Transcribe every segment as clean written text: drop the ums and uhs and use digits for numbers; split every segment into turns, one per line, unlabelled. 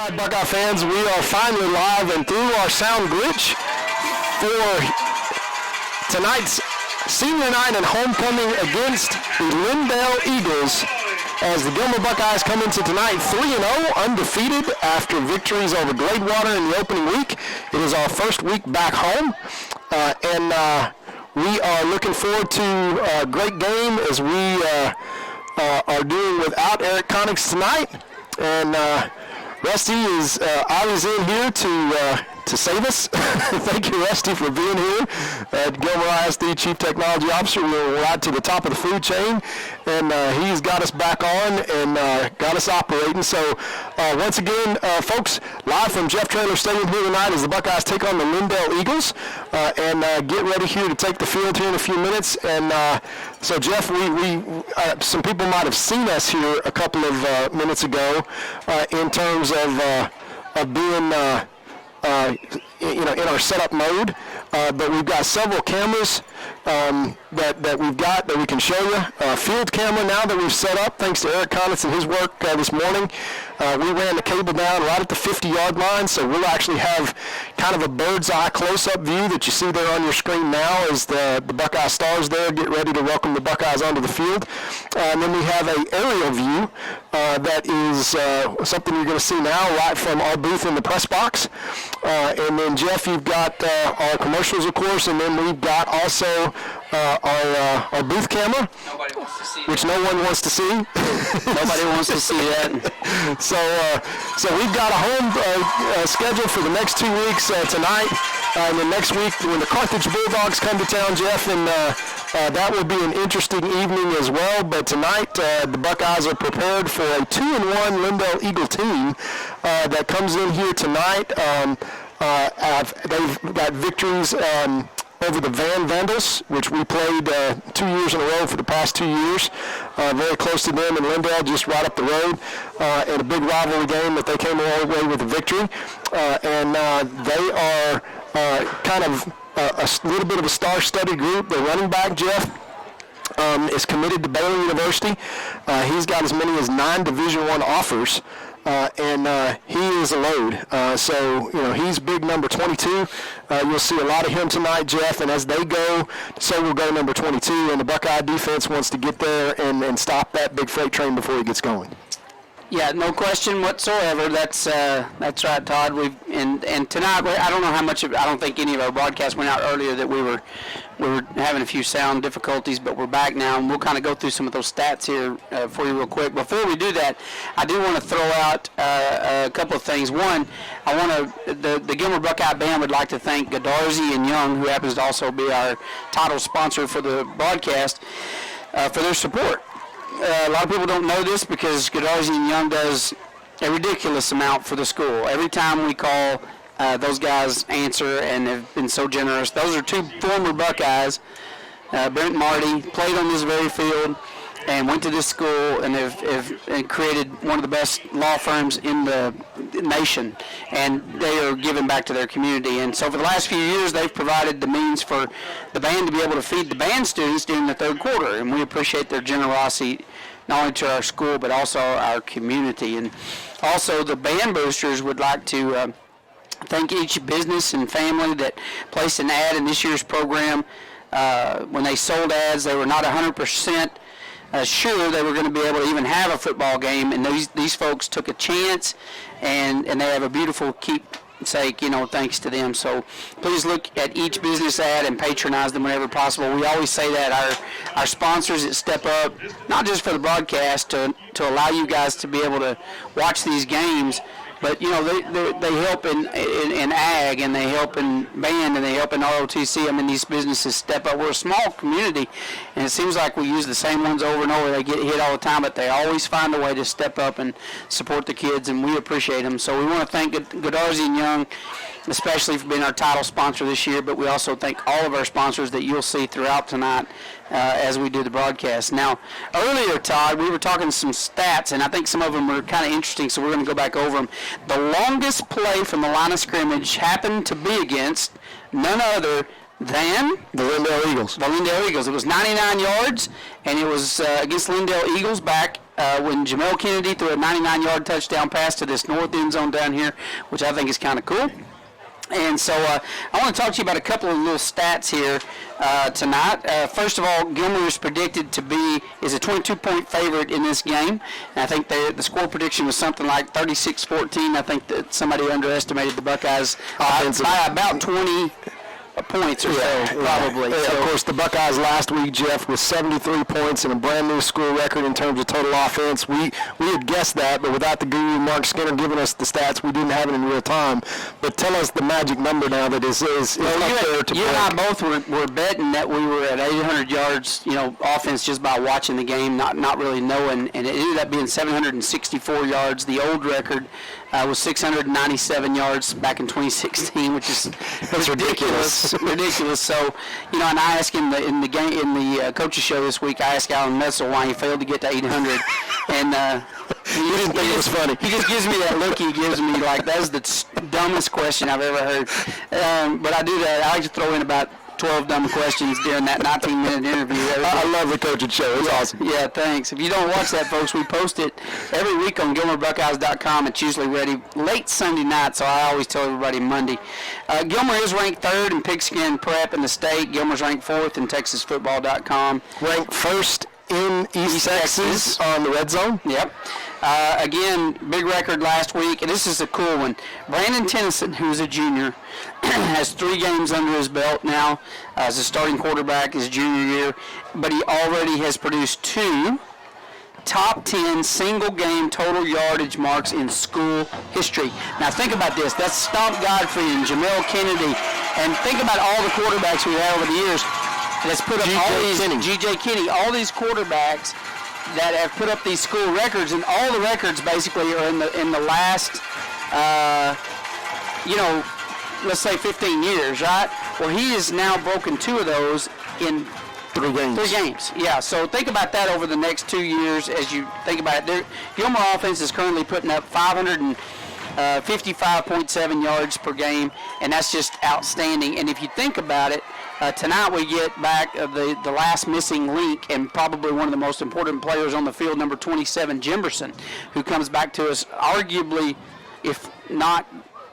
right, Buckeye fans, we are finally live and through our sound glitch for tonight's senior night and homecoming against the Lindale Eagles as the Gilmer Buckeyes come into tonight 3-0, undefeated after victories over Gladewater in the opening week. It is our first week back home, and we are looking forward to a great game as we are doing without Eric Connick's tonight. And Rusty is always in here to save us. Thank you, Rusty, for being here at Gilmer ISD Chief Technology Officer. We're right to the top of the food chain, and he's got us back on and got us operating. So once again, folks, live from Jeff Traylor Stadium here tonight as the Buckeyes take on the Lindale Eagles and get ready here to take the field here in a few minutes. And so, Jeff, we some people might have seen us here a couple of minutes ago in terms of being in our setup mode, but we've got several cameras that we've got that we can show you. Field camera now that we've set up, thanks to Eric Connitz and his work this morning. We ran the cable down right at the 50-yard line, so we'll actually have kind of a bird's eye close-up view that you see there on your screen now as the Buckeye Stars there get ready to welcome the Buckeyes onto the field. And then we have an aerial view that is something you're going to see now right from our booth in the press box. And then, Jeff, you've got our commercials, of course, and then we've got also our booth camera, which no one wants to see.
Nobody wants to see that.
So we've got a home schedule for the next 2 weeks tonight. And then next week when the Carthage Bulldogs come to town, Jeff, and that will be an interesting evening as well. But tonight the Buckeyes are prepared for a 2-1 Lindale Eagle team that comes in here tonight. They've got victories over the Vandals, which we played 2 years in a row for the past 2 years. Very close to them in Lindale, just right up the road, in a big rivalry game that they came all the way with a victory. And they are kind of a little bit of a star-studded group. The running back, Jeff, is committed to Baylor University. He's got as many as 9 Division I offers. And he is a load. So, he's big number 22. You'll see a lot of him tonight, Jeff, and as they go, so will go number 22, and the Buckeye defense wants to get there and stop that big freight train before he gets going.
Yeah, no question whatsoever. That's right, Todd. And tonight, I don't know how much I don't think any of our broadcasts went out earlier that we were having a few sound difficulties, but we're back now, and we'll kind of go through some of those stats here for you real quick. Before we do that, I do want to throw out a couple of things. One, the Gilmer Buckeye Band would like to thank Godarzi and Young, who happens to also be our title sponsor for the broadcast, for their support. A lot of people don't know this because Godarzi and Young does a ridiculous amount for the school. Every time we call, those guys answer and have been so generous. Those are 2 former Buckeyes. Brent and Marty played on this very field and went to this school and have created one of the best law firms in the nation, and they are giving back to their community. And so for the last few years, they've provided the means for the band to be able to feed the band students during the third quarter, and we appreciate their generosity not only to our school but also our community. And also the band boosters would like to thank each business and family that placed an ad in this year's program. When they sold ads, they were not 100% sure they were going to be able to even have a football game, and these folks took a chance, and they have a beautiful keepsake, thanks to them. So please look at each business ad and patronize them whenever possible. We always say that our sponsors that step up, not just for the broadcast, to allow you guys to be able to watch these games, but they help in ag, and they help in band, and they help in ROTC. I mean, these businesses step up. We're a small community, and it seems like we use the same ones over and over. They get hit all the time, but they always find a way to step up and support the kids, and we appreciate them. So we want to thank Godarzi and Young, especially for being our title sponsor this year, but we also thank all of our sponsors that you'll see throughout tonight as we do the broadcast. Now, earlier, Todd, we were talking some stats, and I think some of them are kind of interesting, so we're going to go back over them. The longest play from the line of scrimmage happened to be against none other than
the Lindale Eagles.
The Lindale Eagles. It was 99 yards, and it was against Lindale Eagles back when Jamel Kennedy threw a 99-yard touchdown pass to this north end zone down here, which I think is kind of cool. And so I want to talk to you about a couple of little stats here tonight. First of all, Gilmer is predicted to is a 22-point favorite in this game. And I think the score prediction was something like 36-14. I think that somebody underestimated the Buckeyes by about 20 points or so, probably.
Yeah, of course, the Buckeyes last week, Jeff, with 73 points and a brand new school record in terms of total offense. We had guessed that, but without the guru Mark Skinner giving us the stats, we didn't have it in real time. But tell us the magic number now that is up there to
you and I both were betting that we were at 800 yards, offense just by watching the game, not really knowing, and it ended up being 764 yards. The old record was 697 yards back in 2016, which is ridiculous. Ridiculous. So, and I asked him in the coaches show this week. I asked Alan Messel why he failed to get to 800, and
he didn't think it was funny.
He just gives me that look. He gives me like that's the dumbest question I've ever heard. But I do that. I like to throw in about 12 dumb questions during that 19-minute interview.
I love the coaching show. It's awesome.
Yeah, thanks. If you don't watch that, folks, we post it every week on GilmerBuckeyes.com. It's usually ready late Sunday night, so I always tell everybody Monday. Gilmer is ranked 3rd in pigskin prep in the state. Gilmer's ranked 4th in TexasFootball.com.
Ranked 1st in East Texas on the red zone.
Yep. Again, big record last week, and this is a cool one. Brandon Tennyson, who's a junior, has 3 games under his belt now as a starting quarterback his junior year, but he already has produced 2 top 10 single-game total yardage marks in school history. Now think about this. That's Stomp Godfrey and Jamel Kennedy, and think about all the quarterbacks we've had over the years that's put up G.J. Kinney, all these quarterbacks that have put up these school records, and all the records basically are in the last, let's say 15 years, right? Well, he has now broken 2 of those in
3 games.
3 games, yeah. So think about that over the next 2 years as you think about it. Gilmer offense is currently putting up 555.7 yards per game, and that's just outstanding. And if you think about it, tonight we get back the last missing link and probably one of the most important players on the field, number 27, Jimberson, who comes back to us arguably, if not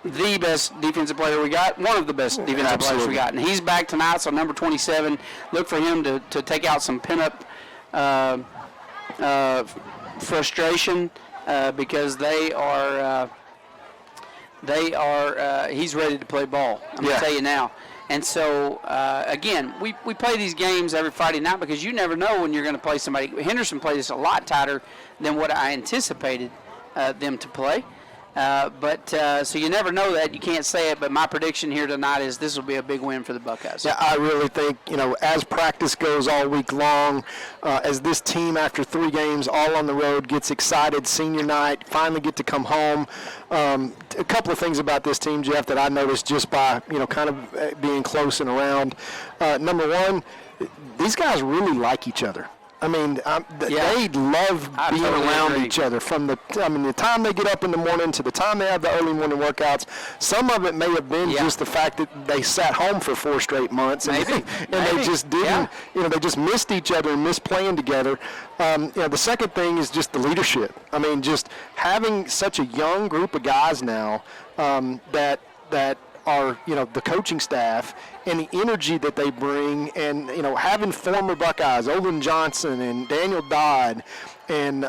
the best defensive player we got, one of the best defensive players we got. And he's back tonight, so number 27, look for him to take out some pin-up frustration because he's ready to play ball. I'm going to tell you now. And so, again, we play these games every Friday night because you never know when you're going to play somebody. Henderson played us a lot tighter than what I anticipated them to play. So you never know that. You can't say it, but my prediction here tonight is this will be a big win for the Buckeyes.
Yeah, I really think, as practice goes all week long, as this team after 3 games all on the road gets excited, senior night, finally get to come home. A couple of things about this team, Jeff, that I noticed just by, kind of being close and around. Number one, these guys really like each other. I mean, they love being around each other from the time they get up in the morning to the time they have the early morning workouts. Some of it may have been just the fact that they sat home for 4 straight months and they just didn't, they just missed each other and missed playing together. The second thing is just the leadership. I mean, just having such a young group of guys now that are, the coaching staff and the energy that they bring, and, having former Buckeyes, Olin Johnson and Daniel Dodd and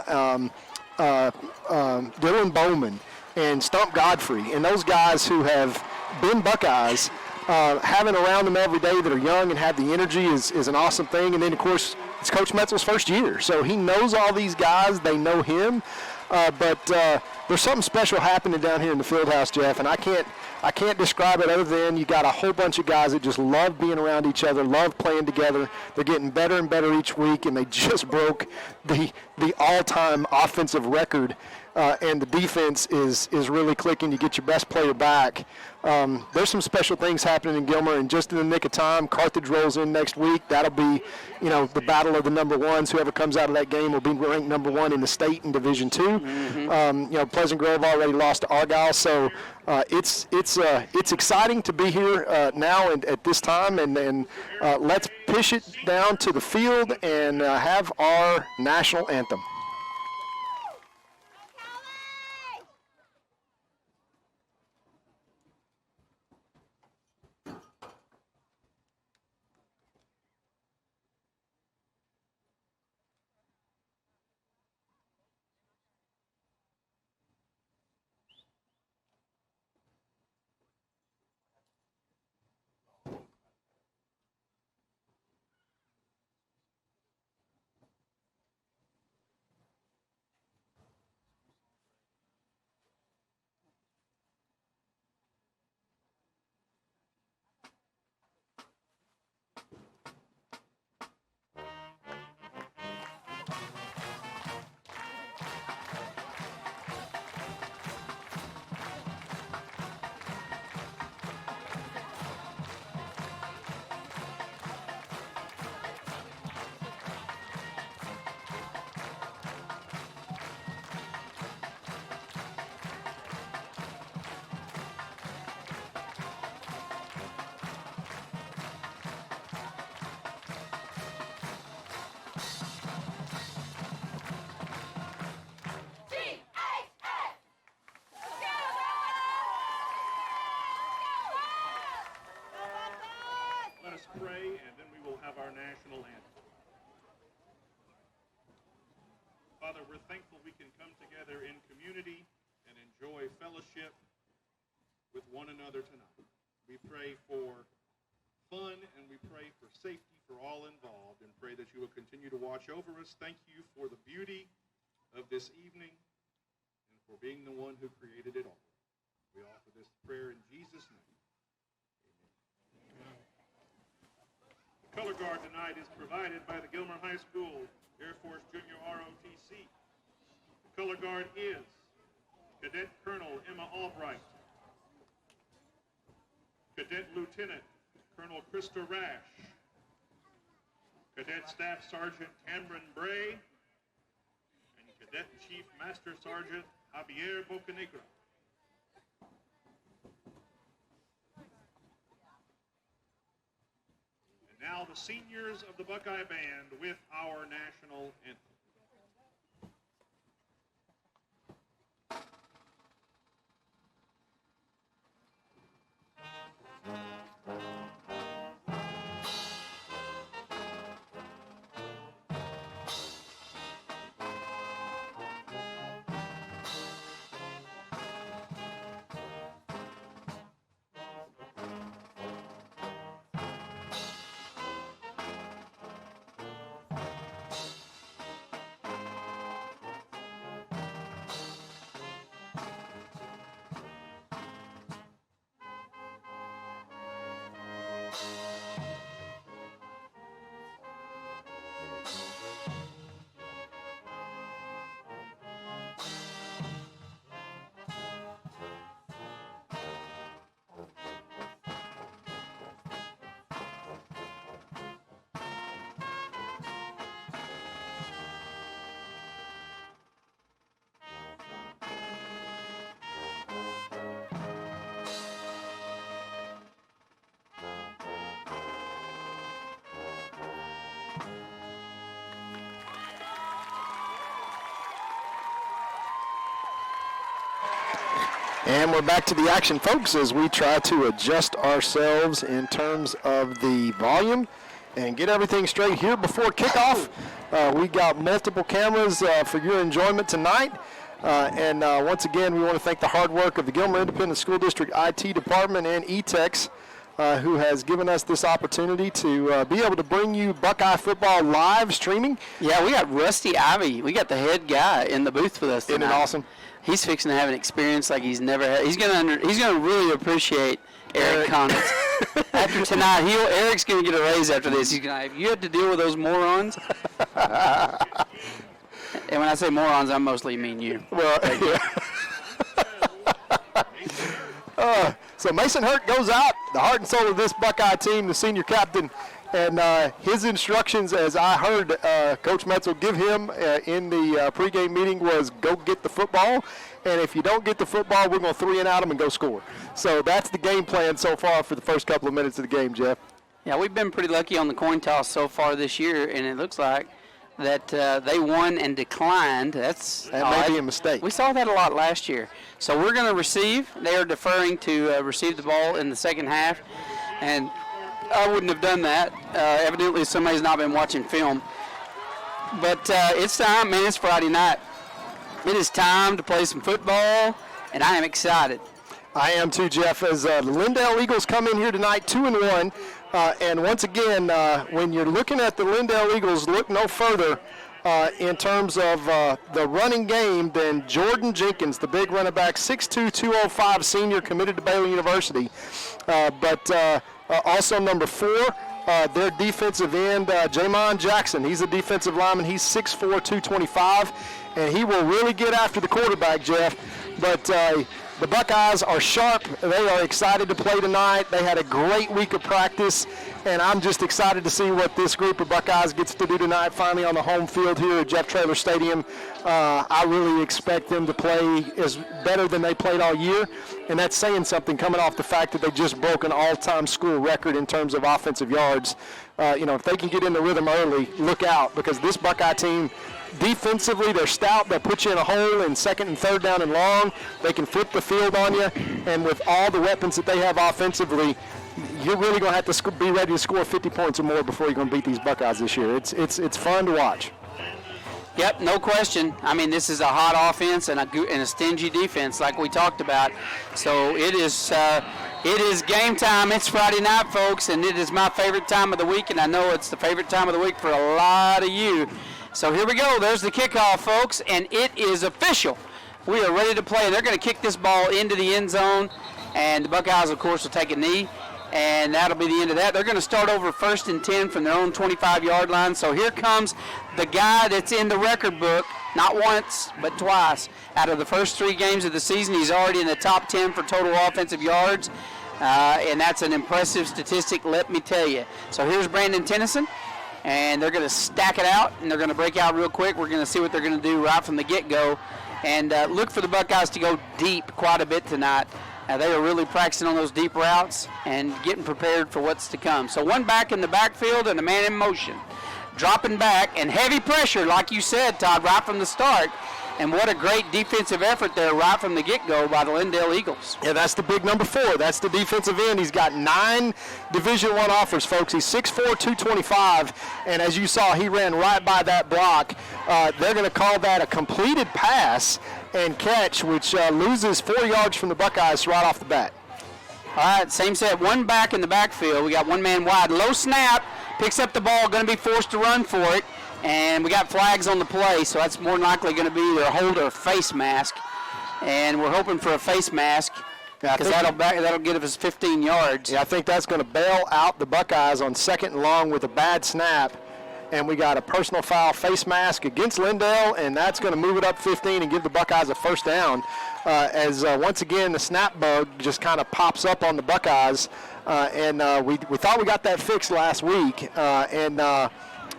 Dylan Bowman and Stump Godfrey, and those guys who have been Buckeyes, having around them every day that are young and have the energy is an awesome thing. And then, of course, it's Coach Metzel's first year, so he knows all these guys. They know him. But there's something special happening down here in the field house, Jeff, and I can't describe it other than you got a whole bunch of guys that just love being around each other, love playing together. They're getting better and better each week, and they just broke the all-time offensive record, and the defense is really clicking. You get your best player back. There's some special things happening in Gilmer, and just in the nick of time, Carthage rolls in next week. That'll be, the battle of the number ones. Whoever comes out of that game will be ranked number 1 in the state in Division II. Mm-hmm. Pleasant Grove already lost to Argyle, so it's exciting to be here now and at this time, and let's push it down to the field and have our national anthem.
pray, and then we will have our national anthem. Father, we're thankful we can come together in community and enjoy fellowship with one another tonight. We pray for fun, and we pray for safety for all involved, and pray that you will continue to watch over us. Thank you for the beauty of this evening and for being the one who created it all. We offer this prayer in Jesus' name. The color guard tonight is provided by the Gilmer High School Air Force Junior ROTC. The color guard is Cadet Colonel Emma Albright, Cadet Lieutenant Colonel Krista Rash, Cadet Staff Sergeant Cameron Bray, and Cadet Chief Master Sergeant Javier Bocanegra. And now the seniors of the Buckeye Band with our national anthem.
And we're back to the action, folks, as we try to adjust ourselves in terms of the volume and get everything straight here before kickoff. We got multiple cameras for your enjoyment tonight. And once again, we want to thank the hard work of the Gilmer Independent School District IT Department and ETEX, who has given us this opportunity to be able to bring you Buckeye football live streaming.
Yeah, we got Rusty Ivy. We got the head guy in the booth with us tonight.
Isn't it awesome?
He's fixing to have an experience like he's never had. He's gonna really appreciate Eric Connors. After tonight, Eric's gonna get a raise after this. He's gonna have, you have to deal with those morons. And when I say morons, I mostly mean you.
Well, yeah. So Mason Hurt goes out, the heart and soul of this Buckeye team, the senior captain. And his instructions, as I heard Coach Metzel give him in the pregame meeting, was go get the football. And if you don't get the football, we're going to 3-and-out them and go score. So that's the game plan so far for the first couple of minutes of the game, Jeff.
Yeah, we've been pretty lucky on the coin toss so far this year, and it looks like that they won and declined. That
may be a mistake.
We saw that a lot last year. So we're going to receive. They are deferring to receive the ball in the second half. And I wouldn't have done that. Evidently, somebody's not been watching film. But it's time, man. It's Friday night. It is time to play some football, and I am excited.
I am too, Jeff, as the Lindale Eagles come in here tonight 2-1. And once again, when you're looking at the Lindale Eagles, look no further in terms of the running game than Jordan Jenkins, the big running back, 6'2", 205 senior, committed to Baylor University. But also number 4, their defensive end, Jamon Jackson. He's a defensive lineman. He's 6'4", 225, and he will really get after the quarterback, Jeff. But the Buckeyes are sharp. They are excited to play tonight. They had a great week of practice, and I'm just excited to see what this group of Buckeyes gets to do tonight, finally on the home field here at Jeff Traylor Stadium. I really expect them to play as better than they played all year, and that's saying something coming off the fact that they just broke an all-time school record in terms of offensive yards. If they can get in the rhythm early, look out, because this Buckeye team, defensively, they're stout. They'll put you in a hole in second and third down and long. They can flip the field on you, and with all the weapons that they have offensively, you're really going to have to be ready to score 50 points or more before you're going to beat these Buckeyes this year. It's fun to watch.
Yep, no question. I mean, this is a hot offense and a stingy defense like we talked about. So it is game time. It's Friday night, folks, and it is my favorite time of the week, and I know it's the favorite time of the week for a lot of you. So here we go. There's the kickoff, folks, and it is official. We are ready to play. They're going to kick this ball into the end zone, and the Buckeyes, of course, will take a knee, and that'll be the end of that. They're going to start over 1st and 10 from their own 25-yard line. So here comes the guy that's in the record book, not once, but twice. Out of the first 3 games of the season, he's already in the top 10 for total offensive yards, and that's an impressive statistic, let me tell you. So here's Brandon Tennyson, and they're going to stack it out, and they're going to break out real quick. We're going to see what they're going to do right from the get-go, and look for the Buckeyes to go deep quite a bit tonight. They are really practicing on those deep routes and getting prepared for what's to come. So one back in the backfield and a man in motion. Dropping back and heavy pressure, like you said, Todd, right from the start. And what a great defensive effort there right from the get-go by the Lindale Eagles.
Yeah, that's the big number 4. That's the defensive end. He's got 9 Division I offers, folks. He's 6'4", 225, and as you saw, he ran right by that block. They're going to call that a completed pass and catch, which loses 4 yards from the Buckeyes right off the bat.
All right, same set. One back in the backfield. We got one man wide. Low snap, picks up the ball, going to be forced to run for it. And we got flags on the play, so that's more than likely going to be either a hold or a face mask. And we're hoping for a face mask because that'll get us 15 yards.
Yeah, I think that's going to bail out the Buckeyes on 2nd and long with a bad snap. And we got a personal foul face mask against Lindale, and that's going to move it up 15 and give the Buckeyes a first down. Once again, the snap bug just kind of pops up on the Buckeyes. We thought we got that fixed last week.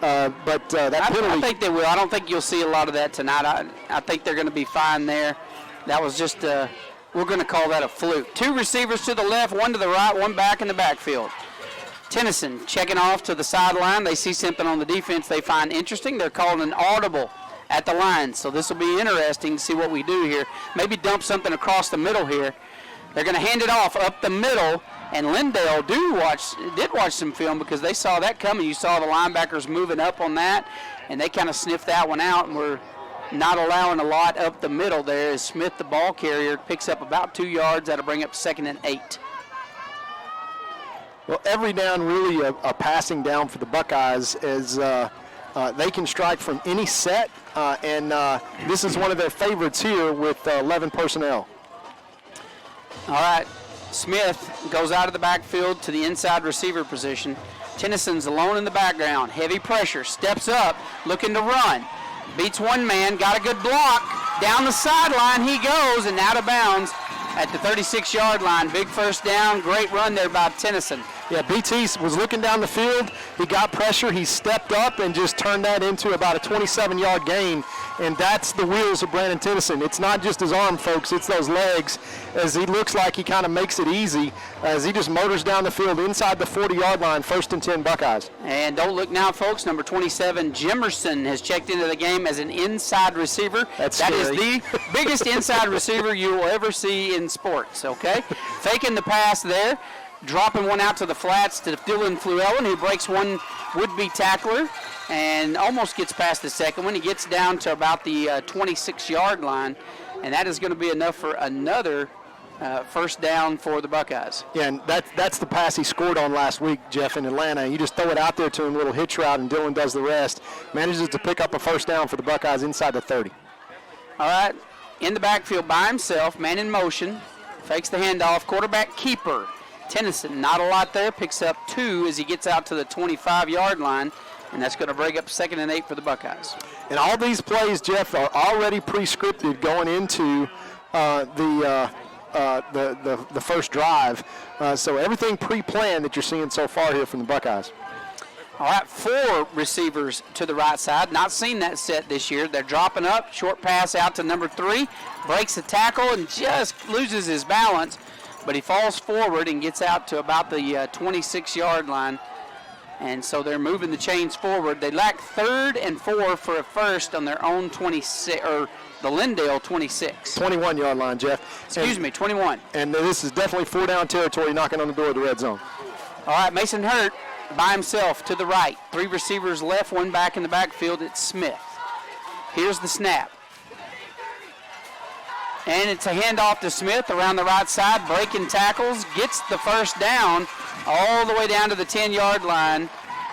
But that penalty.
I think they will. I don't think you'll see a lot of that tonight. I think they're going to be fine there. That was just, we're going to call that a fluke. 2 receivers to the left, 1 to the right, 1 back in the backfield. Tennyson checking off to the sideline. They see something on the defense they find interesting. They're calling an audible at the line. So this will be interesting to see what we do here. Maybe dump something across the middle here. They're going to hand it off up the middle. And Lindale did watch some film because they saw that coming. You saw the linebackers moving up on that, and they kind of sniffed that one out, and we're not allowing a lot up the middle there as Smith, the ball carrier, picks up about 2 yards. That'll bring up 2nd and 8.
Well, every down really a passing down for the Buckeyes as they can strike from any set, and this is one of their favorites here with 11 personnel.
All right. Smith goes out of the backfield to the inside receiver position. Tennyson's alone in the background. Heavy pressure. Steps up. Looking to run. Beats one man. Got a good block. Down the sideline he goes and out of bounds at the 36-yard line. Big first down. Great run there by Tennyson.
Yeah, BT was looking down the field. He got pressure. He stepped up and just turned that into about a 27-yard gain. And that's the wheels of Brandon Tennyson. It's not just his arm, folks. It's those legs as he looks like he kind of makes it easy as he just motors down the field inside the 40-yard line, 1st and 10 Buckeyes.
And don't look now, folks. Number 27, Jimerson, has checked into the game as an inside receiver.
That
is the biggest inside receiver you will ever see in sports, okay? Faking the pass there. Dropping one out to the flats to Dylan Fluellen, who breaks one would-be tackler and almost gets past the second one. He gets down to about the 26-yard line, and that is going to be enough for another first down for the Buckeyes.
Yeah, and that's the pass he scored on last week, Jeff, in Atlanta. You just throw it out there to him, a little hitch route, and Dylan does the rest. Manages to pick up a first down for the Buckeyes inside the 30.
All right, in the backfield by himself, man in motion, fakes the handoff, quarterback keeper. Tennyson, not a lot there, picks up 2 as he gets out to the 25-yard line, and that's going to break up 2nd and 8 for the Buckeyes.
And all these plays, Jeff, are already pre-scripted going into the first drive. So everything pre-planned that you're seeing so far here from the Buckeyes.
All right, 4 receivers to the right side. Not seen that set this year. They're dropping up. Short pass out to number 3. Breaks the tackle and just loses his balance. But he falls forward and gets out to about the 26-yard line. And so they're moving the chains forward. They lack 3rd and 4 for a first on their own 26, or the Lindale 26.
21-yard line, Jeff.
Excuse me, 21.
And this is definitely 4-down territory knocking on the door of the red zone.
All right, Mason Hurt by himself to the right. 3 receivers left, 1 back in the backfield. It's Smith. Here's the snap. And it's a handoff to Smith around the right side, breaking tackles, gets the first down all the way down to the 10-yard line,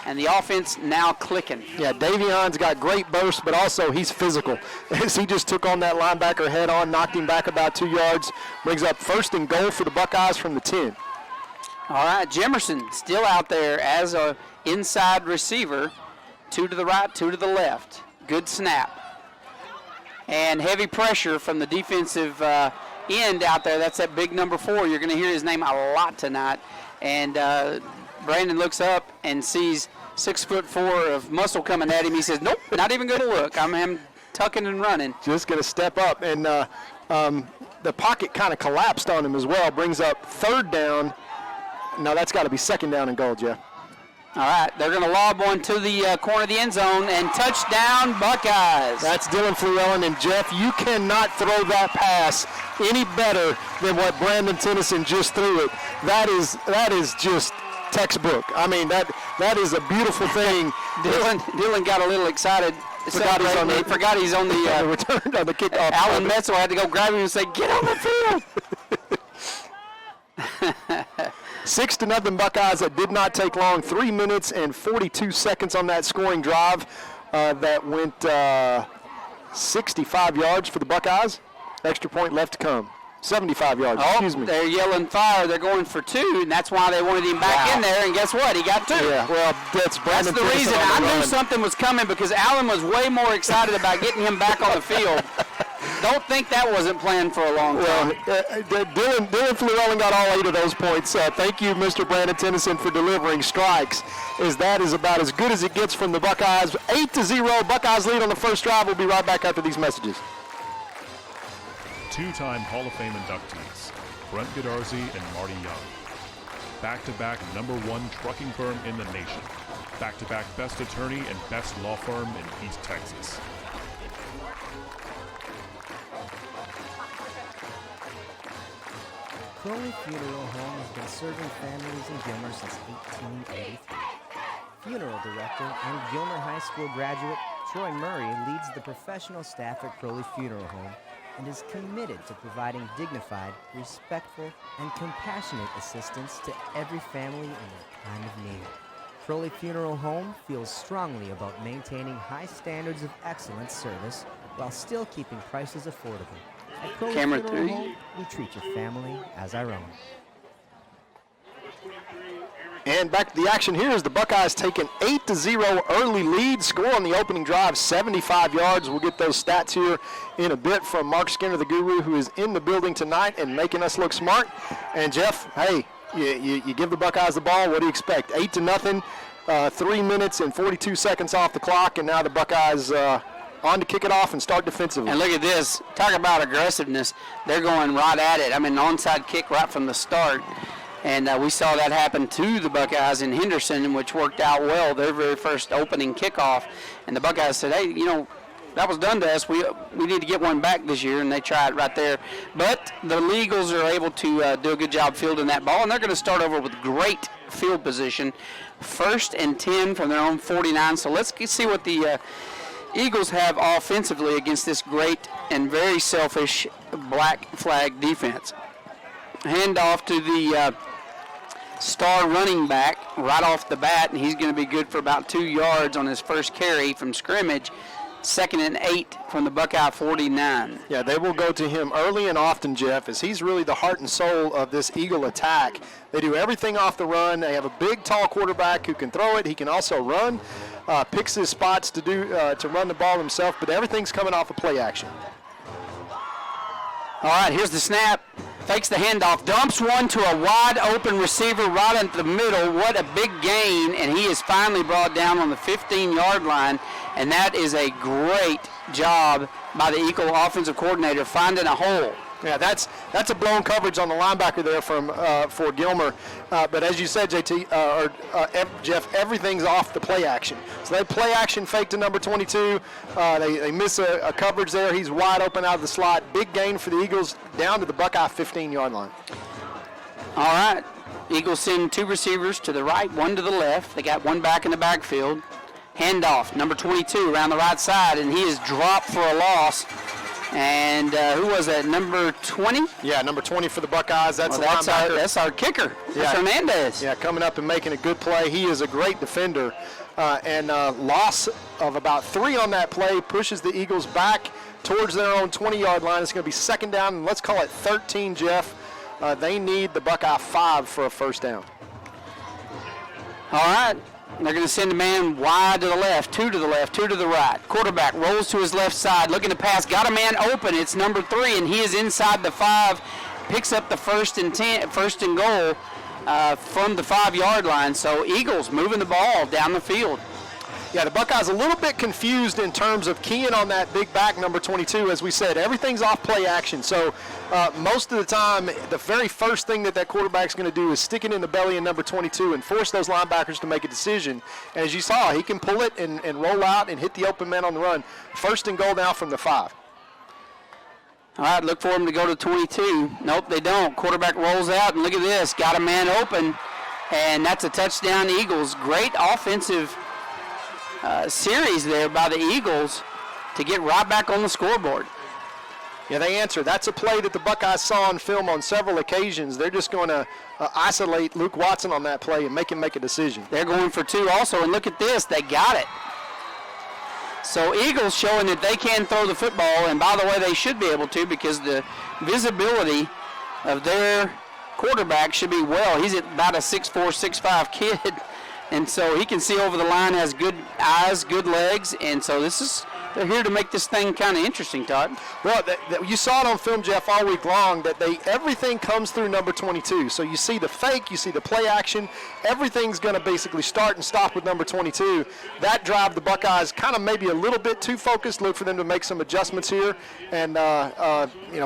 and the offense now clicking.
Yeah, Davion's got great burst, but also he's physical. As he just took on that linebacker head on, knocked him back about 2 yards, brings up 1st and goal for the Buckeyes from the 10.
All right, Jemerson still out there as a inside receiver, 2 to the right, 2 to the left. Good snap. And heavy pressure from the defensive end out there. That's that big number 4. You're going to hear his name a lot tonight. And Brandon looks up and sees 6'4" of muscle coming at him. He says, nope, not even going to look. I'm tucking and running.
Just going to step up. And the pocket kind of collapsed on him as well. Brings up 3rd down. No, that's got to be 2nd down and goal, Jeff.
All right, they're going to lob one to the corner of the end zone, and touchdown, Buckeyes.
That's Dylan Flewellen, and Jeff, you cannot throw that pass any better than what Brandon Tennyson just threw it. That is just textbook. I mean, that is a beautiful thing.
Dylan got a little excited.
Forgot
he's on the
return on the kickoff.
Alan Metzel had to go grab him and say, "Get on the field."
6-0 Buckeyes. That did not take long. 3 minutes and 42 seconds on that scoring drive. That went 65 yards for the Buckeyes. Extra point left to come. 75 yards, excuse me.
They're yelling fire. They're going for 2, and that's why they wanted him back in there, and guess what? He got 2.
Yeah, well, that's Brandon
the reason. I knew something was coming because Allen was way more excited about getting him back on the field. Don't think that wasn't planned for a long time.
Dylan Flewellen got all 8 of those points. Thank you, Mr. Brandon Tennyson, for delivering strikes. That is about as good as it gets from the Buckeyes. 8-0, Buckeyes lead on the first drive. We'll be right back after these messages.
2-time Hall of Fame inductees, Brent Godarzi and Marty Young. Back-to-back #1 trucking firm in the nation. Back-to-back best attorney and best law firm in East Texas.
Crowley Funeral Home has been serving families in Gilmer since 1883. Funeral director and Gilmer High School graduate Troy Murray leads the professional staff at Crowley Funeral Home and is committed to providing dignified, respectful, and compassionate assistance to every family in their time of need. Crowley Funeral Home feels strongly about maintaining high standards of excellent service while still keeping prices affordable. At Crowley Funeral Home, we treat your family as our own.
And back to the action here as the Buckeyes take an 8-0 early lead. Score on the opening drive, 75 yards. We'll get those stats here in a bit from Mark Skinner, the guru, who is in the building tonight and making us look smart. And Jeff, hey, you give the Buckeyes the ball, what do you expect? 8-0, 3 minutes and 42 seconds off the clock, and now the Buckeyes on to kick it off and start defensively.
And look at this. Talk about aggressiveness. They're going right at it. I mean, onside kick right from the start. And we saw that happen to the Buckeyes in Henderson, which worked out well, their very first opening kickoff. And the Buckeyes said, hey, you know, that was done to us. We need to get one back this year, and they tried right there. But the Eagles are able to do a good job fielding that ball, and they're going to start over with great field position. 1st and 10 from their own 49. So let's see what the Eagles have offensively against this great and very selfish black flag defense. Handoff to the star running back right off the bat, and he's going to be good for about 2 yards on his first carry from scrimmage. 2nd and 8 from the Buckeye 49.
Yeah, they will go to him early and often, Jeff, as he's really the heart and soul of this Eagle attack. They do everything off the run. They have a big, tall quarterback who can throw it. He can also run, picks his spots to run the ball himself, but everything's coming off of play action.
All right, here's the snap. Fakes the handoff, dumps one to a wide open receiver right into the middle. What a big gain, and he is finally brought down on the 15-yard line, and that is a great job by the Eagle offensive coordinator finding a hole.
Yeah, that's a blown coverage on the linebacker there for Gilmer. But as you said, Jeff, everything's off the play action. So they play action fake to number 22. They miss a coverage there. He's wide open out of the slot. Big gain for the Eagles down to the Buckeye 15-yard line.
All right. Eagles send 2 receivers to the right, 1 to the left. They got 1 back in the backfield. Handoff, number 22 around the right side, and he is dropped for a loss. And who was that, number 20?
Yeah, number 20 for the Buckeyes. That's the
that's
linebacker.
that's our kicker. That's Hernandez.
Yeah, coming up and making a good play. He is a great defender. And loss of about 3 on that play pushes the Eagles back towards their own 20-yard line. It's going to be second down, and let's call it 13, Jeff. They need the Buckeye 5 for a first down.
All right. They're going to send a man wide to the left, 2 to the left, 2 to the right. Quarterback rolls to his left side, looking to pass. Got a man open. It's number 3, and he is inside the 5. Picks up the first and goal from the 5-yard line. So Eagles moving the ball down the field.
Yeah, the Buckeyes a little bit confused in terms of keying on that big back, number 22. As we said, everything's off play action. So most of the time, the very first thing that quarterback's going to do is stick it in the belly of number 22 and force those linebackers to make a decision. And as you saw, he can pull it and roll out and hit the open man on the run. First and goal now from the 5.
All right, look for him to go to 22. Nope, they don't. Quarterback rolls out, and look at this. Got a man open, and that's a touchdown, Eagles. Great offensive series there by the Eagles to get right back on the scoreboard.
Yeah, they answer. That's a play that the Buckeyes saw on film on several occasions. They're just going to isolate Luke Watson on that play and make him make a decision.
They're going for 2 also, and look at this. They got it. So Eagles showing that they can throw the football, and by the way, they should be able to because the visibility of their quarterback should be well. He's about a 6'4", 6'5" kid. And so he can see over the line, has good eyes, good legs, and so they're here to make this thing kind of interesting, Todd.
Well, you saw it on film, Jeff, all week long, that everything comes through number 22. So you see the fake, you see the play action, everything's going to basically start and stop with number 22. That drive the Buckeyes kind of maybe a little bit too focused. Look for them to make some adjustments here. And,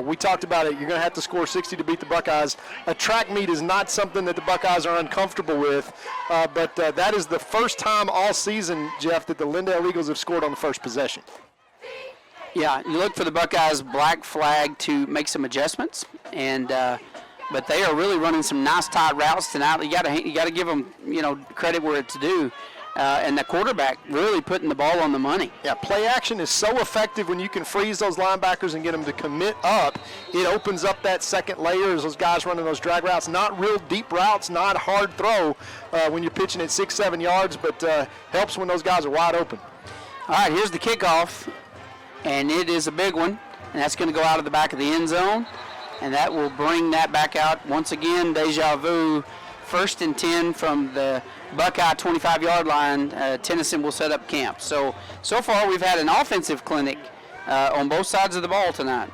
we talked about it. You're going to have to score 60 to beat the Buckeyes. A track meet is not something that the Buckeyes are uncomfortable with, but that is the first time all season, Jeff, that the Lindale Eagles have scored on the first possession.
Yeah, you look for the Buckeyes black flag to make some adjustments, and but they are really running some nice tight routes tonight. You got to give them credit where it's due, and the quarterback really putting the ball on the money.
Yeah, play action is so effective when you can freeze those linebackers and get them to commit up. It opens up that second layer as those guys running those drag routes. Not real deep routes, not hard throw when you're pitching at 6-7 yards, but helps when those guys are wide open.
All right, here's the kickoff. And it is a big one, and that's going to go out of the back of the end zone, and that will bring that back out. Once again, deja vu, 1st and 10 from the Buckeye 25-yard line. Tennyson will set up camp. So far we've had an offensive clinic on both sides of the ball tonight.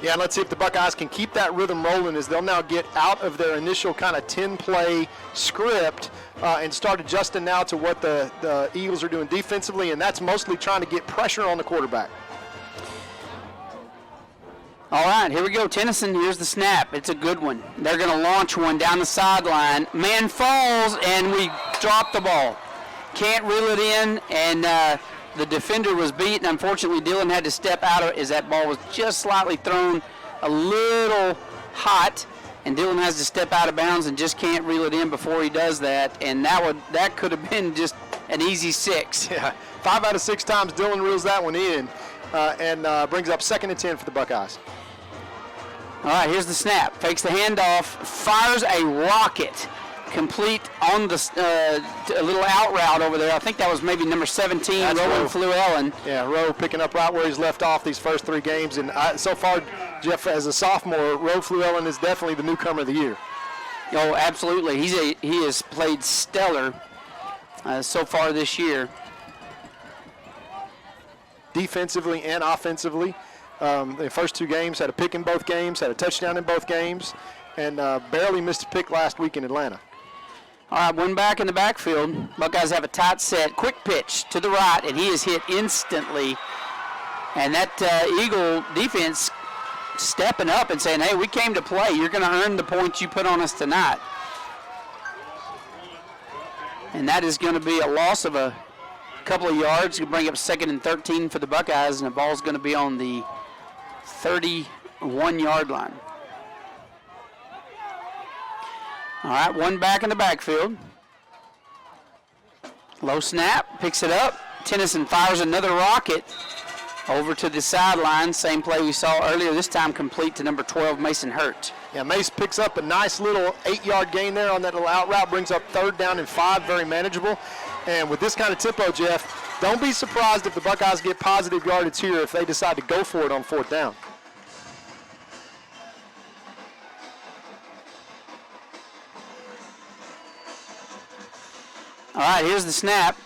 Yeah, and let's see if the Buckeyes can keep that rhythm rolling as they'll now get out of their initial kind of 10-play script and start adjusting now to what the Eagles are doing defensively, and that's mostly trying to get pressure on the quarterback.
All right, here we go. Tennyson, here's the snap. It's a good one. They're going to launch one down the sideline. Man falls, and we drop the ball. Can't reel it in, and the defender was beat, and unfortunately Dillon had to step out of it as that ball was just slightly thrown a little hot, and Dillon has to step out of bounds and just can't reel it in before he does that, and that could have been just an easy 6.
Yeah, 5 out of 6 times Dillon reels that one in and brings up 2nd and 10 for the Buckeyes.
All right, here's the snap. Fakes the handoff, fires a rocket. Complete on the a little out route over there. I think that was maybe number 17, Rowan Fluellen.
Yeah, Rowe picking up right where he's left off these first 3 games. And so far, Jeff, as a sophomore, Rowe Fluellen is definitely the newcomer of the year.
Oh, absolutely. He has played stellar so far this year.
Defensively and offensively. The first 2 games, had a pick in both games, had a touchdown in both games, and barely missed a pick last week in Atlanta.
All right, one back in the backfield. Buckeyes have a tight set. Quick pitch to the right, and he is hit instantly. And that Eagle defense stepping up and saying, hey, we came to play. You're going to earn the points you put on us tonight. And that is going to be a loss of a couple of yards. Going to bring up 2nd and 13 for the Buckeyes, and the ball's going to be on the 31-yard line. All right, one back in the backfield. Low snap, picks it up. Tennyson fires another rocket over to the sideline. Same play we saw earlier, this time complete to number 12, Mason Hurt.
Yeah, Mace picks up a nice little 8-yard gain there on that little out route, brings up 3rd down and 5, very manageable. And with this kind of tempo, Jeff, don't be surprised if the Buckeyes get positive yardage here if they decide to go for it on 4th down.
All right, here's the snap.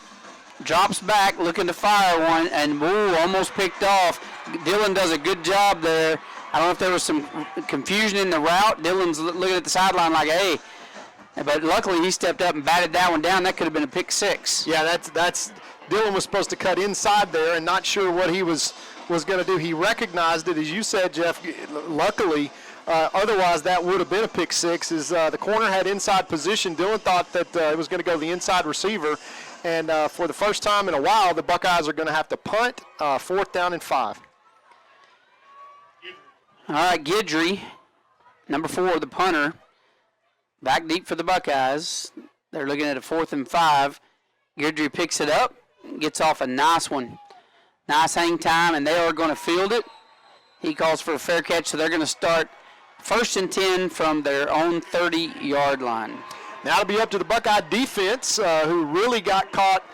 Drops back, looking to fire one, and almost picked off. Dylan does a good job there. I don't know if there was some confusion in the route. Dylan's looking at the sideline like, hey. But luckily he stepped up and batted that one down. That could have been a pick 6.
Yeah, that's Dylan was supposed to cut inside there and not sure what he was going to do. He recognized it, as you said, Jeff, luckily. Otherwise, that would have been a pick 6. As the corner had inside position, Dylan thought that it was going to go to the inside receiver. And for the first time in a while, the Buckeyes are going to have to punt 4th down and 5.
All right, Guidry, number 4, the punter, back deep for the Buckeyes. They're looking at a 4th and 5. Guidry picks it up, gets off a nice one. Nice hang time, and they are going to field it. He calls for a fair catch, so they're going to start 1st and 10 from their own 30-yard line.
Now it'll be up to the Buckeye defense, who really got caught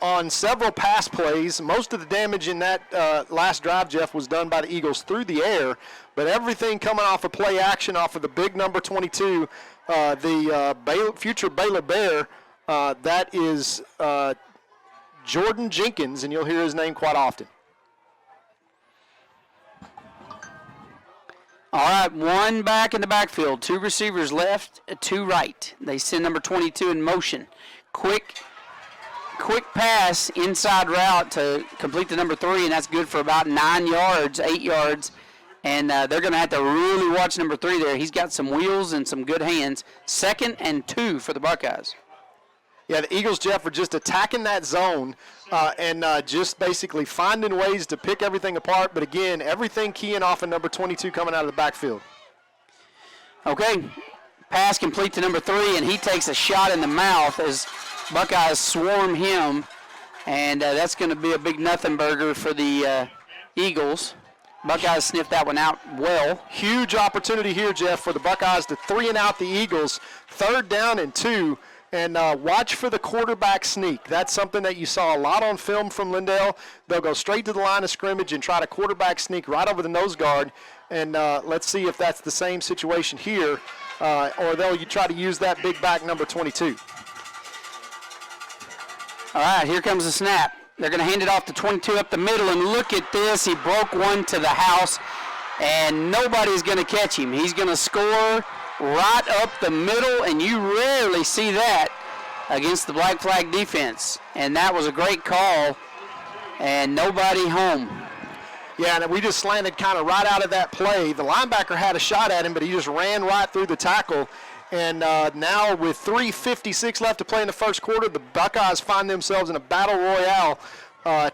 on several pass plays. Most of the damage in that last drive, Jeff, was done by the Eagles through the air, but everything coming off of play action off of the big number 22, the future Baylor Bear, that is Jordan Jenkins, and you'll hear his name quite often.
All right, one back in the backfield, 2 receivers left, 2 right. They send number 22 in motion. Quick pass, inside route to complete the number 3, and that's good for about 9 yards, 8 yards. And they're going to have to really watch number 3 there. He's got some wheels and some good hands. 2nd and 2 for the Buckeyes.
Yeah, the Eagles, Jeff, are just attacking that zone and just basically finding ways to pick everything apart. But, again, everything keying off of number 22 coming out of the backfield.
Okay, pass complete to number 3, and he takes a shot in the mouth as Buckeyes swarm him. And that's going to be a big nothing burger for the Eagles. Buckeyes sniffed that one out well.
Huge opportunity here, Jeff, for the Buckeyes to 3-and-out the Eagles. 3rd down and 2. And watch for the quarterback sneak. That's something that you saw a lot on film from Lindale. They'll go straight to the line of scrimmage and try to quarterback sneak right over the nose guard. And let's see if that's the same situation here, or they'll try to use that big back number 22.
All right, here comes the snap. They're going to hand it off to 22 up the middle, and look at this. He broke one to the house, and nobody's going to catch him. He's going to score right up the middle, and you rarely see that against the Black Flag defense. And that was a great call, and nobody home.
Yeah, and we just slanted kind of right out of that play. The linebacker had a shot at him, but he just ran right through the tackle. And now with 3:56 left to play in the first quarter, the Buckeyes find themselves in a battle royale,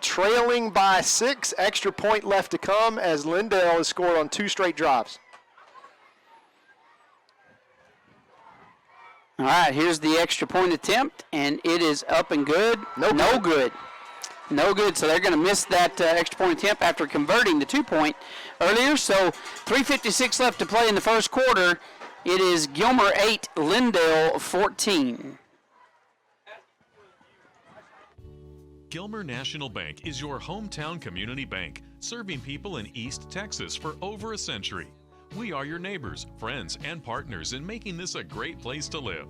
trailing by 6, extra point left to come as Lindale has scored on 2 straight drives.
All right, here's the extra point attempt, and it is up and good. No good. No good, so they're going to miss that extra point attempt after converting the 2-point earlier. So 3:56 left to play in the first quarter. It is Gilmer 8, Lindale 14.
Gilmer National Bank is your hometown community bank, serving people in East Texas for over a century. We are your neighbors, friends, and partners in making this a great place to live.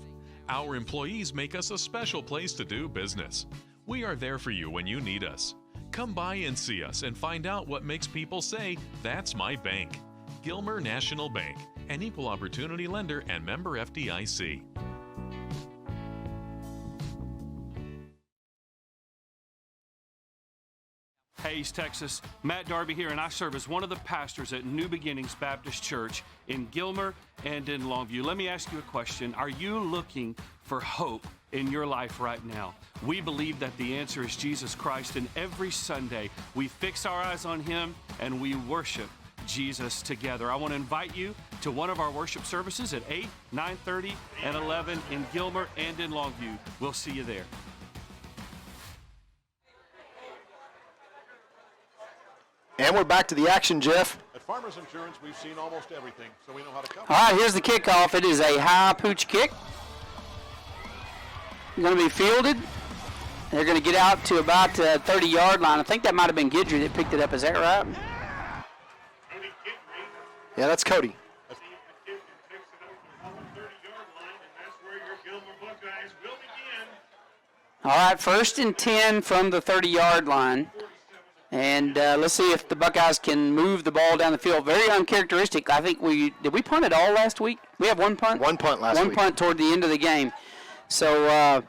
Our employees make us a special place to do business. We are there for you when you need us. Come by and see us and find out what makes people say, "That's my bank." Gilmer National Bank, an equal opportunity lender and member FDIC.
Hey, East Texas, Matt Darby here, and I serve as one of the pastors at New Beginnings Baptist Church in Gilmer and in Longview. Let me ask you a question. Are you looking for hope in your life right now? We believe that the answer is Jesus Christ, and every Sunday we fix our eyes on Him and we worship Jesus together. I want to invite you to one of our worship services at 8, 9:30, and 11 in Gilmer and in Longview. We'll see you there.
And we're back to the action, Jeff.
At Farmers Insurance, we've seen almost everything, so we know how to cover.
All right, here's the kickoff. It is a high pooch kick. Going to be fielded. They're going to get out to about the 30-yard line. I think that might have been Guidry that picked it up. Is that right?
Yeah, that's Cody.
All right, 1st and 10 from the 30-yard line. And let's see if the Buckeyes can move the ball down the field. Very uncharacteristic. I think did we punt it all last week? We have one punt?
One punt last week.
One punt toward the end of the game. So,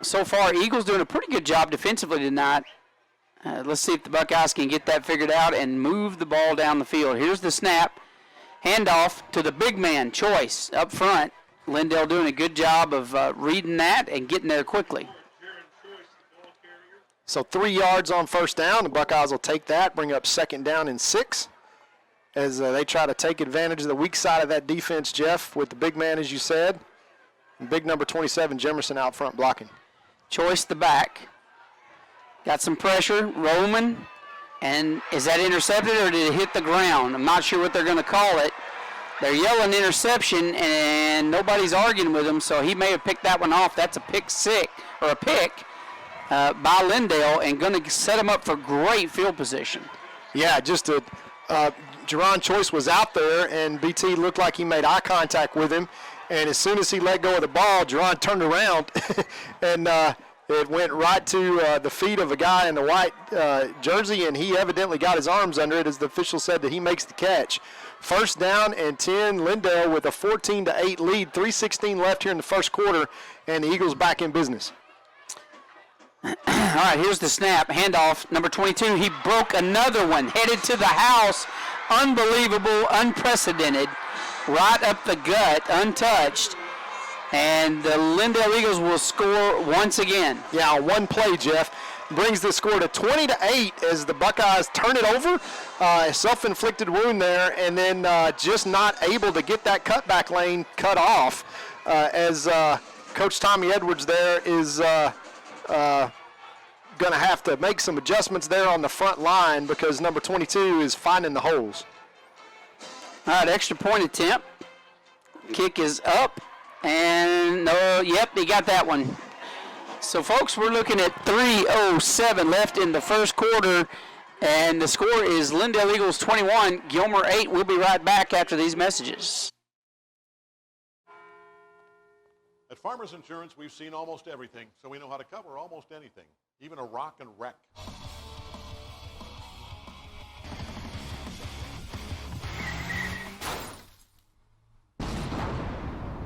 so far, Eagles doing a pretty good job defensively tonight. Let's see if the Buckeyes can get that figured out and move the ball down the field. Here's the snap. Handoff to the big man, Choice, up front. Lindale doing a good job of reading that and getting there quickly.
So 3 yards on 1st down. The Buckeyes will take that, bring up 2nd down and 6 as they try to take advantage of the weak side of that defense, Jeff, with the big man, as you said, and big number 27, Jemerson, out front blocking.
Choice the back. Got some pressure. Roman. And is that intercepted or did it hit the ground? I'm not sure what they're going to call it. They're yelling interception, and nobody's arguing with him, so he may have picked that one off. That's a pick by Lindale, and going to set him up for great field position.
Yeah, just Jerron Choice was out there, and BT looked like he made eye contact with him. And as soon as he let go of the ball, Jerron turned around, and it went right to the feet of a guy in the white jersey, and he evidently got his arms under it as the official said that he makes the catch. 1st down and 10, Lindale with a 14-8 lead, 3:16 left here in the 1st quarter, and the Eagles back in business.
All right, here's the snap. Handoff, number 22. He broke another one, headed to the house. Unbelievable, unprecedented. Right up the gut, untouched. And the Lindale Eagles will score once again.
Yeah, on one play, Jeff. Brings the score to 20-8 as the Buckeyes turn it over. Self-inflicted wound there, and then just not able to get that cutback lane cut off as Coach Tommy Edwards there is going to have to make some adjustments there on the front line because number 22 is finding the holes.
All right, extra point attempt. Kick is up, and yep, he got that one. So, folks, we're looking at 3:07 left in the 1st quarter, and the score is Lindale Eagles 21, Gilmer 8. We'll be right back after these messages.
At Farmers Insurance, we've seen almost everything, so we know how to cover almost anything, even a rock and wreck.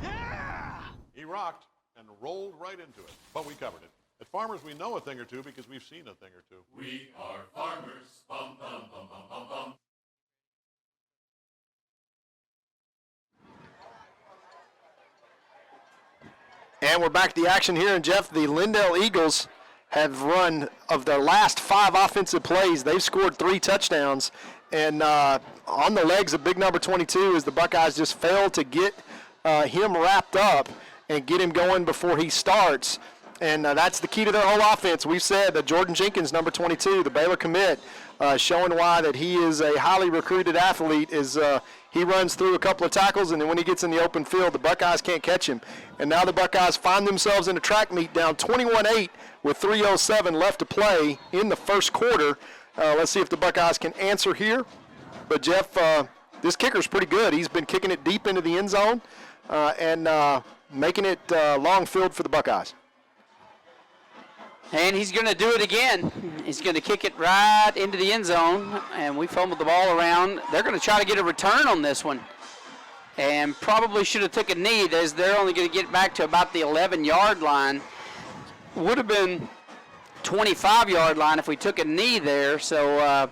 Yeah! He rocked and rolled right into it, but we covered it. At Farmers, we know a thing or two because we've seen a thing or two.
We are farmers. Bum, bum, bum, bum, bum, bum.
And we're back to the action here, and Jeff, the Lindale Eagles have run, of their last 5 offensive plays, they've scored 3 touchdowns. And on the legs of big number 22 as the Buckeyes just failed to get him wrapped up and get him going before he starts. And that's the key to their whole offense. We've said that Jordan Jenkins, number 22, the Baylor commit, showing why that he is a highly recruited athlete is he runs through a couple of tackles, and then when he gets in the open field, the Buckeyes can't catch him. And now the Buckeyes find themselves in a track meet down 21-8 with 3:07 left to play in the 1st quarter. Let's see if the Buckeyes can answer here. But, Jeff, this kicker's pretty good. He's been kicking it deep into the end zone and making it long field for the Buckeyes.
And he's going to do it again. He's going to kick it right into the end zone, and we fumbled the ball around. They're going to try to get a return on this one, and probably should have took a knee, as they're only going to get back to about the 11-yard line. Would have been 25-yard line if we took a knee there, so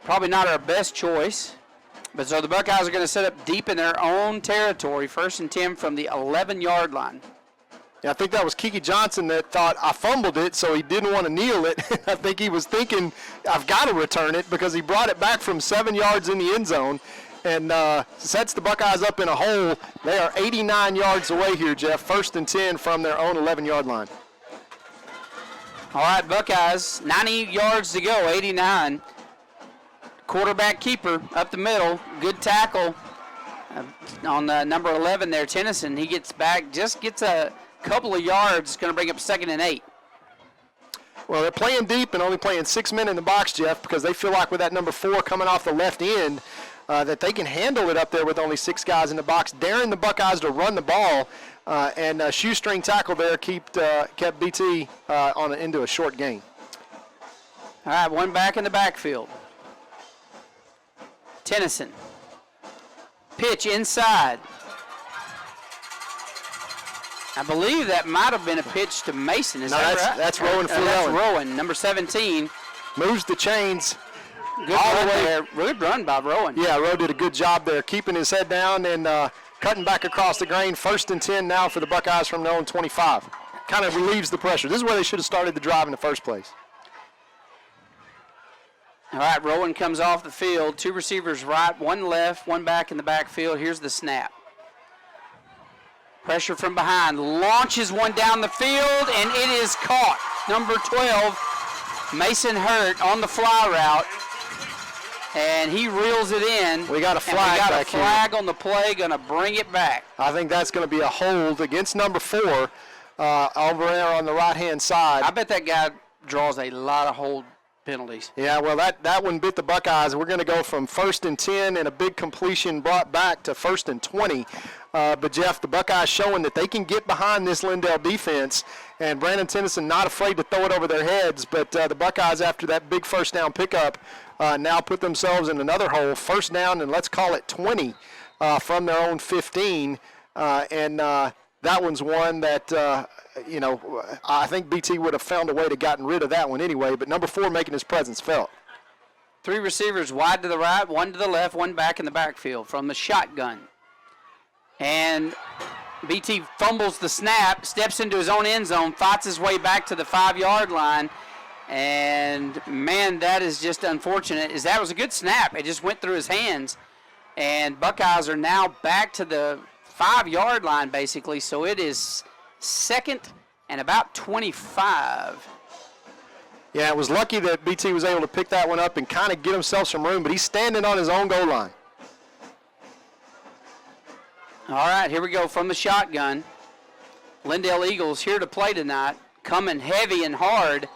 probably not our best choice. But so the Buckeyes are going to set up deep in their own territory, 1st and 10 from the 11-yard line.
Yeah, I think that was Kiki Johnson that thought I fumbled it, so he didn't want to kneel it. I think he was thinking, I've got to return it, because he brought it back from 7 yards in the end zone and sets the Buckeyes up in a hole. They are 89 yards away here, Jeff. 1st and 10 from their own 11-yard line.
All right, Buckeyes, 90 yards to go, 89. Quarterback keeper up the middle, good tackle on number 11 there, Tennyson. He gets back, just gets a couple of yards, going to bring up 2nd and 8.
Well, they're playing deep and only playing 6 men in the box, Jeff, because they feel like with that number 4 coming off the left end, that they can handle it up there with only 6 guys in the box, daring the Buckeyes to run the ball, and shoestring tackle there kept BT into a short gain.
All right, one back in the backfield. Tennyson. Pitch inside. I believe that might have been a pitch to Mason. Is that right?
That's Rowan Fluellen.
That's Rowan, number 17.
Moves the chains.
Good run there. Good run by Rowan.
Yeah, Rowan did a good job there, keeping his head down and cutting back across the grain. 1st and 10 now for the Buckeyes from their own 25. Kind of relieves the pressure. This is where they should have started the drive in the first place.
All right, Rowan comes off the field. 2 receivers right, 1 left, 1 back in the backfield. Here's the snap. Pressure from behind. Launches one down the field, and it is caught. Number 12, Mason Hurt on the fly route. And he reels it in.
We got a flag back here.
We got a flag on the play, going to bring it back.
I think that's going to be a hold against number 4 over there on the right-hand side.
I bet that guy draws a lot of hold penalties.
Yeah, well, that one bit the Buckeyes. We're going to go from 1st and 10 and a big completion brought back to 1st and 20. But, Jeff, the Buckeyes showing that they can get behind this Lindale defense, and Brandon Tennyson not afraid to throw it over their heads. But the Buckeyes, after that big first down pickup, now put themselves in another hole. 1st down, and let's call it 20 from their own 15. And that one's one that, I think BT would have found a way to gotten rid of that one anyway. But number 4 making his presence felt.
3 receivers wide to the right, 1 to the left, 1 back in the backfield from the shotgun. And BT fumbles the snap, steps into his own end zone, fights his way back to the 5-yard line. And, man, that is just unfortunate. That was a good snap. It just went through his hands. And Buckeyes are now back to the 5-yard line, basically. So it is 2nd and about 25.
Yeah, it was lucky that BT was able to pick that one up and kind of get himself some room, but he's standing on his own goal line.
All right, here we go from the shotgun. Lindale Eagles here to play tonight, coming heavy and hard,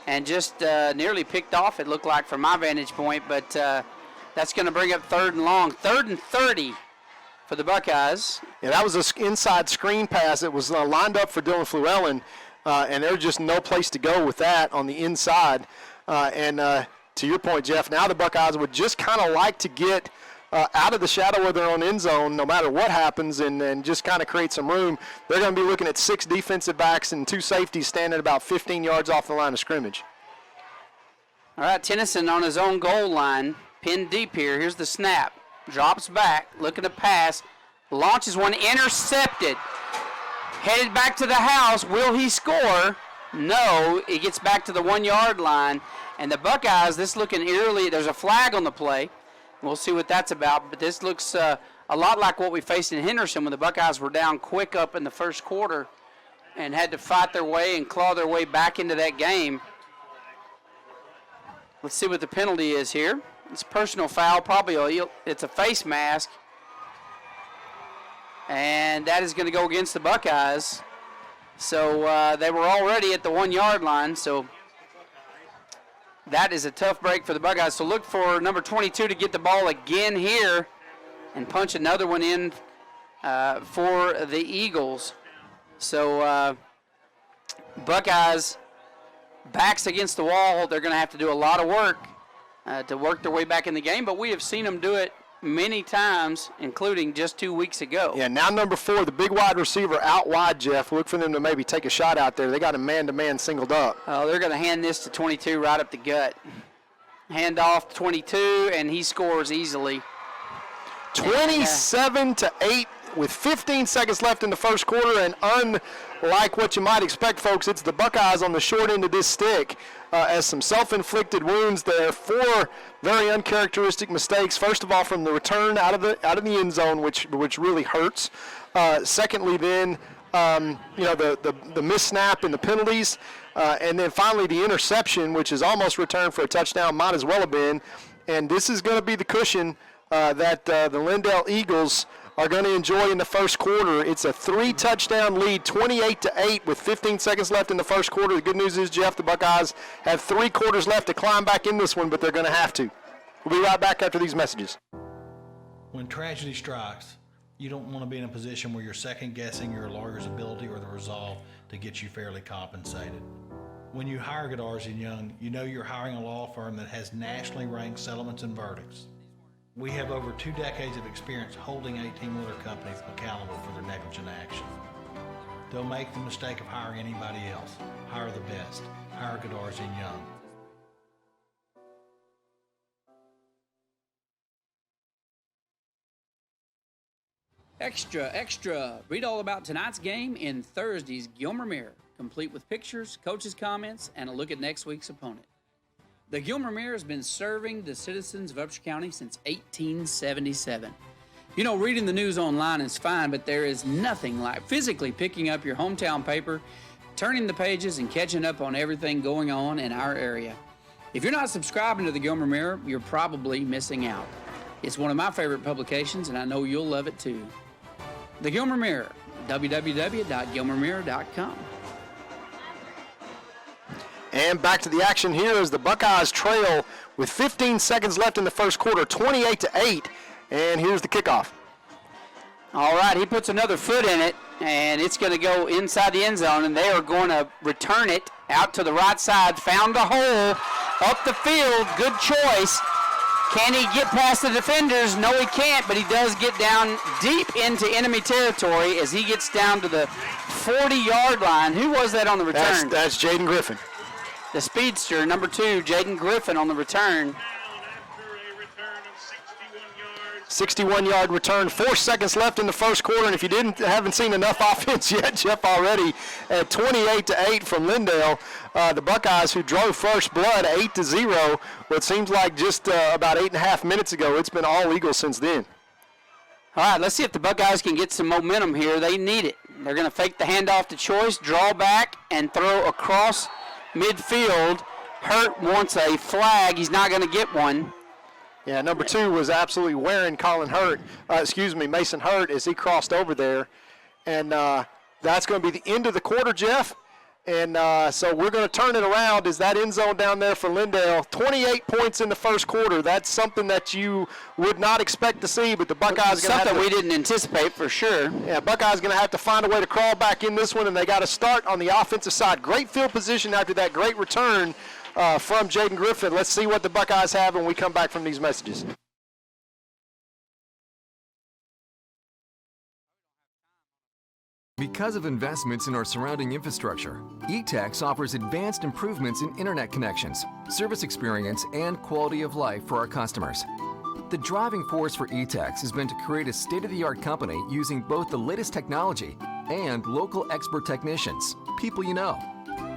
and just nearly picked off, it looked like, from my vantage point, but that's going to bring up 3rd and long. 3rd and 30 for the Buckeyes.
Yeah, that was an inside screen pass. It was lined up for Dylan Fluellen, and there's just no place to go with that on the inside. And to your point, Jeff, now the Buckeyes would just kind of like to get out of the shadow of their own end zone no matter what happens and just kind of create some room. They're going to be looking at 6 defensive backs and 2 safeties standing about 15 yards off the line of scrimmage.
All right, Tennyson on his own goal line, pinned deep here. Here's the snap. Drops back, looking to pass, launches one, intercepted. Headed back to the house. Will he score? No. He gets back to the 1-yard line. And the Buckeyes, this looking eerily, there's a flag on the play. We'll see what that's about. But this looks a lot like what we faced in Henderson when the Buckeyes were down quick up in the first quarter and had to fight their way and claw their way back into that game. Let's see what the penalty is here. It's a personal foul, it's a face mask. And that is going to go against the Buckeyes. So they were already at the 1-yard line, so that is a tough break for the Buckeyes. So look for number 22 to get the ball again here and punch another one in for the Eagles. So Buckeyes backs against the wall. They're going to have to do a lot of work to work their way back in the game, but we have seen them do it many times, including just 2 weeks ago.
Yeah, now number 4, the big wide receiver out wide, Jeff. Look for them to maybe take a shot out there. They got a man-to-man singled up.
Oh, they're going to hand this to 22 right up the gut. Hand off 22, and he scores easily.
27-8 with 15 seconds left in the first quarter, and like what you might expect, folks. It's the Buckeyes on the short end of this stick, as some self-inflicted wounds there. 4 very uncharacteristic mistakes. First of all, from the return out of the end zone, which really hurts. Secondly, then the missed snap and the penalties, and then finally the interception, which is almost returned for a touchdown. Might as well have been. And this is going to be the cushion that the Lindale Eagles are going to enjoy in the first quarter. It's a 3-touchdown lead, 28-8 with 15 seconds left in the first quarter. The good news is, Jeff, the Buckeyes have 3 quarters left to climb back in this one, but they're going to have to. We'll be right back after these messages.
When tragedy strikes, you don't want to be in a position where you're second-guessing your lawyer's ability or the resolve to get you fairly compensated. When you hire Goddard & Young, you know you're hiring a law firm that has nationally ranked settlements and verdicts. We have over 2 decades of experience holding 18-wheeler companies accountable for their negligent action. Don't make the mistake of hiring anybody else. Hire the best. Hire Goddard & Young.
Extra, extra. Read all about tonight's game in Thursday's Gilmer Mirror, complete with pictures, coaches' comments, and a look at next week's opponent. The Gilmer Mirror has been serving the citizens of Upshur County since 1877. You know, reading the news online is fine, but there is nothing like physically picking up your hometown paper, turning the pages, and catching up on everything going on in our area. If you're not subscribing to the Gilmer Mirror, you're probably missing out. It's one of my favorite publications, and I know you'll love it too. The Gilmer Mirror, www.gilmermirror.com.
And back to the action here as the Buckeyes trail with 15 seconds left in the first quarter, 28-8. And here's the kickoff.
All right, he puts another foot in it, and it's going to go inside the end zone, and they are going to return it out to the right side. Found a hole up the field. Good choice. Can he get past the defenders? No, he can't, but he does get down deep into enemy territory as he gets down to the 40-yard line. Who was that on the return?
That's Jaden Griffin.
The speedster, number 2, Jaden Griffin on the return.
61-yard return, 4 seconds left in the first quarter, and if you haven't seen enough offense yet, Jeff, already at 28-8 from Lindale, the Buckeyes who drove first blood 8-0, what seems like just about 8.5 minutes ago. It's been all Eagles since then.
All right, let's see if the Buckeyes can get some momentum here. They need it. They're going to fake the handoff to Choice, draw back, and throw across midfield. Hurt wants a flag. He's not going to get one.
Yeah, number 2 was absolutely wearing Mason Hurt as he crossed over there. And that's going to be the end of the quarter, Jeff. And so we're going to turn it around as that end zone down there for Lindale. 28 points in the first quarter. That's something that you would not expect to see, but the Buckeyes going to have to.
Something we didn't anticipate for sure.
Yeah, Buckeyes going to have to find a way to crawl back in this one, and they got to start on the offensive side. Great field position after that great return from Jaden Griffin. Let's see what the Buckeyes have when we come back from these messages.
Because of investments in our surrounding infrastructure, eTex offers advanced improvements in internet connections, service experience, and quality of life for our customers. The driving force for eTex has been to create a state-of-the-art company using both the latest technology and local expert technicians, people you know.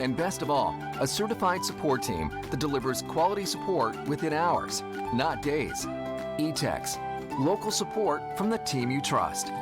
And best of all, a certified support team that delivers quality support within hours, not days. eTex, local support from the team you trust.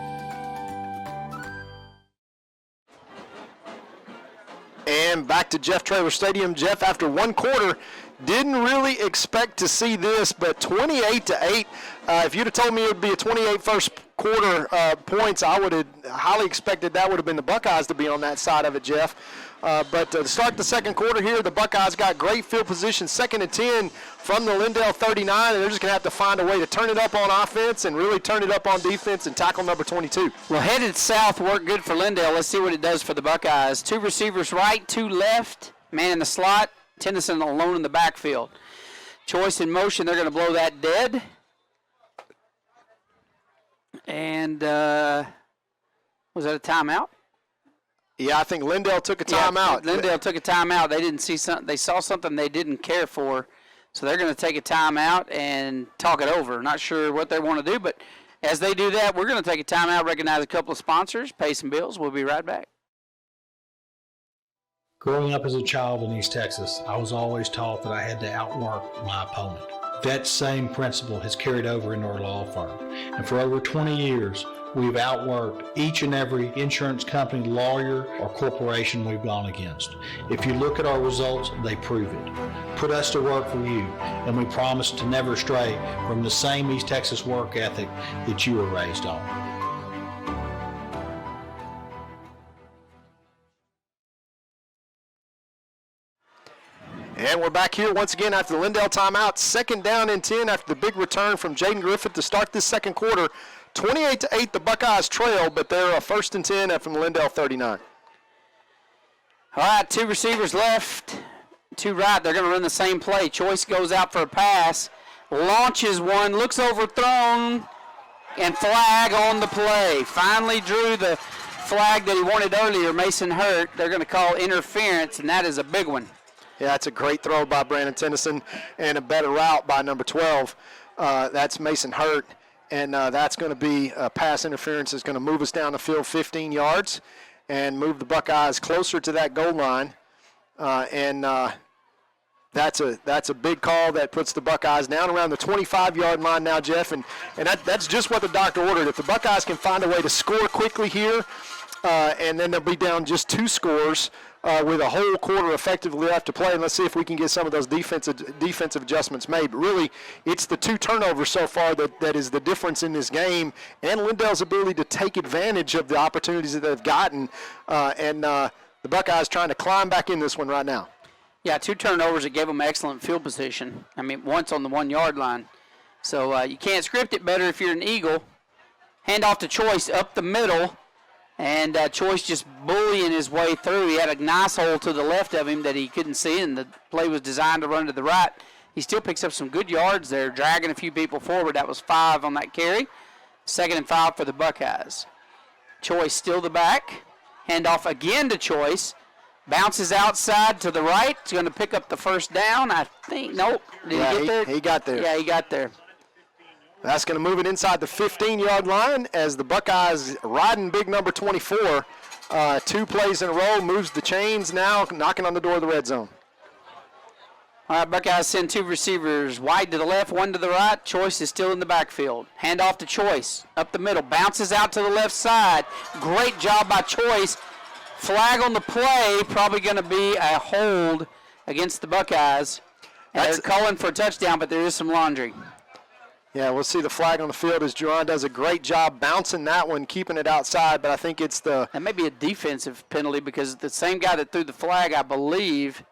And back to Jeff Traylor Stadium. Jeff, after one quarter, didn't really expect to see this, but 28-8. If you'd have told me it would be a 28 first quarter points, I would have highly expected that would have been the Buckeyes to be on that side of it, Jeff. But to start the second quarter here, the Buckeyes got great field position, 2nd and 10 from the Lindale 39, and they're just going to have to find a way to turn it up on offense and really turn it up on defense and tackle number 22.
Well, headed south worked good for Lindale. Let's see what it does for the Buckeyes. 2 receivers right, 2 left, man in the slot, Tennyson alone in the backfield. Choice in motion, they're going to blow that dead. And was that a timeout?
Yeah, I think Lindale took a timeout.
Yeah, Lindale took a timeout. They didn't see something. They saw something they didn't care for, so they're going to take a timeout and talk it over. Not sure what they want to do, but as they do that, we're going to take a timeout, recognize a couple of sponsors, pay some bills. We'll be right back.
Growing up as a child in East Texas, I was always taught that I had to outwork my opponent. That same principle has carried over into our law firm. And for over 20 years, we've outworked each and every insurance company, lawyer, or corporation we've gone against. If you look at our results, they prove it. Put us to work for you, and we promise to never stray from the same East Texas work ethic that you were raised on.
And we're back here once again after the Lindale timeout. 2nd down and 10 after the big return from Jaden Griffith to start this second quarter. 28-8, the Buckeyes trail, but they're 1st and 10 from the Lindale 39.
All right, 2 receivers left, 2 right. They're going to run the same play. Choice goes out for a pass, launches one, looks overthrown, and flag on the play. Finally drew the flag that he wanted earlier, Mason Hurt. They're going to call interference, and that is a big one.
Yeah, it's a great throw by Brandon Tennyson and a better route by number 12. That's Mason Hurt, and that's going to be a pass interference that's going to move us down the field 15 yards and move the Buckeyes closer to that goal line. That's a big call that puts the Buckeyes down around the 25-yard line now, Jeff, and that's just what the doctor ordered. If the Buckeyes can find a way to score quickly here, and then they'll be down just 2 scores, with a whole quarter effectively left to play, and let's see if we can get some of those defensive adjustments made. But really, it's the 2 turnovers so far that is the difference in this game, and Lindale's ability to take advantage of the opportunities that they've gotten, and the Buckeyes trying to climb back in this one right now.
Yeah, 2 turnovers that gave them excellent field position. I mean, once on the 1-yard line. So you can't script it better if you're an Eagle. Hand off to Choice up the middle. And Choice just bullying his way through. He had a nice hole to the left of him that he couldn't see, and the play was designed to run to the right. He still picks up some good yards there, dragging a few people forward. That was 5 on that carry. 2nd and 5 for the Buckeyes. Choice still the back. Hand off again to Choice. Bounces outside to the right. He's going to pick up the 1st down, I think. Nope. Did he get there?
He got there.
Yeah, he got there.
That's going to move it inside the 15-yard line as the Buckeyes riding big number 24. 2 plays in a row, moves the chains now, knocking on the door of the red zone.
All right, Buckeyes send 2 receivers wide to the left, 1 to the right. Choice is still in the backfield. Hand off to Choice up the middle, bounces out to the left side. Great job by Choice. Flag on the play, probably going to be a hold against the Buckeyes. And they're calling for a touchdown, but there is some laundry.
Yeah, we'll see the flag on the field as Juron does a great job bouncing that one, keeping it outside, but I think it's the...
That may be a defensive penalty because the same guy that threw the flag, I believe...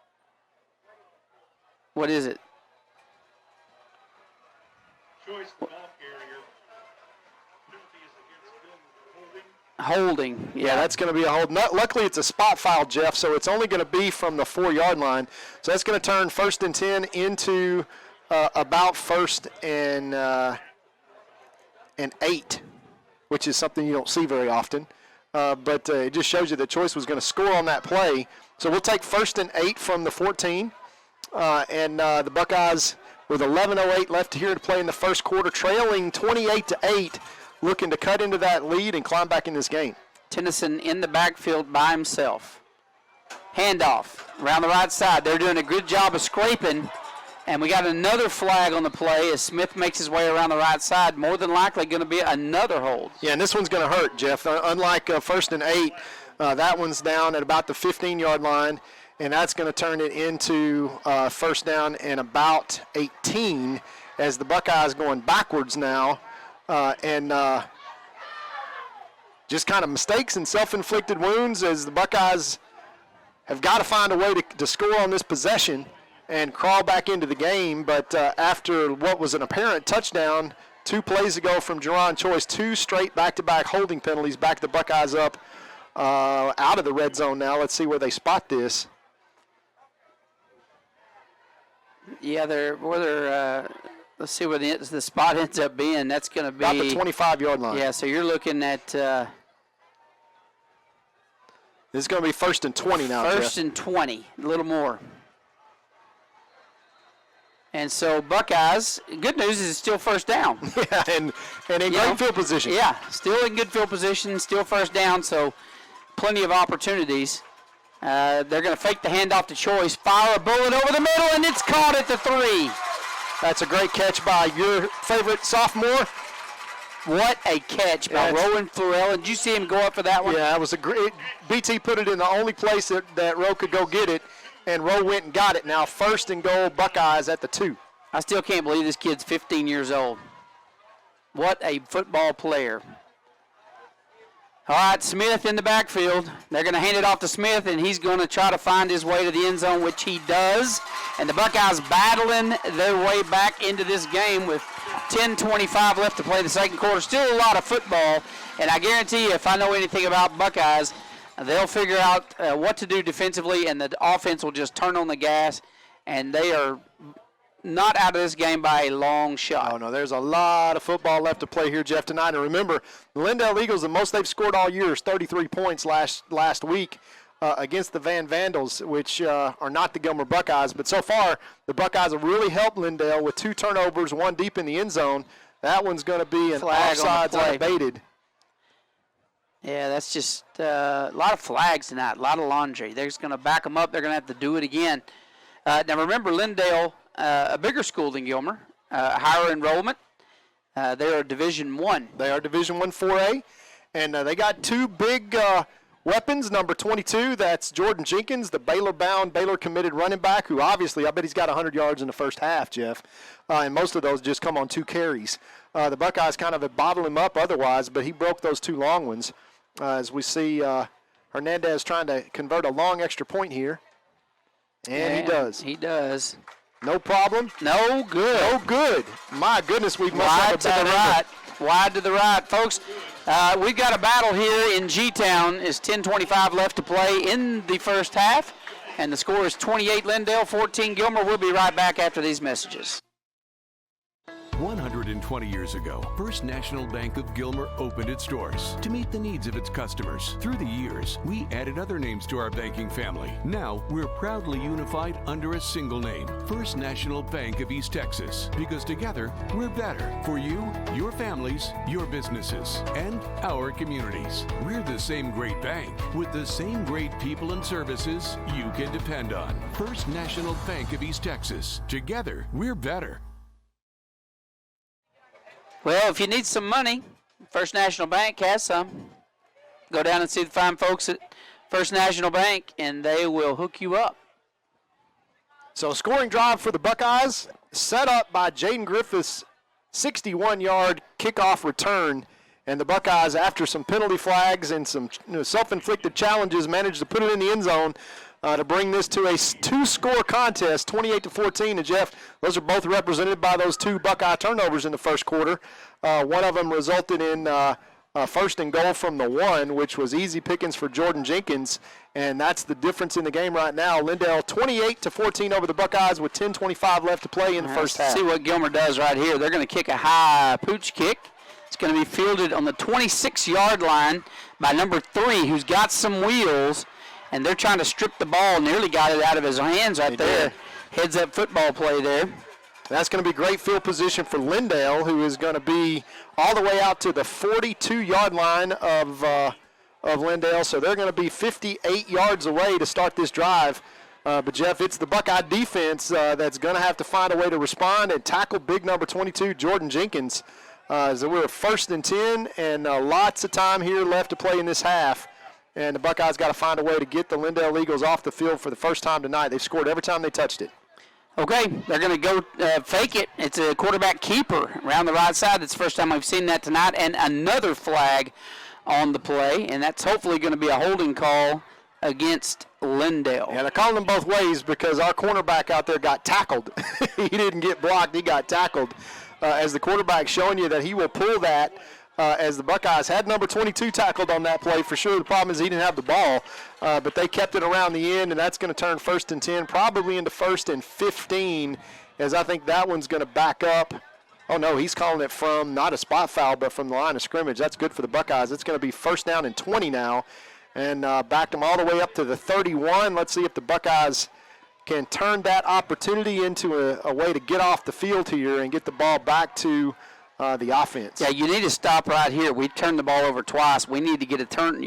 What is it?
Choice the ball carrier. Penalty is against
Holding.
Yeah, that's going to be a hold. Luckily, it's a spot foul, Jeff, so it's only going to be from the 4-yard line. So that's going to turn 1st and 10 into... about 1st and 8, which is something you don't see very often. But it just shows you that Choice was going to score on that play. So we'll take 1st and 8 from the 14. And the Buckeyes, with 11:08 left here to play in the first quarter, trailing 28-8, looking to cut into that lead and climb back in this game.
Tennyson in the backfield by himself. Handoff around the right side. They're doing a good job of scraping. And we got another flag on the play as Smith makes his way around the right side. More than likely going to be another hold.
Yeah, and this one's going to hurt, Jeff. Unlike 1st and 8, that one's down at about the 15-yard line, and that's going to turn it into 1st down and about 18 as the Buckeyes going backwards now. Just kind of mistakes and self-inflicted wounds as the Buckeyes have got to find a way to score on this possession and crawl back into the game. But after what was an apparent touchdown 2 plays ago from Juron Choice, 2 straight back-to-back holding penalties, back the Buckeyes up out of the red zone now. Let's see where they spot this.
Yeah, let's see where the spot ends up being. That's going to be
about the 25-yard line.
Yeah, so you're looking at
this is going to be 1st and 20 now.
1st and 20, a little more. And so Buckeyes, good news is it's still 1st down.
Yeah, and in great field position.
Yeah, still in good field position, still 1st down, so plenty of opportunities. They're going to fake the handoff to Choice, fire a bullet over the middle, and it's caught at the 3.
That's a great catch by your favorite sophomore.
What a catch by Rowan Florell. Did you see him go up for that one?
Yeah, it was a great. BT put it in the only place that Rowe could go get it, and Rowe went and got it. Now 1st and goal, Buckeyes at the 2.
I still can't believe this kid's 15 years old. What a football player. All right, Smith in the backfield. They're going to hand it off to Smith, and he's going to try to find his way to the end zone, which he does. And the Buckeyes battling their way back into this game with 10:25 left to play the second quarter. Still a lot of football, and I guarantee you, if I know anything about Buckeyes, they'll figure out what to do defensively, and the offense will just turn on the gas, and they are not out of this game by a long shot.
Oh, no, there's a lot of football left to play here, Jeff, tonight. And remember, the Lindale Eagles, the most they've scored all year is 33 points last week against the Van Vandals, which are not the Gilmer Buckeyes. But so far, the Buckeyes have really helped Lindale with 2 turnovers, 1 deep in the end zone. That one's going to be an offsides unabated.
Yeah, that's just a lot of flags tonight, a lot of laundry. They're just going to back them up. They're going to have to do it again. Now, remember, Lindale, a bigger school than Gilmer, higher enrollment. They are Division I.
They are Division I 4A, and they got 2 big weapons. Number 22, that's Jordan Jenkins, the Baylor-bound, Baylor-committed running back, who obviously, I bet he's got 100 yards in the first half, Jeff, and most of those just come on 2 carries. The Buckeyes kind of have bottled him up otherwise, but he broke those 2 long ones. As we see Hernandez trying to convert a long extra point here, and he does.
He does.
No problem.
No good.
No good. My goodness, we've
wide to the right. Wide to the right, folks. We've got a battle here in G-Town. It's 10:25 left to play in the first half, and the score is 28 Lindale, 14 Gilmer. We'll be right back after these messages.
120 years ago, First National Bank of Gilmer opened its doors to meet the needs of its customers. Through the years, we added other names to our banking family. Now, we're proudly unified under a single name, First National Bank of East Texas, because together, we're better for you, your families, your businesses, and our communities. We're the same great bank with the same great people and services you can depend on. First National Bank of East Texas. Together, we're better.
Well, if you need some money, First National Bank has some. Go down and see the fine folks at First National Bank, and they will hook you up.
So scoring drive for the Buckeyes, set up by Jaden Griffith's 61-yard kickoff return. And the Buckeyes, after some penalty flags and some self-inflicted challenges, managed to put it in the end zone to bring this to a 2-score contest, 28-14. And, Jeff, those are both represented by those 2 Buckeye turnovers in the first quarter. One of them resulted in first and goal from the 1, which was easy pickings for Jordan Jenkins. And that's the difference in the game right now. Lindale 28-14 over the Buckeyes with 10:25 left to play in the first half.
See what Gilmer does right here. They're going to kick a high pooch kick. It's going to be fielded on the 26-yard line by number 3, who's got some wheels, and they're trying to strip the ball. Nearly got it out of his hands right there. Heads up football play there.
That's going to be great field position for Lindale, who is going to be all the way out to the 42-yard line of Lindale. So they're going to be 58 yards away to start this drive. But, Jeff, it's the Buckeye defense that's going to have to find a way to respond and tackle big number 22, Jordan Jenkins. So we're 1st and 10, and lots of time here left to play in this half. And the Buckeyes got to find a way to get the Lindale Eagles off the field for the first time tonight. They've scored every time they touched it.
Okay, they're going to go fake it. It's a quarterback keeper around the right side. It's the first time we've seen that tonight. And another flag on the play, and that's hopefully going to be a holding call against Lindale.
Yeah, they're calling them both ways because our cornerback out there got tackled. He didn't get blocked. He got tackled. As the quarterback showing you that he will pull that as the Buckeyes had number 22 tackled on that play for sure. The problem is he didn't have the ball, but they kept it around the end, and that's going to turn 1st and 10, probably into 1st and 15, as I think that one's going to back up. Oh, no, he's calling it from not a spot foul, but from the line of scrimmage. That's good for the Buckeyes. It's going to be 1st down and 20 now, and backed them all the way up to the 31. Let's see if the Buckeyes can turn that opportunity into a way to get off the field here and get the ball back to the offense.
Yeah, you need to stop right here. We turned the ball over twice. We need to get a turn,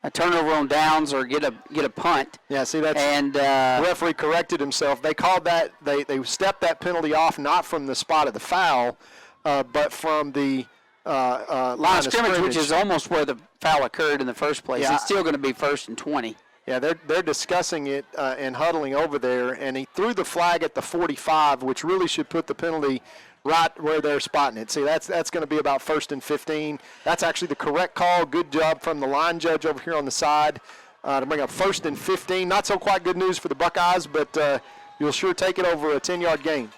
a turnover on downs or get a punt.
Yeah, see, that's
and
the referee corrected himself. They called that they stepped that penalty off not from the spot of the foul, but from the line of scrimmage,
which is almost where the foul occurred in the first place.
Yeah.
It's still going to be 1st and 20.
Yeah, they're discussing it and huddling over there, and he threw the flag at the 45, which really should put the penalty right where they're spotting it. See, that's going to be about 1st and 15. That's actually the correct call. Good job from the line judge over here on the side to bring up 1st and 15. Not so quite good news for the Buckeyes, but you'll sure take it over a 10-yard gain.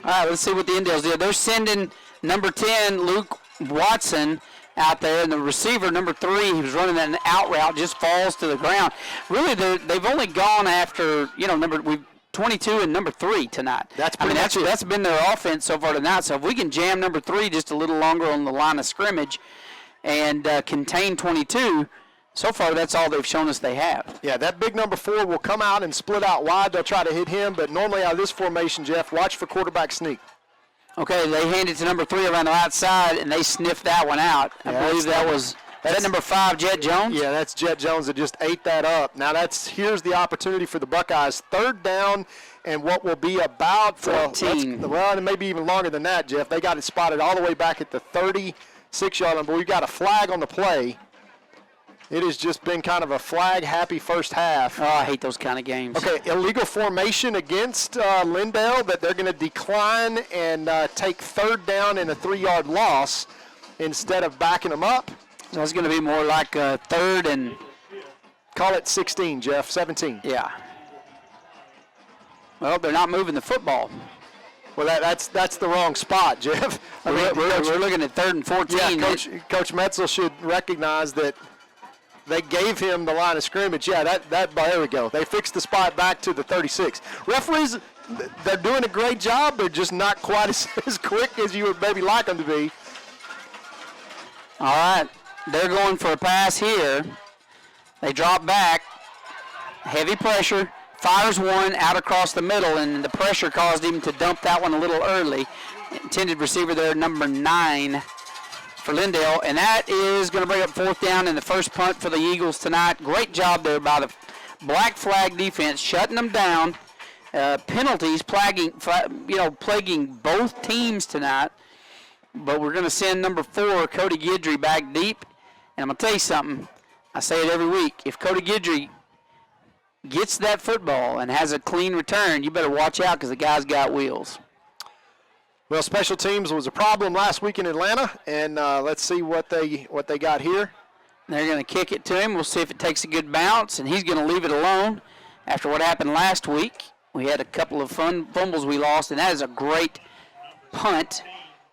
All right, let's see what the Indales do. They're sending number 10, Luke Watson, out there, and the receiver, number 3, he was running that out route, just falls to the ground. Really, they've only gone after, number 22 and number 3 tonight. That's been their offense so far tonight. So if we can jam number 3 just a little longer on the line of scrimmage and contain 22, so far that's all they've shown us they have.
Yeah, that big number 4 will come out and split out wide. They'll try to hit him, but normally out of this formation, Jeff, watch for quarterback sneak.
Okay, they hand it to number 3 around the outside, and they sniffed that one out. I believe that's number 5, Jet Jones?
Yeah, that's Jet Jones that just ate that up. Now here's the opportunity for the Buckeyes. 3rd down and what will be about
14.
Well, it may be even longer than that, Jeff. They got it spotted all the way back at the 36-yard line, but we've got a flag on the play. It has just been kind of a flag-happy first half.
Oh, I hate those kind of games.
Okay, illegal formation against Lindale that they're going to decline and take 3rd down and a 3-yard loss instead of backing them up.
So it's going to be more like 3rd and...
Call it 16, Jeff, 17.
Yeah. Well, they're not moving the football.
Well, that's the wrong spot, Jeff.
We're looking at 3rd and 14.
Yeah, Coach Metzel should recognize that they gave him the line of scrimmage. Yeah, there we go. They fixed the spot back to the 36. Referees, they're doing a great job. They're just not quite as quick as you would maybe like them to be.
All right, they're going for a pass here. They drop back. Heavy pressure. Fires one out across the middle, and the pressure caused him to dump that one a little early. Intended receiver there, number 9. For Lindale, and that is going to bring up 4th down and the first punt for the Eagles tonight. Great job there by the black flag defense, shutting them down. Penalties plaguing both teams tonight. But we're going to send number 4, Cody Guidry, back deep. And I'm going to tell you something. I say it every week. If Cody Guidry gets that football and has a clean return, you better watch out because the guy's got wheels.
Well, special teams was a problem last week in Atlanta, and let's see what they got here.
They're going to kick it to him. We'll see if it takes a good bounce, and he's going to leave it alone after what happened last week. We had a couple of fumbles we lost, and that is a great punt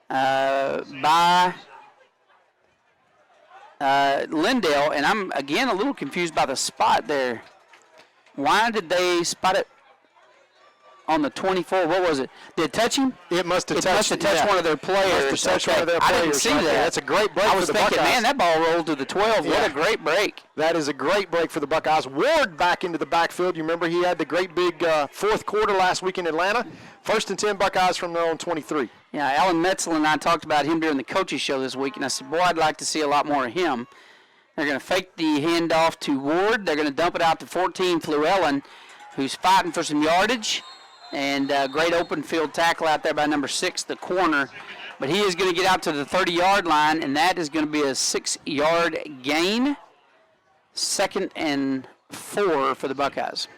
by Lindale, and I'm, again, a little confused by the spot there. Why did they spot it on the 24? What was it? Did it touch him?
It must have touched
one of their players.
I didn't see that. That's a great break for the Buckeyes.
I was thinking, man, that ball rolled to the 12. Yeah. What a great break.
That is a great break for the Buckeyes. Ward back into the backfield. You remember he had the great big 4th quarter last week in Atlanta. 1st and 10 Buckeyes from their own 23.
Yeah, Alan Metzel and I talked about him during the coaches show this week, and I said, boy, I'd like to see a lot more of him. They're going to fake the handoff to Ward. They're going to dump it out to 14, Flewellen, who's fighting for some yardage. And great open field tackle out there by number 6, the corner. But he is going to get out to the 30-yard line, and that is going to be a 6-yard gain. 2nd and 4 for the Buckeyes.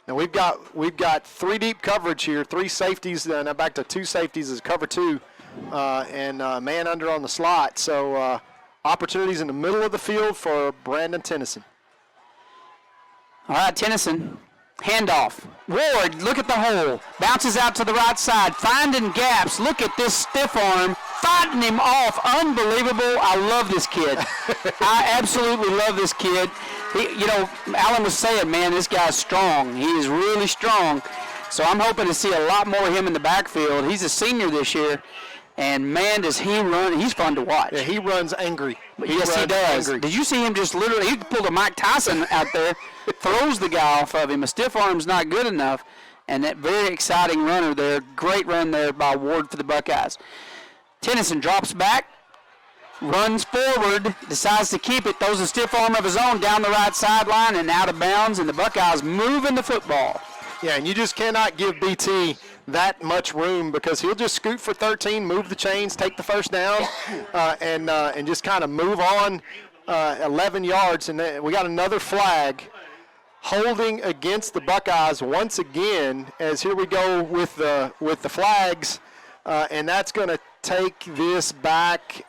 And we've got 3 deep coverage here, 3 safeties, now back to 2 safeties as cover 2, and man under on the slot. So opportunities in the middle of the field for Brandon Tennyson.
All right, Tennyson. Handoff. Ward, look at the hole. Bounces out to the right side. Finding gaps. Look at this stiff arm. Fighting him off. Unbelievable. I love this kid. I absolutely love this kid. Alan was saying, man, this guy's strong. He is really strong. So I'm hoping to see a lot more of him in the backfield. He's a senior this year. And, man, does he run. He's fun to watch.
Yeah, he runs angry.
Yes, he does. Angry. Did you see him just literally, he pulled a Mike Tyson out there, throws the guy off of him. A stiff arm's not good enough. And that very exciting runner there, great run there by Ward for the Buckeyes. Tennyson drops back, runs forward, decides to keep it, throws a stiff arm of his own down the right sideline and out of bounds, and the Buckeyes moving the football.
Yeah, and you just cannot give BT that much room because he'll just scoot for 13, move the chains, take the first down, and just kind of move on 11 yards. And we got another flag holding against the Buckeyes once again, as here we go with the flags, and that's going to take this back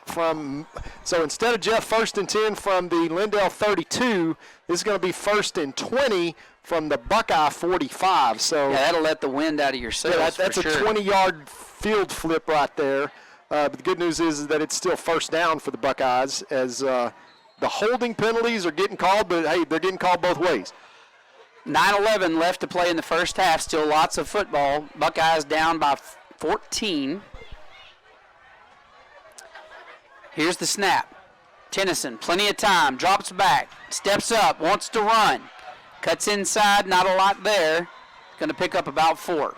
from, so instead of Jeff 1st and 10 from the Lindale 32, this is going to be 1st and 20 from the Buckeye 45. So
yeah, that'll let the wind out of your sails.
Yeah, that's a
sure.
20-yard field flip right there. But the good news is that it's still first down for the Buckeyes, as the holding penalties are getting called, but hey, they're getting called both ways.
9:11 left to play in the first half. Still lots of football. Buckeyes down by 14. Here's the snap. Tennyson, plenty of time, drops back, steps up, wants to run. Cuts inside, not a lot there. Going to pick up about 4.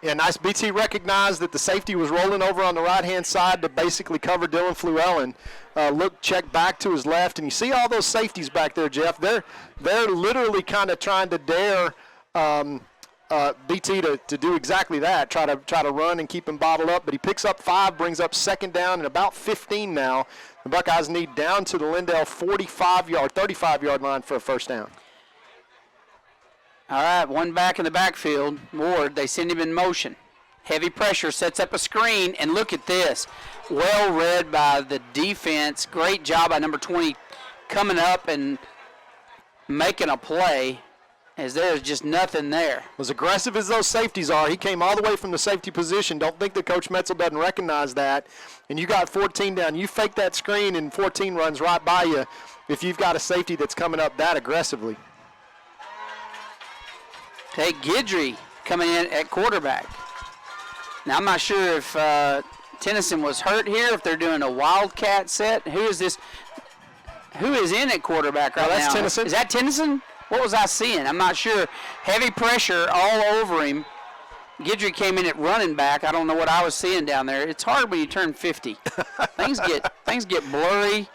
Yeah, nice. BT recognized that the safety was rolling over on the right-hand side to basically cover Dylan Fluellen. Look, check back to his left, and you see all those safeties back there, Jeff. They're literally kind of trying to dare BT to do exactly that, try to run and keep him bottled up. But he picks up 5, brings up second down, and about 15 now. The Buckeyes need down to the Lindale 35-yard line for a first down.
All right, one back in the backfield. Ward, they send him in motion. Heavy pressure, sets up a screen, and look at this. Well read by the defense. Great job by number 20 coming up and making a play, as there's just nothing there.
As aggressive as those safeties are, he came all the way from the safety position. Don't think that Coach Metzel doesn't recognize that. And you got 14 down. You fake that screen, and 14 runs right by you if you've got a safety that's coming up that aggressively.
Okay, Guidry coming in at quarterback. Now, I'm not sure if Tennyson was hurt here, if they're doing a wildcat set. Who is this? Who is in at quarterback right now?
That's Tennyson.
Is that Tennyson? What was I seeing? I'm not sure. Heavy pressure all over him. Guidry came in at running back. I don't know what I was seeing down there. It's hard when you turn 50. Things get blurry.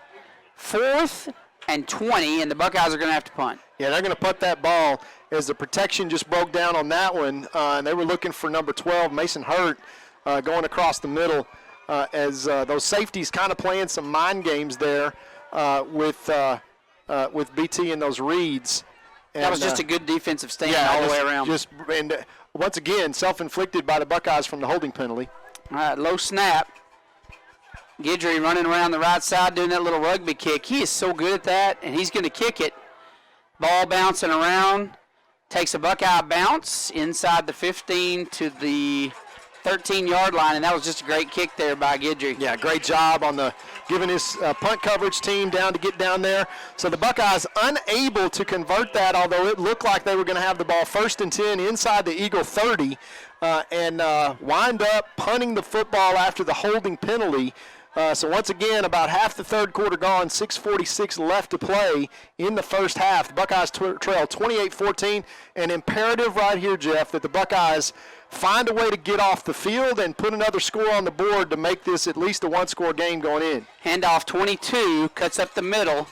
4th and 20, and the Buckeyes are going to have to punt.
Yeah, they're going to punt that ball, as the protection just broke down on that one, and they were looking for number 12, Mason Hurt, going across the middle, as those safeties kind of playing some mind games there with BT and those reads. And,
that was just a good defensive stand all the way around.
And once again, self-inflicted by the Buckeyes from the holding penalty.
All right, low snap. Guidry running around the right side doing that little rugby kick. He is so good at that, and he's going to kick it. Ball bouncing around. Takes a Buckeye bounce inside the 15 to the 13-yard line, and that was just a great kick there by Guidry.
Yeah, great job on giving his punt coverage team down to get down there. So the Buckeyes unable to convert that, although it looked like they were going to have the ball 1st and 10 inside the Eagle 30, and wind up punting the football after the holding penalty. So once again, about half the third quarter gone, 6:46 left to play in the first half. The Buckeyes trail 28-14. An imperative right here, Jeff, that the Buckeyes find a way to get off the field and put another score on the board to make this at least a one-score game going in.
Handoff 22, cuts up the middle,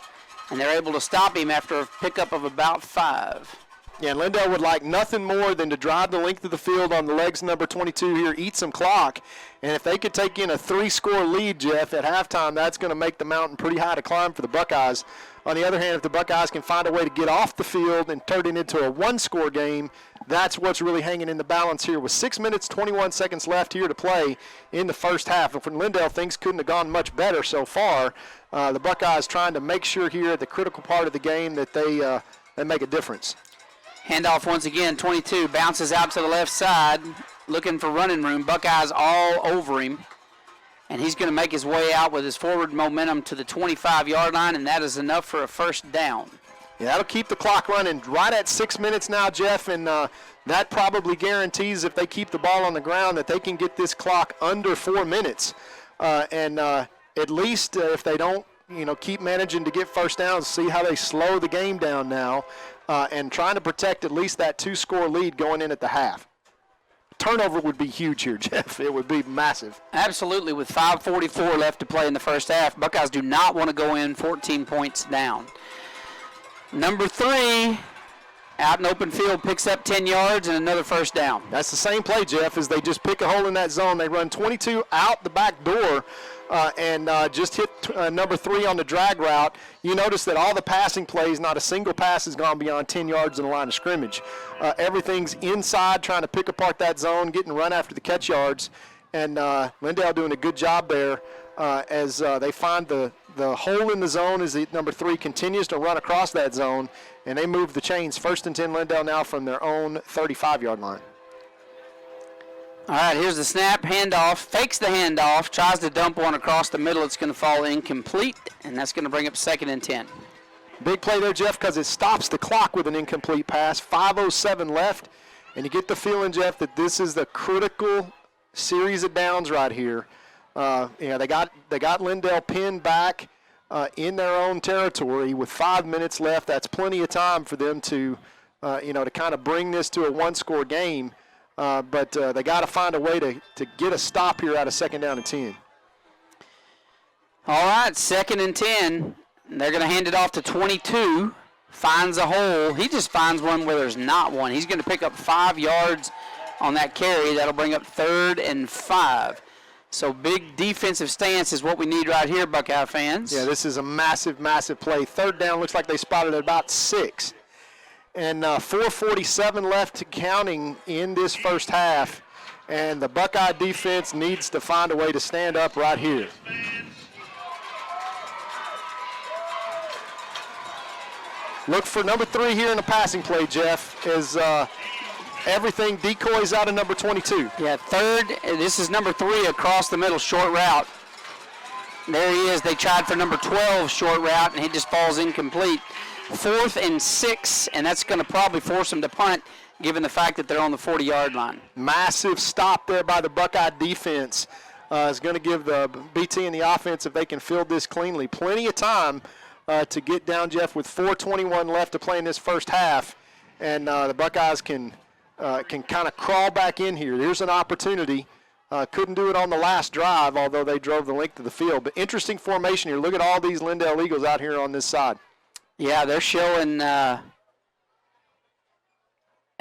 and they're able to stop him after a pickup of about 5.
Yeah, and Lindale would like nothing more than to drive the length of the field on the legs number 22 here, eat some clock. And if they could take in a 3-score lead, Jeff, at halftime, that's going to make the mountain pretty high to climb for the Buckeyes. On the other hand, if the Buckeyes can find a way to get off the field and turn it into a 1-score game, that's what's really hanging in the balance here. With 6 minutes, 21 seconds left here to play in the first half. And for Lindale, things couldn't have gone much better so far. The Buckeyes trying to make sure here at the critical part of the game that they make a difference.
Handoff once again, 22, bounces out to the left side, looking for running room. Buckeyes all over him, and he's going to make his way out with his forward momentum to the 25-yard line, and that is enough for a first down.
Yeah, that'll keep the clock running right at 6 minutes now, Jeff, and that probably guarantees if they keep the ball on the ground that they can get this clock under 4 minutes. And at least if they don't, keep managing to get first downs, see how they slow the game down now. And trying to protect at least that 2-score lead going in at the half. turnover would be huge here, Jeff. It would be massive.
Absolutely. With 5:44 left to play in the first half, Buckeyes do not want to go in 14 points down. Number 3, out in open field, picks up 10 yards and another first down.
That's the same play, Jeff, as they just pick a hole in that zone. They run 22 out the back door and just hit number 3 on the drag route. You notice that all the passing plays, not a single pass has gone beyond 10 yards in the line of scrimmage. Everything's inside, trying to pick apart that zone, getting run after the catch yards. And Lindale doing a good job there as they find the hole in the zone as the number 3 continues to run across that zone, and they move the chains. 1st and 10 Lindale now from their own 35-yard line.
All right, here's the snap, handoff, fakes the handoff, tries to dump one across the middle. It's going to fall incomplete, and that's going to bring up 2nd and 10.
Big play there, Jeff, because it stops the clock with an incomplete pass. 5:07 left, and you get the feeling, Jeff, that this is the critical series of downs right here. They got Lindale pinned back in their own territory with 5 minutes left. That's plenty of time for them to, to kind of bring this to a one-score game. But they got to find a way to get a stop here out of 2nd down and 10.
All right, 2nd and 10. They're going to hand it off to 22. Finds a hole. He just finds one where there's not one. He's going to pick up 5 yards on that carry. That'll bring up 3rd and 5. So big defensive stance is what we need right here, Buckeye fans.
Yeah, this is a massive, massive play. 3rd down looks like they spotted at about 6. And 4:47 left counting in this first half. And the Buckeye defense needs to find a way to stand up right here. Look for number 3 here in the passing play, Jeff, as everything decoys out of number 22.
Yeah, 3rd. This is number 3 across the middle, short route. There he is. They tried for number 12, short route, and he just falls incomplete. 4th and 6, and that's going to probably force them to punt, given the fact that they're on the 40-yard line.
Massive stop there by the Buckeye defense is going to give the BT and the offense, if they can field this cleanly, plenty of time to get down, Jeff, with 4:21 left to play in this first half, and the Buckeyes can kind of crawl back in here. There's an opportunity. Couldn't do it on the last drive, although they drove the length of the field. But interesting formation here. Look at all these Lindale Eagles out here on this side.
Yeah, they're showing,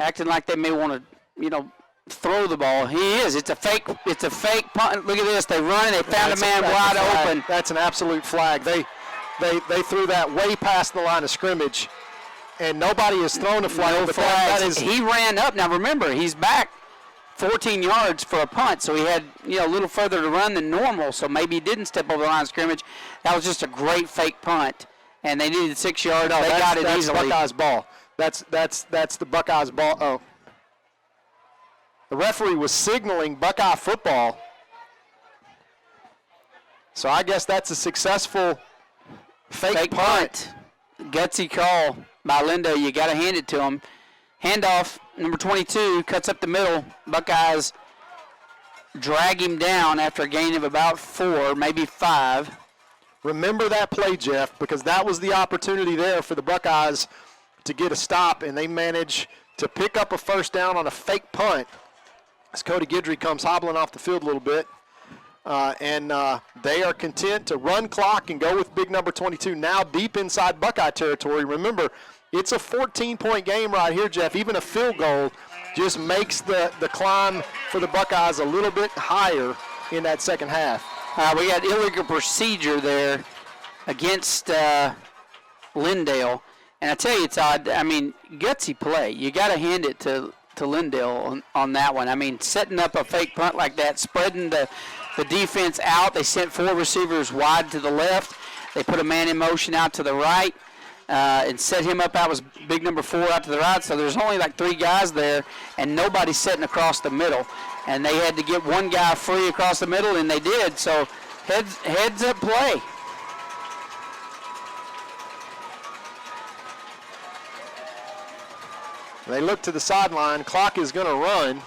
acting like they may want to, throw the ball. He is. It's a fake punt. Look at this. They run. They found a man wide open.
That's an absolute flag. They threw that way past the line of scrimmage, and nobody has thrown a flag.
No flags. He ran up. Now remember, he's back 14 yards for a punt, so he had a little further to run than normal. So maybe he didn't step over the line of scrimmage. That was just a great fake punt. And they needed 6 yards.
No,
they got it
that's
easily.
Buckeyes ball. That's the Buckeyes ball. Oh, the referee was signaling Buckeye football. So I guess that's a successful fake punt.
Gutsy call by Lindale. You got to hand it to him. Handoff, number 22, cuts up the middle. Buckeyes drag him down after a gain of about 4, maybe 5.
Remember that play, Jeff, because that was the opportunity there for the Buckeyes to get a stop, and they manage to pick up a first down on a fake punt as Cody Guidry comes hobbling off the field a little bit. And they are content to run clock and go with big number 22 now deep inside Buckeye territory. Remember, it's a 14-point game right here, Jeff. Even a field goal just makes the climb for the Buckeyes a little bit higher in that second half.
We got illegal procedure there against Lindale. And I tell you, Todd, gutsy play. You got to hand it to Lindale on that one. Setting up a fake punt like that, spreading the defense out. They sent 4 receivers wide to the left. They put a man in motion out to the right and set him up. That was big number 4 out to the right. So there's only like 3 guys there, and nobody's sitting across the middle. And they had to get one guy free across the middle, and they did. So heads up play.
They look to the sideline. Clock is going to run.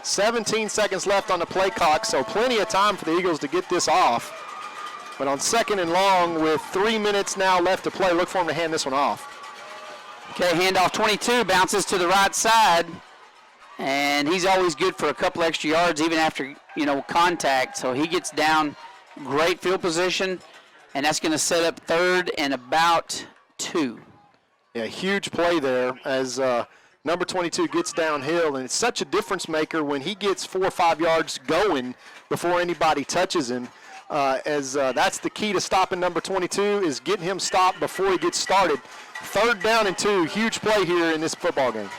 17 seconds left on the play clock, so plenty of time for the Eagles to get this off. But on 2nd and long, with 3 minutes now left to play, look for them to hand this one off.
Okay, handoff 22, bounces to the right side. And he's always good for a couple extra yards even after, contact. So he gets down, great field position, and that's going to set up 3rd and about 2.
Yeah, huge play there as number 22 gets downhill, and it's such a difference maker when he gets 4 or 5 yards going before anybody touches him. That's the key to stopping number 22 is getting him stopped before he gets started. 3rd down and 2, huge play here in this football game.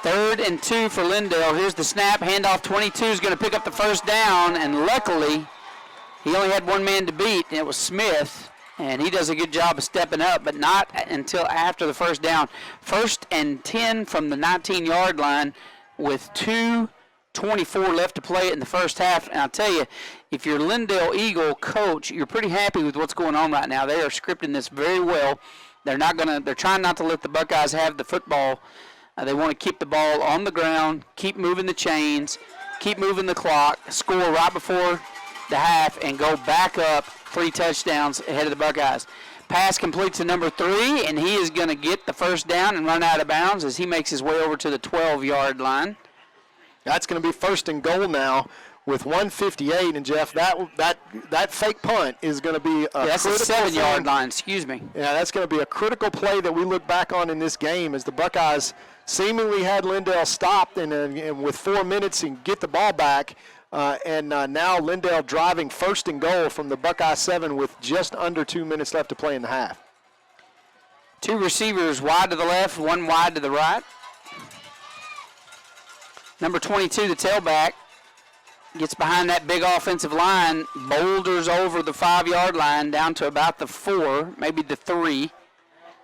3rd and 2 for Lindale. Here's the snap. Handoff. 22 is going to pick up the first down, and luckily he only had one man to beat, and it was Smith, and he does a good job of stepping up, but not until after the first down. 1st and 10 from the 19-yard line with 2:24 left to play in the first half. And I'll tell you, if you're Lindale Eagle coach, you're pretty happy with what's going on right now. They are scripting this very well. They're trying not to let the Buckeyes have the football. They want to keep the ball on the ground, keep moving the chains, keep moving the clock, score right before the half, and go back up 3 touchdowns ahead of the Buckeyes. Pass completes to number 3, and he is going to get the first down and run out of bounds as he makes his way over to the 12-yard line.
That's going to be 1st and goal now with 1:58, and Jeff, that fake punt is going to be
that's a 7-yard line, excuse me.
Yeah, that's going to be a critical play that we look back on in this game as the Buckeyes seemingly had Lindale stopped and with 4 minutes and get the ball back, and now Lindale driving 1st and goal from the Buckeye 7 with just under 2 minutes left to play in the half.
2 receivers wide to the left, 1 wide to the right. Number 22, the tailback, gets behind that big offensive line, boulders over the 5-yard line down to about the 4, maybe the 3,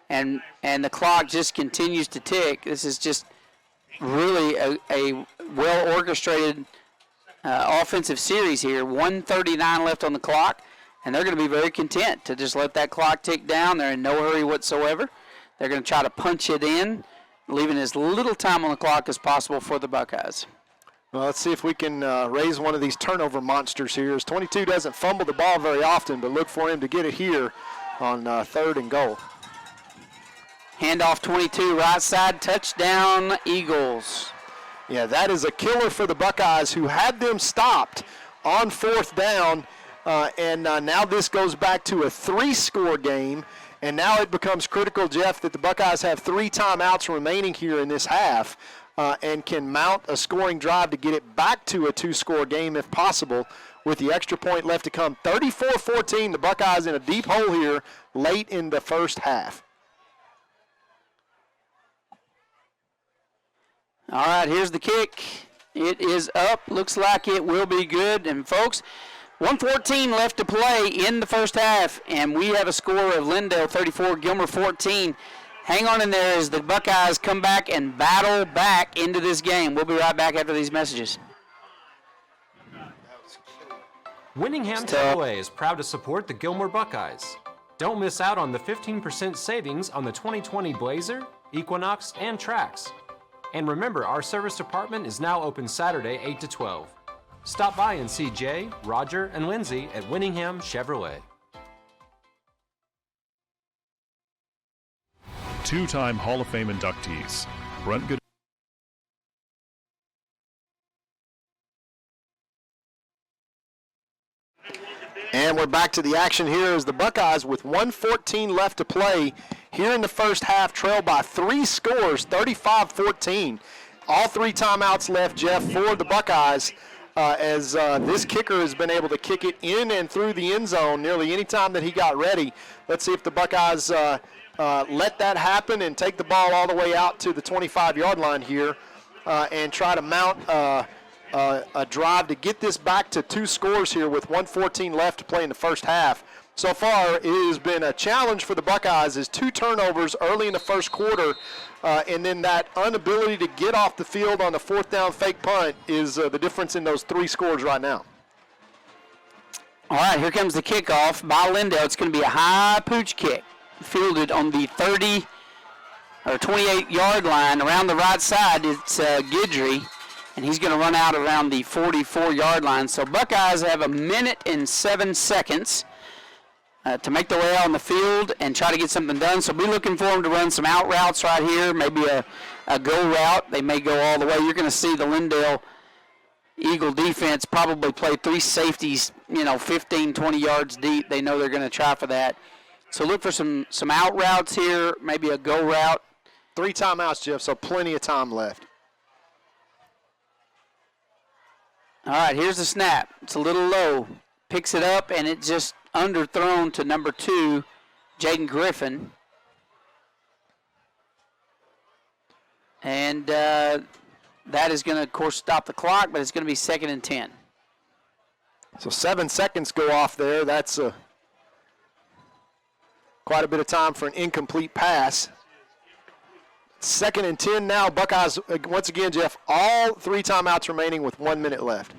and the clock just continues to tick. This is just really a well-orchestrated offensive series here. 1:39 left on the clock, and they're going to be very content to just let that clock tick down. They're in no hurry whatsoever. They're going to try to punch it in, leaving as little time on the clock as possible for the Buckeyes.
Well, let's see if we can raise one of these turnover monsters here. As 22 doesn't fumble the ball very often, but look for him to get it here on 3rd and goal.
Handoff 22, right side, touchdown, Eagles.
Yeah, that is a killer for the Buckeyes who had them stopped on 4th down, and now this goes back to a 3-score game, and now it becomes critical, Jeff, that the Buckeyes have 3 timeouts remaining here in this half and can mount a scoring drive to get it back to a 2-score game if possible with the extra point left to come. 34-14, the Buckeyes in a deep hole here late in the first half.
All right, here's the kick. It is up. Looks like it will be good. And, folks, 1:14 left to play in the first half, and we have a score of Lindale 34, Gilmer 14. Hang on in there as the Buckeyes come back and battle back into this game. We'll be right back after these messages.
Winningham Chevrolet is proud to support the Gilmer Buckeyes. Don't miss out on the 15% savings on the 2020 Blazer, Equinox, and Trax. And remember, our service department is now open Saturday 8 to 12. Stop by and see Jay, Roger, and Lindsay at Winningham Chevrolet.
2-time Hall of Fame inductees, Brent Good.
And we're back to the action here as the Buckeyes, with 1:14 left to play here in the first half, trail by 3 scores, 35-14. All 3 timeouts left, Jeff, for the Buckeyes, as this kicker has been able to kick it in and through the end zone nearly any time that he got ready. Let's see if the Buckeyes let that happen and take the ball all the way out to the 25-yard line here and try to mount a drive to get this back to 2 scores here with 1:14 left to play in the first half. So far, it has been a challenge for the Buckeyes as 2 turnovers early in the first quarter, and then that inability to get off the field on the 4th down fake punt is the difference in those 3 scores right now.
All right, here comes the kickoff by Lindale. It's going to be a high pooch kick, fielded on the 30 or 28-yard line. Around the right side, it's Guidry, and he's going to run out around the 44-yard line. So Buckeyes have 1 minute and 7 seconds to make their way out on the field and try to get something done. So be looking for them to run some out routes right here, maybe a a go route. They may go all the way. You're going to see the Lindale Eagle defense probably play 3 safeties, 15, 20 yards deep. They know they're going to try for that. So look for some out routes here, maybe a go route.
3 timeouts, Jeff, so plenty of time left.
All right, here's the snap. It's a little low. Picks it up, and it's just underthrown to number 2, Jaden Griffin. And that is going to, of course, stop the clock, but it's going to be 2nd and 10.
So 7 seconds go off there. That's quite a bit of time for an incomplete pass. 2nd and 10 now. Buckeyes, once again, Jeff, all 3 timeouts remaining with 1 minute left.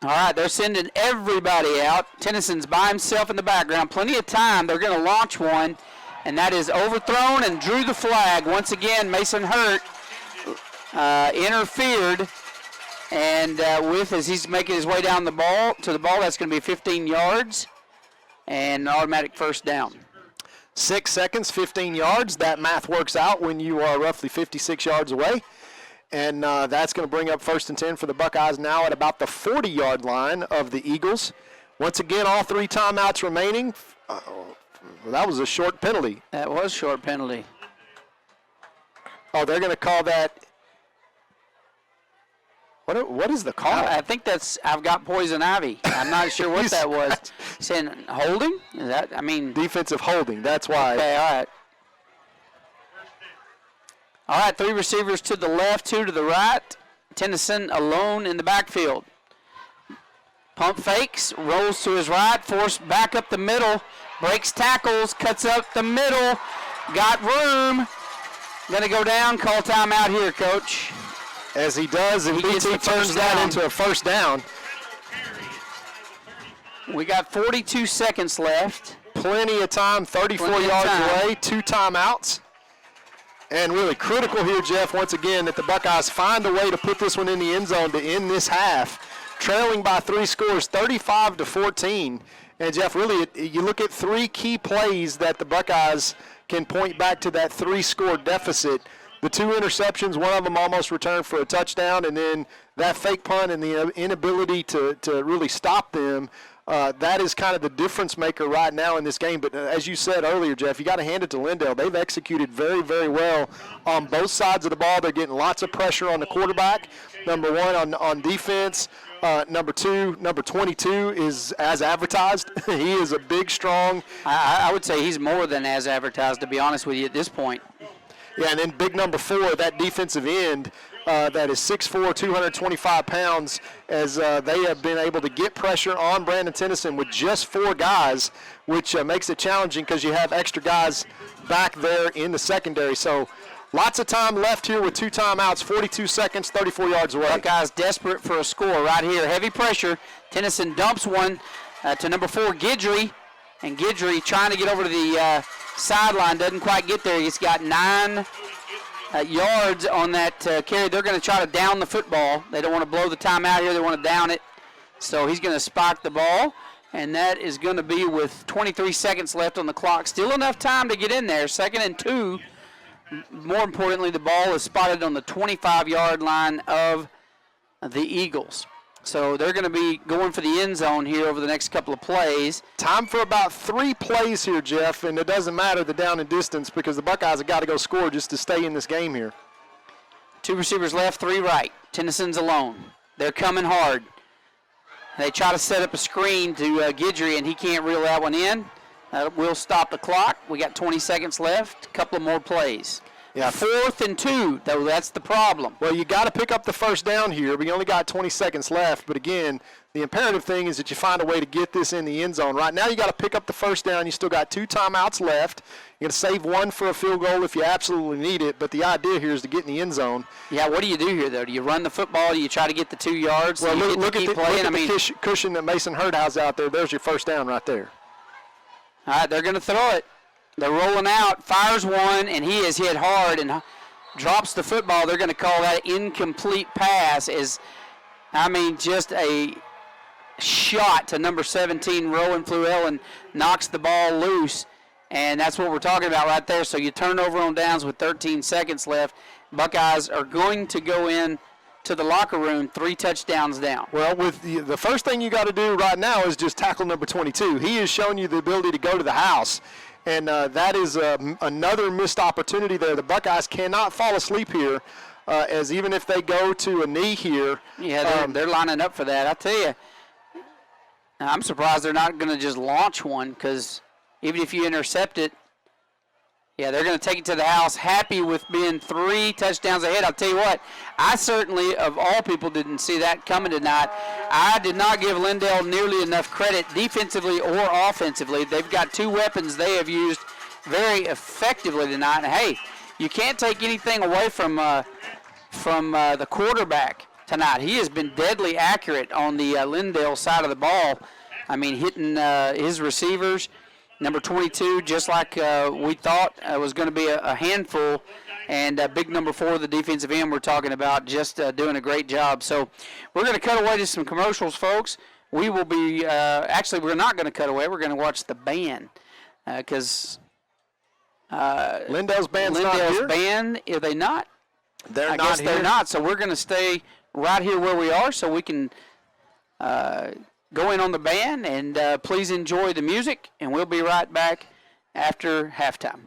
All right, they're sending everybody out. Tennyson's by himself in the background. Plenty of time. They're going to launch one, and that is overthrown and drew the flag. Once again, Mason Hurt interfered, and as he's making his way down the ball, that's going to be 15 yards and an automatic first down.
6 seconds, 15 yards. That math works out when you are roughly 56 yards away. And that's going to bring up 1st and 10 for the Buckeyes now at about the 40-yard line of the Eagles. Once again, all 3 timeouts remaining. That was a short penalty.
That was a short penalty.
Oh, they're going to call that. What is the call?
I think that's I've got poison ivy. I'm not sure what that was. Saying holding? Is that,
defensive holding. That's why.
Okay, all right. All right, 3 receivers to the left, 2 to the right. Tennyson alone in the backfield. Pump fakes, rolls to his right, forced back up the middle, breaks tackles, cuts up the middle, got room. Going to go down, call timeout here, Coach.
As he does, and BT turns that into a first down.
We got 42 seconds left.
Plenty of time, 34 yards away, 2 timeouts. And really critical here, Jeff, once again, that the Buckeyes find a way to put this one in the end zone to end this half. Trailing by 3 scores, 35-14. And, Jeff, really, you look at 3 key plays that the Buckeyes can point back to that 3-score deficit. The 2 interceptions, one of them almost returned for a touchdown, and then that fake punt and the inability to really stop them, that is kind of the difference maker right now in this game. But as you said earlier, Jeff, you got to hand it to Lindale. They've executed very, very well on both sides of the ball. They're getting lots of pressure on the quarterback. Number 1 on defense. Number 2, number 22 is as advertised. He is a big, strong.
I would say he's more than as advertised, to be honest with you, at this point.
Yeah, and then big number 4, that defensive end, that is 6'4", 225 pounds, as they have been able to get pressure on Brandon Tennyson with just 4 guys, which makes it challenging because you have extra guys back there in the secondary. So lots of time left here with 2 timeouts, 42 seconds, 34 yards away.
Buckeyes desperate for a score right here. Heavy pressure. Tennyson dumps one to number 4, Guidry. And Guidry trying to get over to the sideline, doesn't quite get there. He's got 9 yards on that carry. They're going to try to down the football. They don't want to blow the timeout here. They want to down it. So he's going to spike the ball, and that is going to be with 23 seconds left on the clock. Still enough time to get in there. 2nd and 2. More importantly, the ball is spotted on the 25-yard line of the Eagles. So they're going to be going for the end zone here over the next couple of plays.
Time for about 3 plays here, Jeff, and it doesn't matter the down and distance because the Buckeyes have got to go score just to stay in this game here.
2 receivers left, 3 right. Tennyson's alone. They're coming hard. They try to set up a screen to Guidry, and he can't reel that one in. We'll stop the clock. We got 20 seconds left. A couple of more plays.
Yeah.
4th and 2, though, that's the problem.
Well, you got to pick up the first down here. We only got 20 seconds left. But, again, the imperative thing is that you find a way to get this in the end zone. Right now you got to pick up the first down. You still got 2 timeouts left. You're going to save 1 for a field goal if you absolutely need it. But the idea here is to get in the end zone.
Yeah, what do you do here, though? Do you run the football? Do you try to get the 2 yards?
Well, look at the cushion that Mason Hurt has out there. There's your first down right there.
All right, they're going to throw it. They're rolling out, fires one, and he is hit hard and drops the football. They're going to call that incomplete pass. Just a shot to number 17, Rowan Fluellen, knocks the ball loose. And that's what we're talking about right there. So you turn over on downs with 13 seconds left. Buckeyes are going to go in to the locker room 3 touchdowns down.
Well, with the first thing you got to do right now is just tackle number 22. He has shown you the ability to go to the house, and that is another missed opportunity there. The Buckeyes cannot fall asleep here, as even if they go to a knee here.
Yeah, they're lining up for that. I tell you, I'm surprised they're not going to just launch one, because even if you intercept it, yeah, they're going to take it to the house, happy with being 3 touchdowns ahead. I'll tell you what, I certainly, of all people, didn't see that coming tonight. I did not give Lindale nearly enough credit defensively or offensively. They've got 2 weapons they have used very effectively tonight. And, hey, you can't take anything away from the quarterback tonight. He has been deadly accurate on the Lindale side of the ball. I mean, hitting his receivers. Number 22, just like we thought, was going to be a handful. And big number 4, the defensive end we're talking about, just doing a great job. So we're going to cut away to some commercials, folks. We will be, actually, we're not going to cut away. We're going to watch the band because
Lindale's band's not here?
band, are they not?
I
guess they're not. So we're going to stay right here where we are so we can go in on the band, and please enjoy the music, and we'll be right back after halftime.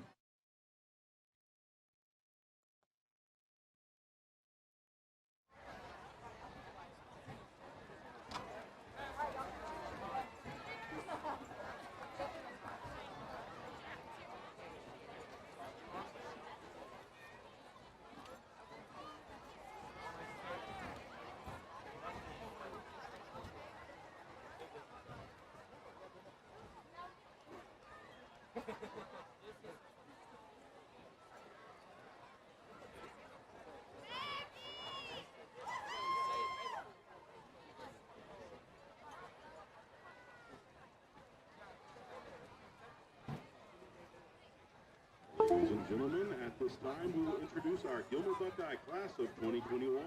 Ladies and gentlemen, at this time we will introduce our Gilmer Buckeye class of 2021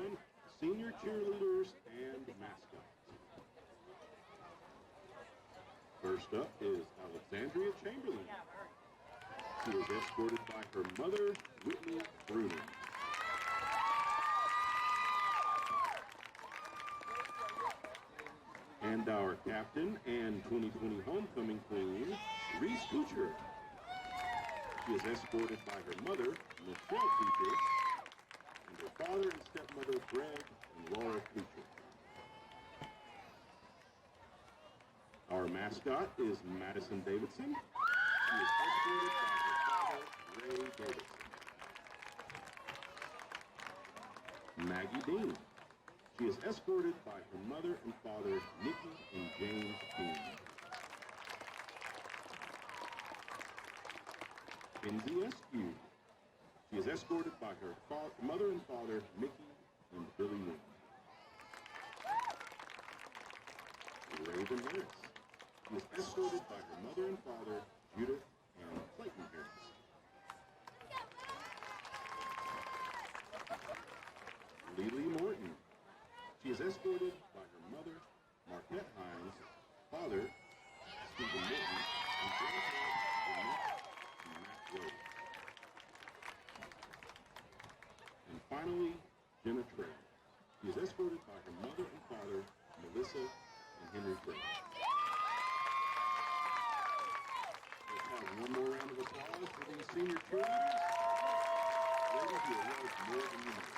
senior cheerleaders and mascots. First up is Alexandria Chamberlain. She is escorted by her mother, Whitney Bruner. And our captain and 2020 homecoming queen, Reese Kucher. She is escorted by her mother, Michelle Kucher, and her father and stepmother, Greg and Laura Kucher. Our mascot is Madison Davidson. She is escorted by her father, Ray Davidson. Maggie Dean. She is escorted by her mother and father, Nikki and James Dean. Kenzie Eskew. She is escorted by her mother and father, Mickey and Billy Wynn. Raven Harris. She is escorted by her mother and father, Judith and Clayton Harris. Lily Morton. She is escorted by her mother, Marquette Hines, father, Stephen Morton, and grandparents, Annette and Matt Rose. And finally, Jenna Trey. She is escorted by her mother and father, Melissa and Henry Trey. Let's have one more round of applause for these senior cheerleaders. Ladies, you are loved more than you know.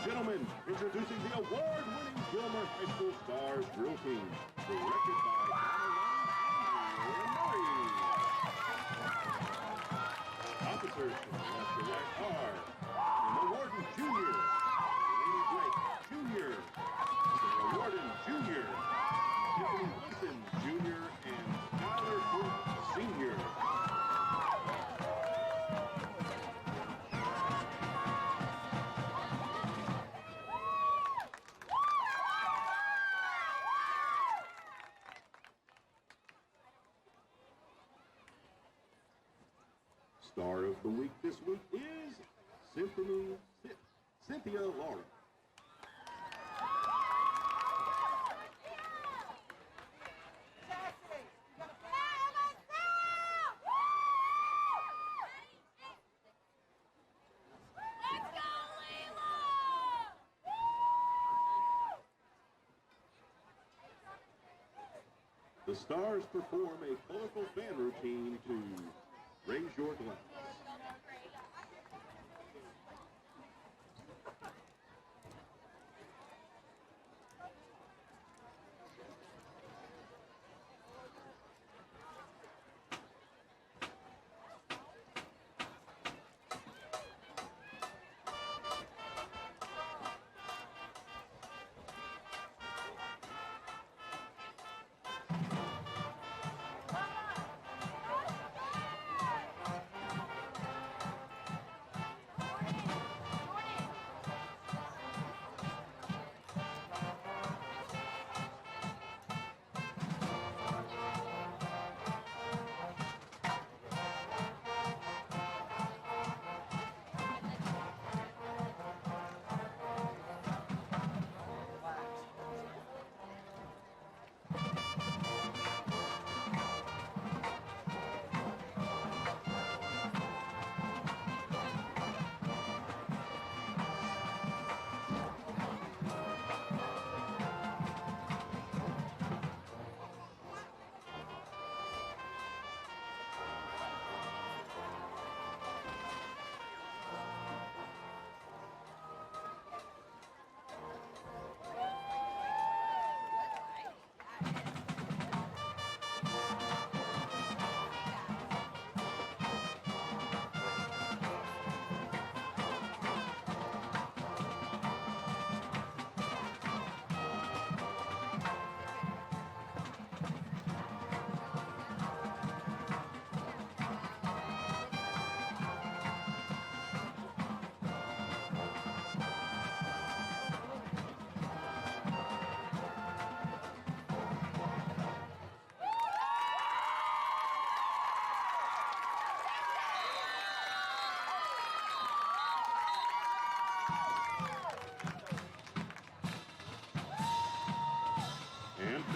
Gentlemen, introducing the award-winning Gilmer High School Stars Drill Team, directed by Donna Murray. Officers from left to right are Emma Warden Jr., Lady Drake Jr., Sarah Warden Jr., Tiffany Wilson Jr., and Skylar Hook Sr. Star of the week this week is Cynthia Laurie. The Stars perform a colorful fan routine to raise your glass.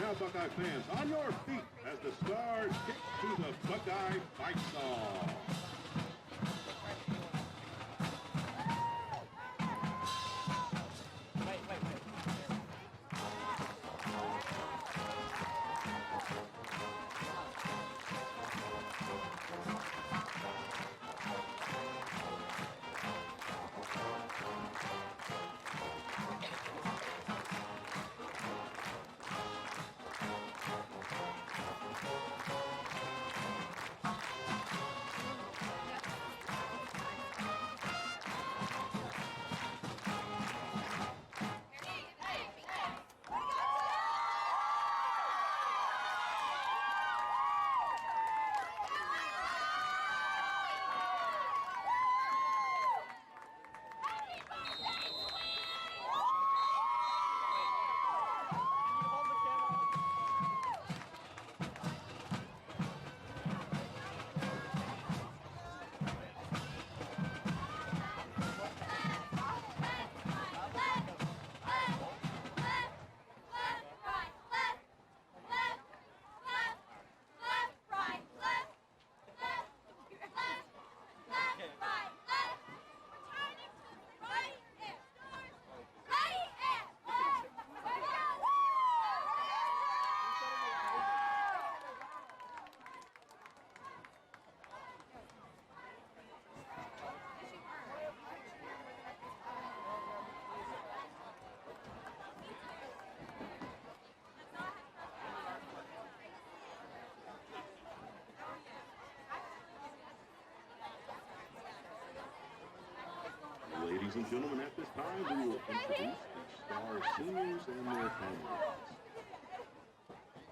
Now, Buckeye fans, on your feet as the Stars kick to the Buckeye fight song. Ladies and gentlemen, at this time, we will introduce the star seniors and their families.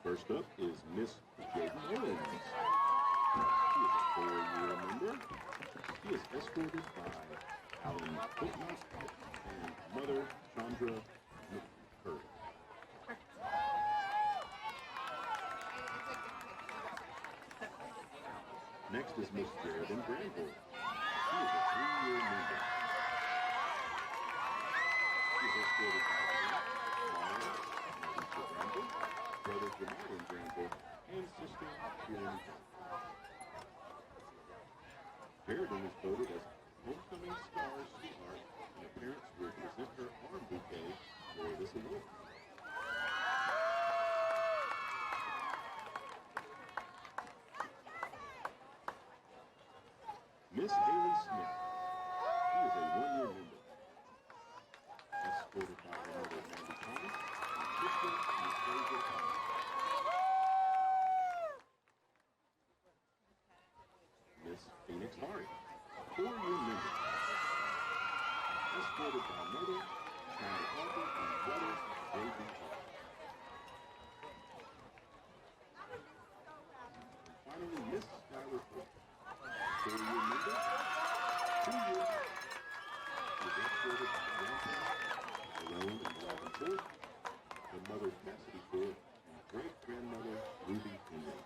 First up is Miss Jaden Owens. She is a 4-year member. She is escorted by Alan Footnock and mother Chandra McCurry. Next is Miss Jared Granville. She is a 3-year member. She is escorted by Mara Alicia Granville, brother Jamarian Granville, and sister Kieran. Sheridan is voted as Homecoming Star Sweetheart, and her parents will present her arm bouquet for this award. Miss Haley Smith. She is a 1-year member. Escorted by her mother, Mandy Thomas, and sister, Miss Fraser Thomas. Miss Phoenix Hari, 4-year member. Escorted by mother, Sandra Harper, and brother, J.B. Harper. And finally, Miss Skylar Ford, 4-year member, 2 years. She is escorted by grandpa, Tyrone and Robin Ford, her mother, Cassidy Ford, and great-grandmother, Ruby Henry.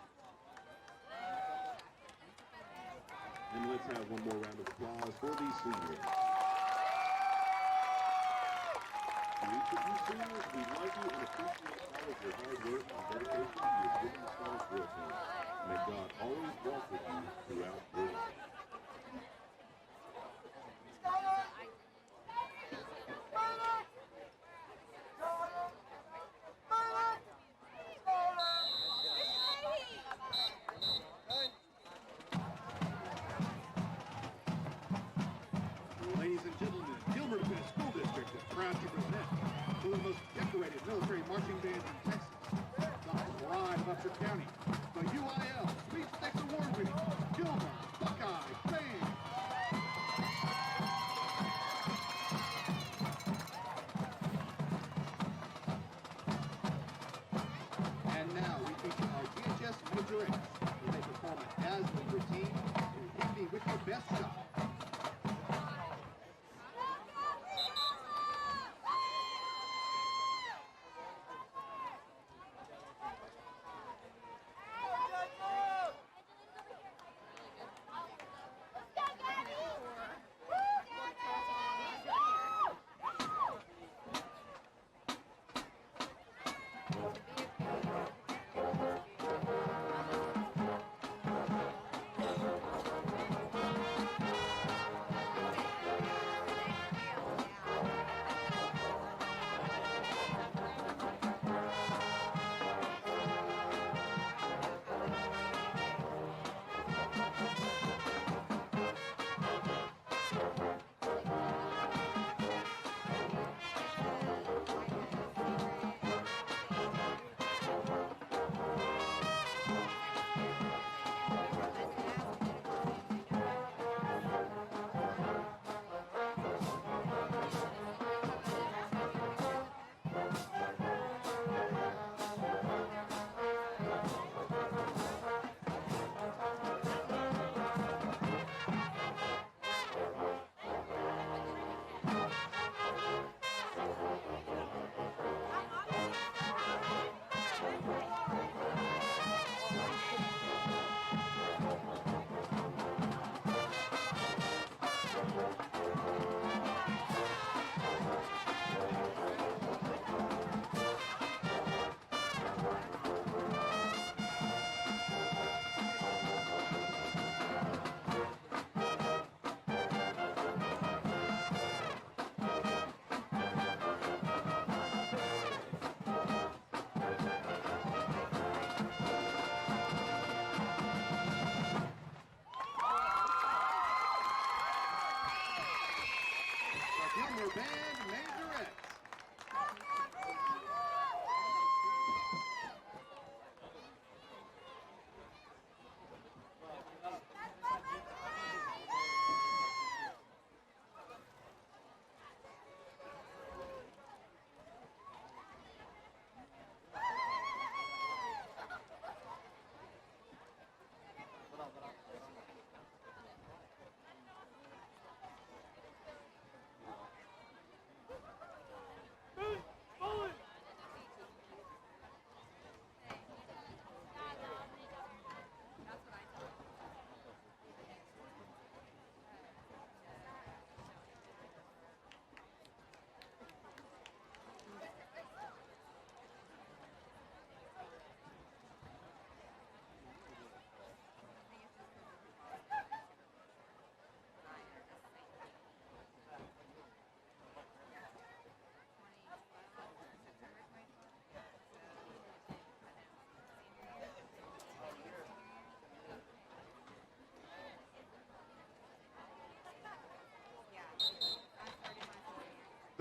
And let's have one more round of applause for these seniors. To each of you seniors, we love you and appreciate all of your hard work and dedication you have given the Stars Drill Team. May God always walk with you throughout your life.
Ladies and gentlemen, Gilmer School District is proud to present one of the most decorated military marching bands in Texas, the pride of Upshur County, the UIL Sweepstakes Award-winning Gilmer Buckeyes Band. And now we feature our DHS majorettes as they perform a dazzling routine to hit me with your best shot.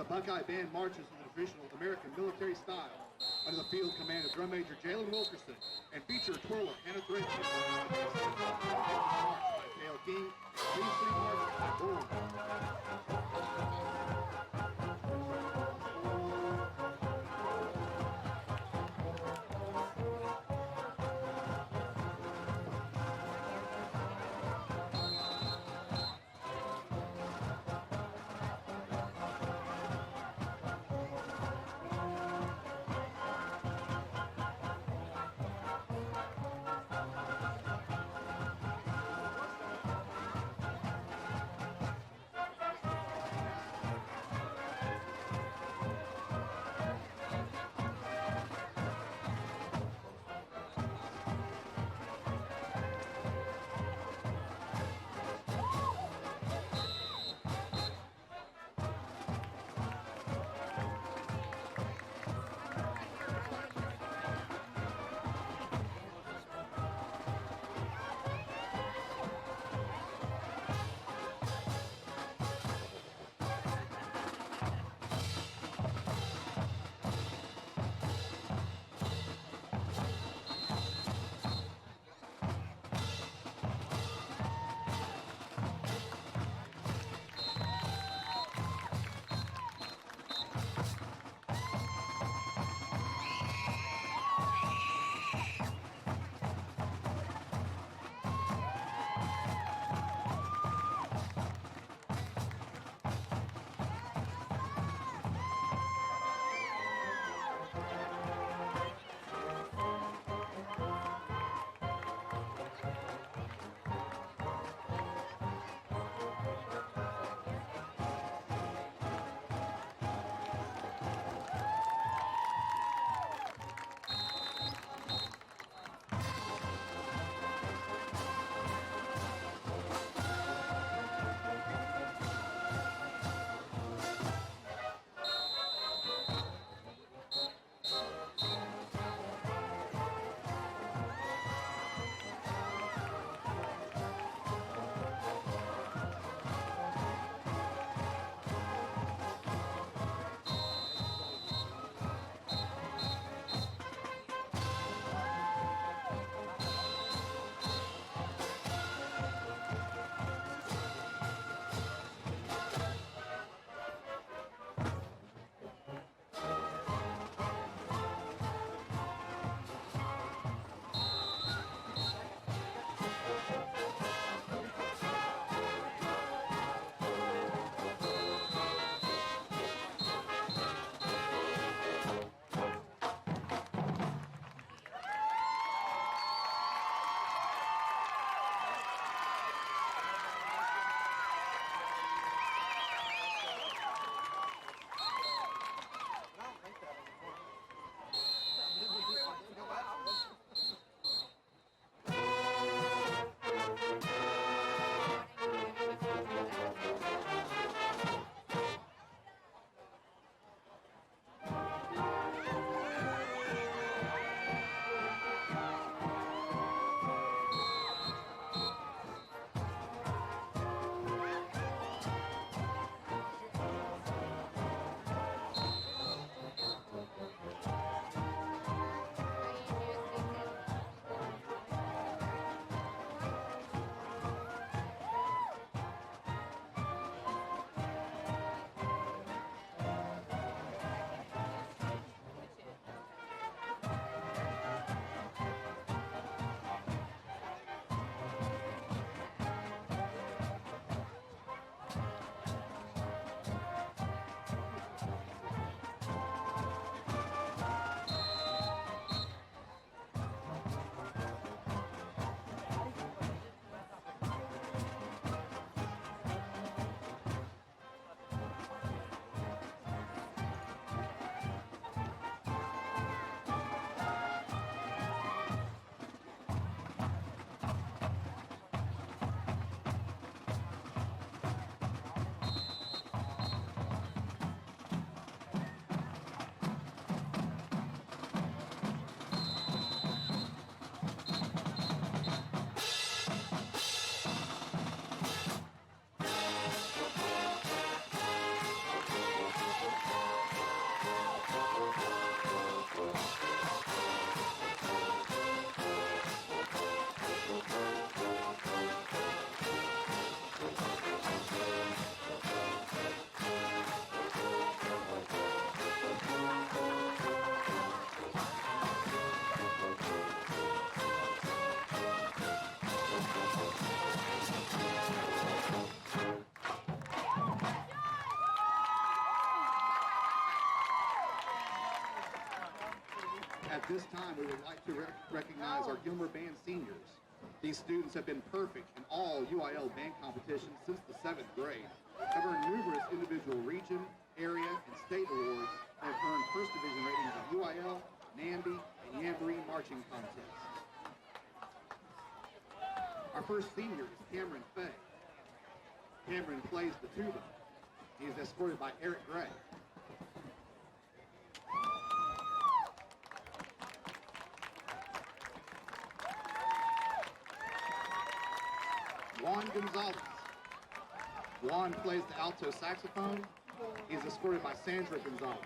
Buckeye band marches in the traditional American military style under the field command of Drum Major Jalen Wilkerson and feature a twirl of Hannah Thread. March by Dale King, Queen City March by Boom. this time, we would like to recognize our Gilmer Band seniors. These students have been perfect in all UIL band competitions since the 7th grade, have earned numerous individual region, area, and state awards, and have earned first division ratings at UIL, NAMBY, and Jamboree marching contests. Our first senior is Cameron Fay. Cameron plays the tuba. He is escorted by Eric Gray. Juan Gonzalez. Juan plays the alto saxophone. He is escorted by Sandra Gonzalez.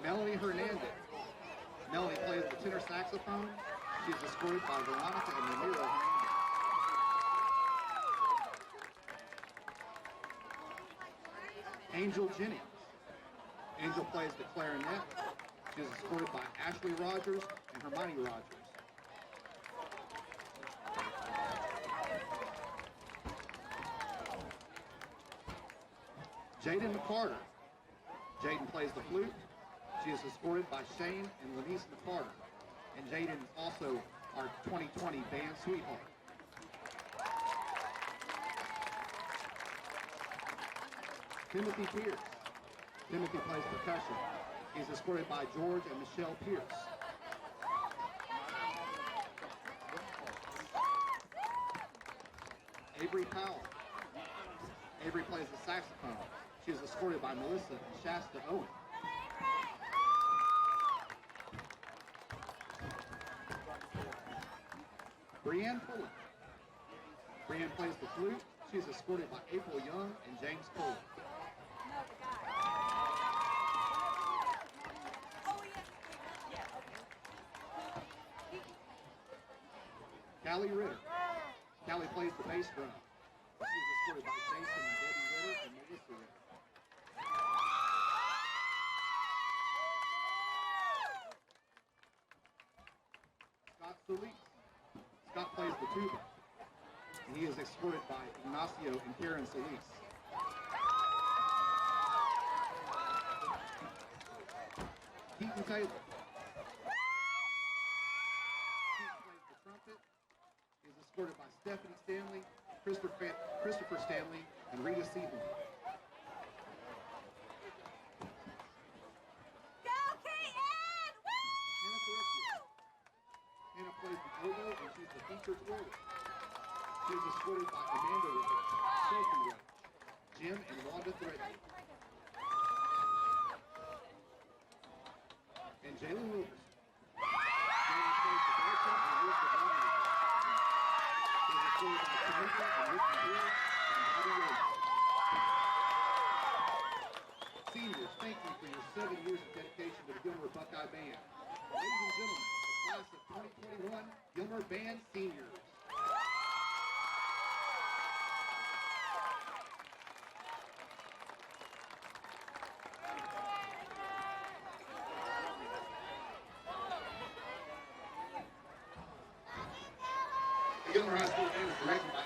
Melanie Hernandez. Melanie plays the tenor saxophone. She's escorted by Veronica and Ramiro Hernandez. Angel Jennings. Angel plays the clarinet. She is escorted by Ashley Rogers and Hermione Rogers. Jaden McCarter. Jaden plays the flute. She is escorted by Shane and Lenise McCarter. And Jaden is also our 2020 band sweetheart. Timothy Pierce. Timothy plays percussion. He's escorted by George and Michelle Pierce. Avery Powell. Avery plays the saxophone. She is escorted by Melissa and Shasta Owen. Brianne Fuller. Brianne plays the flute. She is escorted by April Young and James Cole. Callie Ritter. Callie plays the bass drum. She's escorted by Jason and Debbie Ritter and Melissa Ritter. Scott Solis. Scott plays the tuba. And he is escorted by Ignacio and Karen Solis. Keaton Taylor. Keaton plays the trumpet. He is escorted by Stephanie Stanley, Christopher Stanley, and Rita Seaton. Hannah plays the oboe, and she's the featured warrior. She is escorted by Amanda Ritter, Sophie Ritter, Jim and Wanda Threadney. And Jalen Wilkerson. Jalen plays the baritone and Liz the drum major. She is escorted by Tamika and Ricky Hill and Bobby Williams. Seniors, thank you for your 7 years of dedication to the Gilmer Buckeye Band. Ladies and gentlemen, the class of 2021 Gilmer Band Seniors.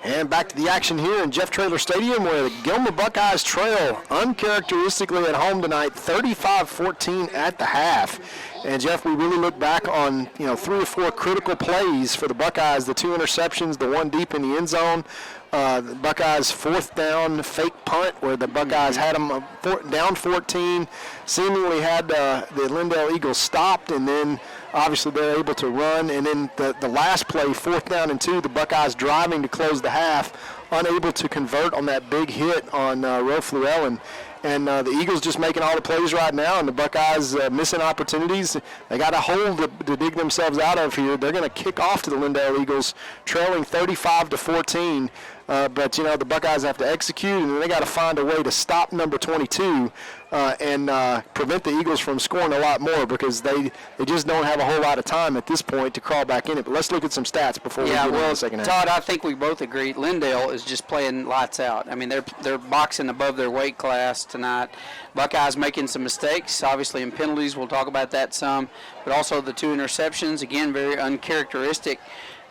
And back to the action here in Jeff Traylor Stadium, where the Gilmer Buckeyes trail uncharacteristically at home tonight, 35-14 at the half. And Jeff, we really look back on 3 or 4 critical plays for the Buckeyes: the 2 interceptions, the 1 deep in the end zone, the Buckeyes' 4th down fake punt, where the Buckeyes had them down 14, seemingly had the Lindale Eagles stopped, and then obviously they're able to run. And then the last play, 4th down and 2, the Buckeyes driving to close the half, unable to convert on that big hit on Ro Fluellen. And the Eagles just making all the plays right now, and the Buckeyes missing opportunities. They got a hole to dig themselves out of here. They're going to kick off to the Lindale Eagles, trailing 35-14. But, the Buckeyes have to execute, and then they got to find a way to stop number 22 and prevent the Eagles from scoring a lot more, because they just don't have a whole lot of time at this point to crawl back in it. But let's look at some stats before we get into the second half.
Todd, I think we both agree Lindale is just playing lights out. I mean, they're boxing above their weight class tonight. Buckeyes making some mistakes, obviously in penalties. We'll talk about that some. But also the 2 interceptions, again, very uncharacteristic.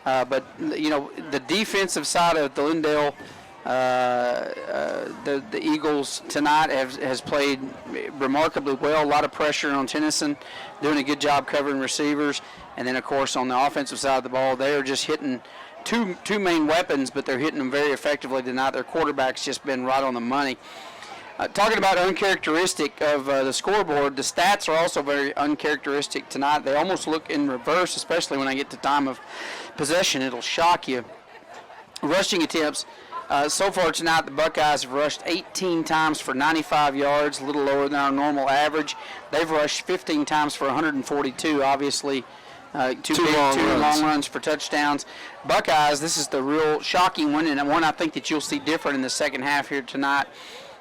But the defensive side of the Lindale, the Eagles tonight has played remarkably well. A lot of pressure on Tennyson, doing a good job covering receivers. And then, of course, on the offensive side of the ball, they are just hitting two main weapons, but they're hitting them very effectively tonight. Their quarterback's just been right on the money. Talking about uncharacteristic of the scoreboard, the stats are also very uncharacteristic tonight. They almost look in reverse, especially when I get to time of possession. It'll shock you. Rushing attempts. So far tonight, the Buckeyes have rushed 18 times for 95 yards, a little lower than our normal average. They've rushed 15 times for 142, obviously. Two long runs for touchdowns. Buckeyes, this is the real shocking one, and one I think that you'll see different in the second half here tonight.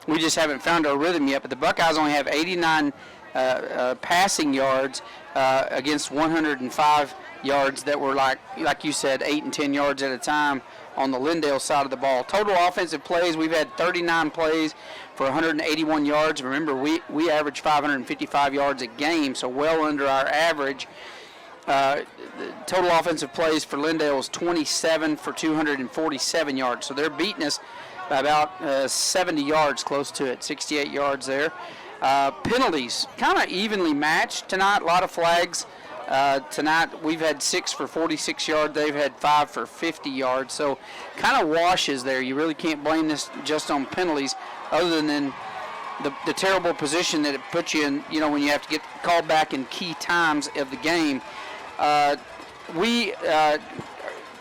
We just haven't found our rhythm yet, but the Buckeyes only have 89 passing yards against 105 yards that were, like you said, 8 and 10 yards at a time on the Lindale side of the ball. Total offensive plays, we've had 39 plays for 181 yards. Remember, we average 555 yards a game, so well under our average. Total offensive plays for Lindale is 27 for 247 yards. So they're beating us by about 70 yards, close to it, 68 yards there. Penalties, kind of evenly matched tonight, a lot of flags. Tonight we've had 6 for 46 yards. They've had 5 for 50 yards. So kind of washes there. You really can't blame this just on penalties other than the terrible position that it puts you in, when you have to get called back in key times of the game.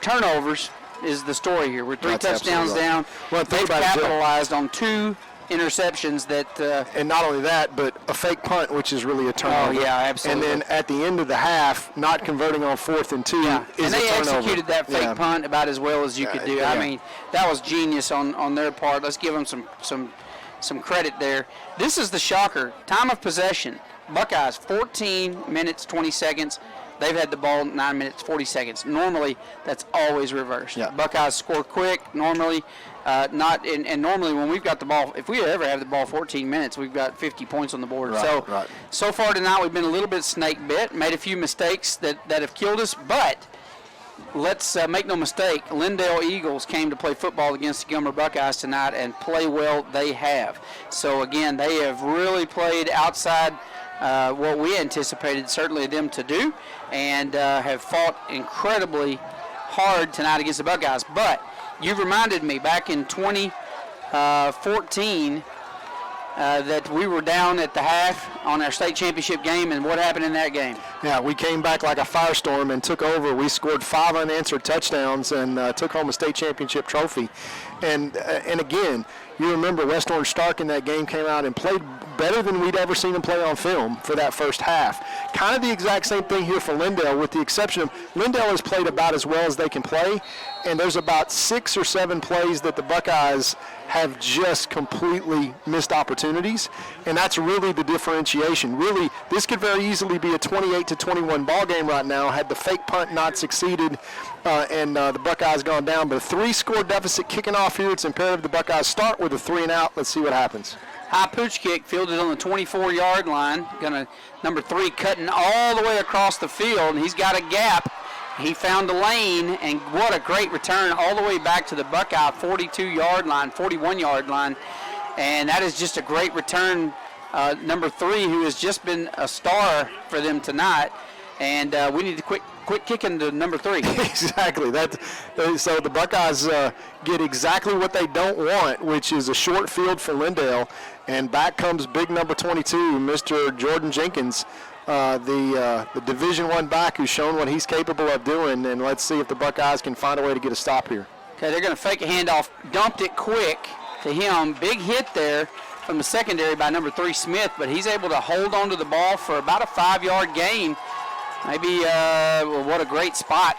Turnovers is the story here. We're 3 touchdowns down.
Well,
they've capitalized on 2 interceptions that...
and not only that, but a fake punt, which is really a turnover.
Oh, yeah, absolutely.
And then at the end of the half, not converting on 4th and 2 is a turnover.
And they executed that fake punt about as well as you could do. I mean, that was genius on their part. Let's give them some credit there. This is the shocker. Time of possession. Buckeyes, 14 minutes, 20 seconds. They've had the ball 9 minutes, 40 seconds. Normally, that's always reversed. Yeah. Buckeyes score quick, normally. And normally when we've got the ball, if we ever have the ball 14 minutes, we've got 50 points on the board. So far tonight, we've been a little bit snake bit, made a few mistakes that have killed us, but let's make no mistake, Lindale Eagles came to play football against the Gilmer Buckeyes tonight, and play well they have. So again, they have really played outside what we anticipated certainly them to do, and have fought incredibly hard tonight against the Buckeyes. But you reminded me back in 2014 that we were down at the half on our state championship game, and what happened in that game?
Yeah, we came back like a firestorm and took over. We scored 5 unanswered touchdowns and took home a state championship trophy. And again, you remember West Orange Stark in that game came out and played better than we'd ever seen them play on film for that first half. Kind of the exact same thing here for Lindale, with the exception of Lindale has played about as well as they can play, and there's about 6 or 7 plays that the Buckeyes have just completely missed opportunities, and that's really the differentiation. Really, this could very easily be a 28-21 ball game right now had the fake punt not succeeded and the Buckeyes gone down. But a 3-score deficit kicking off here. It's imperative the Buckeyes start with a 3 and out. Let's see what happens.
High pooch kick fielded on the 24-yard line. Number 3 cutting all the way across the field, and he's got a gap. He found the lane, and what a great return all the way back to the Buckeye 42-yard line, 41-yard line. And that is just a great return. Number 3, who has just been a star for them tonight. And we need to quit kicking to number 3.
Exactly. So the Buckeyes get exactly what they don't want, which is a short field for Lindale. And back comes big number 22, Mr. Jordan Jenkins, the Division I back who's shown what he's capable of doing. And let's see if the Buckeyes can find a way to get a stop here.
Okay, they're going to fake a handoff. Dumped it quick to him. Big hit there from the secondary by number 3, Smith, but he's able to hold on to the ball for about a 5-yard gain. Maybe what a great spot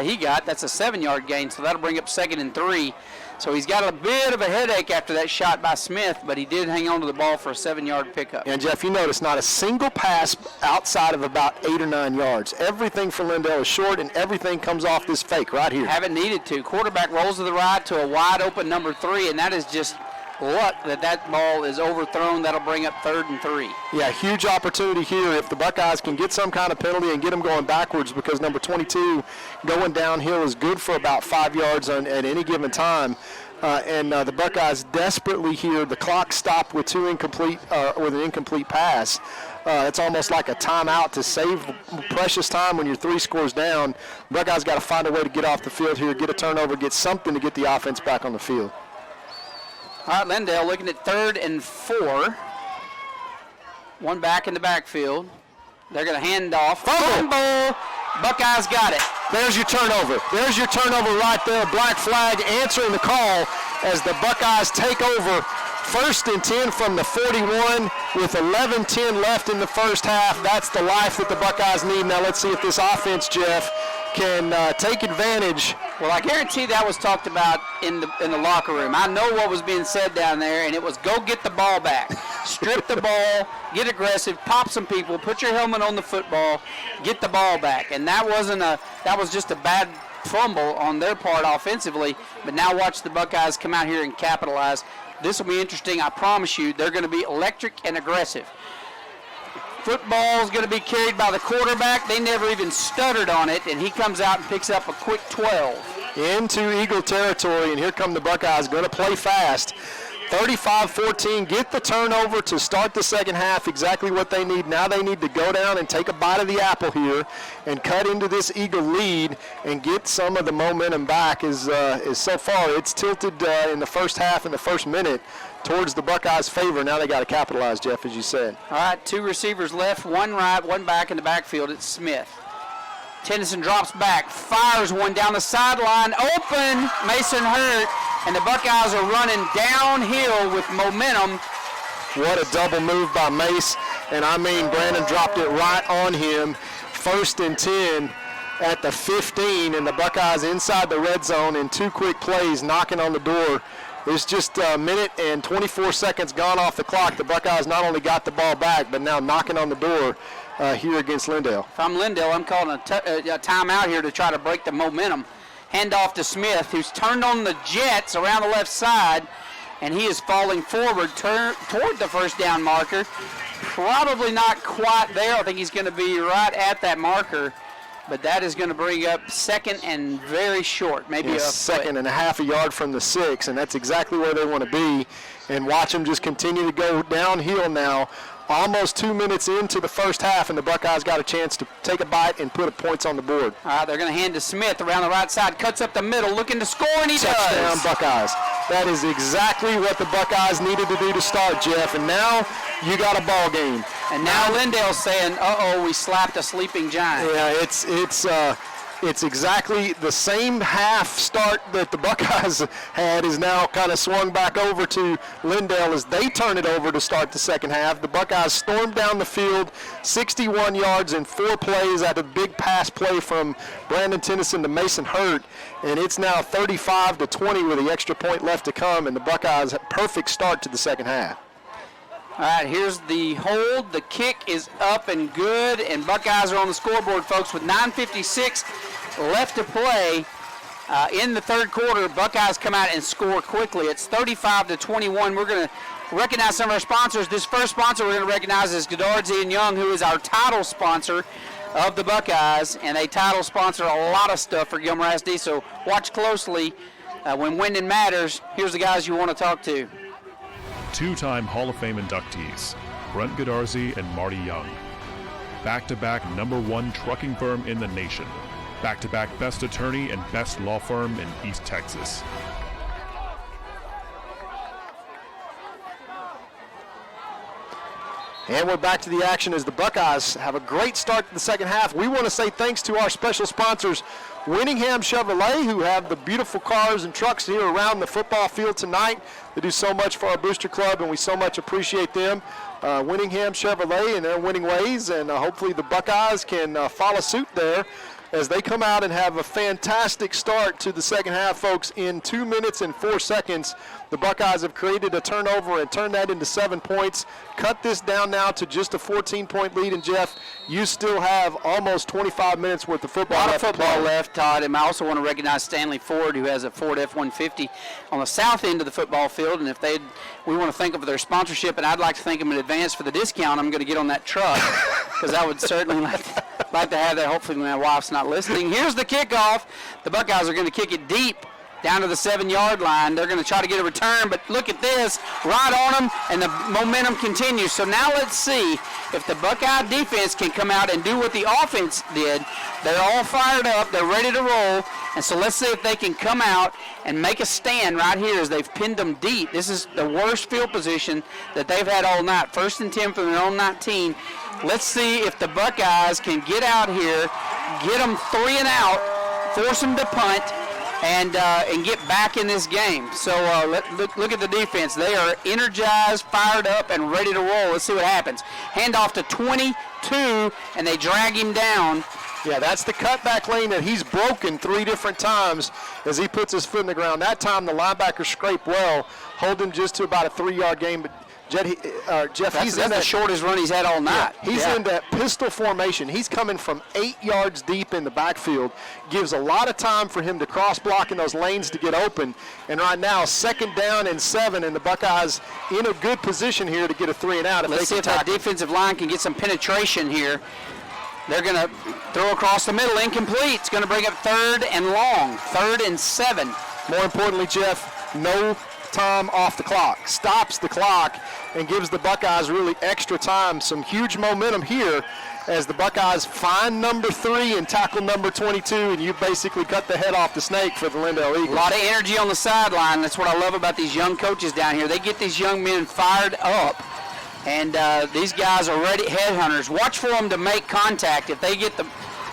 he got. That's a 7-yard gain, so that'll bring up 2nd and 3. So he's got a bit of a headache after that shot by Smith, but he did hang on to the ball for a 7-yard pickup.
And, Jeff, you notice not a single pass outside of about 8 or 9 yards. Everything for Lindale is short, and everything comes off this fake right here.
Haven't needed to. Quarterback rolls to the right to a wide-open number 3, and that is just luck that ball is overthrown. That'll bring up 3rd and 3.
Yeah, huge opportunity here if the Buckeyes can get some kind of penalty and get them going backwards, because number 22 going downhill is good for about 5 yards at any given time. The Buckeyes desperately here. The clock stopped with an incomplete pass. It's almost like a timeout to save precious time when you're 3 scores down. Buckeyes got to find a way to get off the field here, get a turnover, get something to get the offense back on the field.
All right, Lindale looking at 3rd and 4. One back in the backfield. They're going to hand off. Fumble! Buckeyes got it.
There's your turnover. There's your turnover right there. Black flag answering the call as the Buckeyes take over 1st and 10 from the 41 with 11:10 left in the first half. That's the life that the Buckeyes need. Now let's see if this offense, Jeff, can take advantage.
Well, I guarantee that was talked about in the locker room. I know what was being said down there, and it was go get the ball back. Strip the ball, get aggressive, pop some people, put your helmet on the football, get the ball back. And that was just a bad fumble on their part offensively. But now watch the Buckeyes come out here and capitalize. This will be interesting. I promise you, they're going to be electric and aggressive. Football is going to be carried by the quarterback. They never even stuttered on it, and he comes out and picks up a quick 12.
Into Eagle territory, and here come the Buckeyes, going to play fast. 35-14, get the turnover to start the second half, exactly what they need. Now they need to go down and take a bite of the apple here and cut into this Eagle lead and get some of the momentum back. Is so far it's tilted in the first half, in the first minute, towards the Buckeyes' favor. Now they got to capitalize, Jeff, as you said.
All right, 2 receivers left, 1 right, 1 back in the backfield. It's Smith. Tennyson drops back, fires one down the sideline, open, Mason Hurt, and the Buckeyes are running downhill with momentum.
What a double move by Mace, and I mean Brandon dropped it right on him. 1st and 10 at the 15, and the Buckeyes inside the red zone in 2 quick plays, knocking on the door. There's just a minute and 24 seconds gone off the clock. The Buckeyes not only got the ball back, but now knocking on the door here against Lindale.
If I'm Lindale, I'm calling a timeout here to try to break the momentum. Hand off to Smith, who's turned on the jets around the left side, and he is falling forward toward the first down marker. Probably not quite there. I think he's going to be right at that marker. But that is going to bring up 2nd and very short, maybe a
2nd and a half a yard from the 6, and that's exactly where they want to be. And watch them just continue to go downhill now. Almost 2 minutes into the first half, and the Buckeyes got a chance to take a bite and put points on the board.
All right, they're going to hand to Smith around the right side, cuts up the middle, looking to score, and he
Touchdown,
does.
Buckeyes. That is exactly what the Buckeyes needed to do to start, Jeff, and now you got a ball game.
And now Lindale's saying, uh-oh, we slapped a sleeping giant.
Yeah, it's exactly the same half start that the Buckeyes had is now kind of swung back over to Lindale as they turn it over to start the second half. The Buckeyes stormed down the field, 61 yards in 4 plays at a big pass play from Brandon Tennyson to Mason Hurt, and it's now 35-20 with the extra point left to come, and the Buckeyes perfect start to the second half.
All right, here's the hold. The kick is up and good, and Buckeyes are on the scoreboard, folks, with 9:56 left to play in the third quarter. Buckeyes come out and score quickly. It's 35-21. We're going to recognize some of our sponsors. This first sponsor we're going to recognize is Goddard & Young, who is our title sponsor of the Buckeyes, and they title sponsor a lot of stuff for Gilmer ISD, so watch closely. When winning matters, here's the guys you want to talk to.
2-time Hall of Fame inductees, Brent Godarzi and Marty Young. Back-to-back #1 trucking firm in the nation. Back-to-back best attorney and best law firm in East Texas.
And we're back to the action as the Buckeyes have a great start to the second half. We want to say thanks to our special sponsors, Winningham Chevrolet, who have the beautiful cars and trucks here around the football field tonight. They do so much for our Booster Club, and we so much appreciate them. Winningham Chevrolet and their winning ways, and hopefully the Buckeyes can follow suit there as they come out and have a fantastic start to the second half, folks. In 2 minutes and 4 seconds, the Buckeyes have created a turnover and turned that into 7 points. Cut this down now to just a 14-point lead. And, Jeff, you still have almost 25 minutes worth of football left.
A lot of football left, Todd. And I also want to recognize Stanley Ford, who has a Ford F-150 on the south end of the football field. And if we want to thank them for their sponsorship, and I'd like to thank them in advance for the discount I'm going to get on that truck, because I would certainly like to have that. Hopefully my wife's not listening. Here's the kickoff. The Buckeyes are going to kick it deep down to the 7-yard line. They're going to try to get a return, but look at this, right on them, and the momentum continues. So now let's see if the Buckeye defense can come out and do what the offense did. They're all fired up. They're ready to roll. And so let's see if they can come out and make a stand right here as they've pinned them deep. This is the worst field position that they've had all night. 1st and 10 from their own 19. Let's see if the Buckeyes can get out here, get them 3 and out, force them to punt, and get back in this game. So look at the defense. They are energized, fired up, and ready to roll. Let's see what happens. Handoff to 22, and they drag him down.
Yeah, that's the cutback lane that he's broken 3 different times as he puts his foot in the ground. That time the linebacker scraped well, holding just to about a 3-yard gain. But Jeff,
that's the shortest run he's had all night.
Yeah, he's in that pistol formation. He's coming from 8 yards deep in the backfield. Gives a lot of time for him to cross block in those lanes to get open. And right now, 2nd down and 7, and the Buckeyes in a good position here to get a 3 and out.
Let's see if that defensive line can get some penetration here. They're going to throw across the middle, incomplete. It's going to bring up 3rd and long, 3rd and 7.
More importantly, Jeff, no time off the clock. Stops the clock and gives the Buckeyes really extra time. Some huge momentum here as the Buckeyes find number 3 and tackle number 22, and you basically cut the head off the snake for the Lindale Eagles.
A lot of energy on the sideline. That's what I love about these young coaches down here. They get these young men fired up. And these guys are ready headhunters. Watch for them to make contact. If they get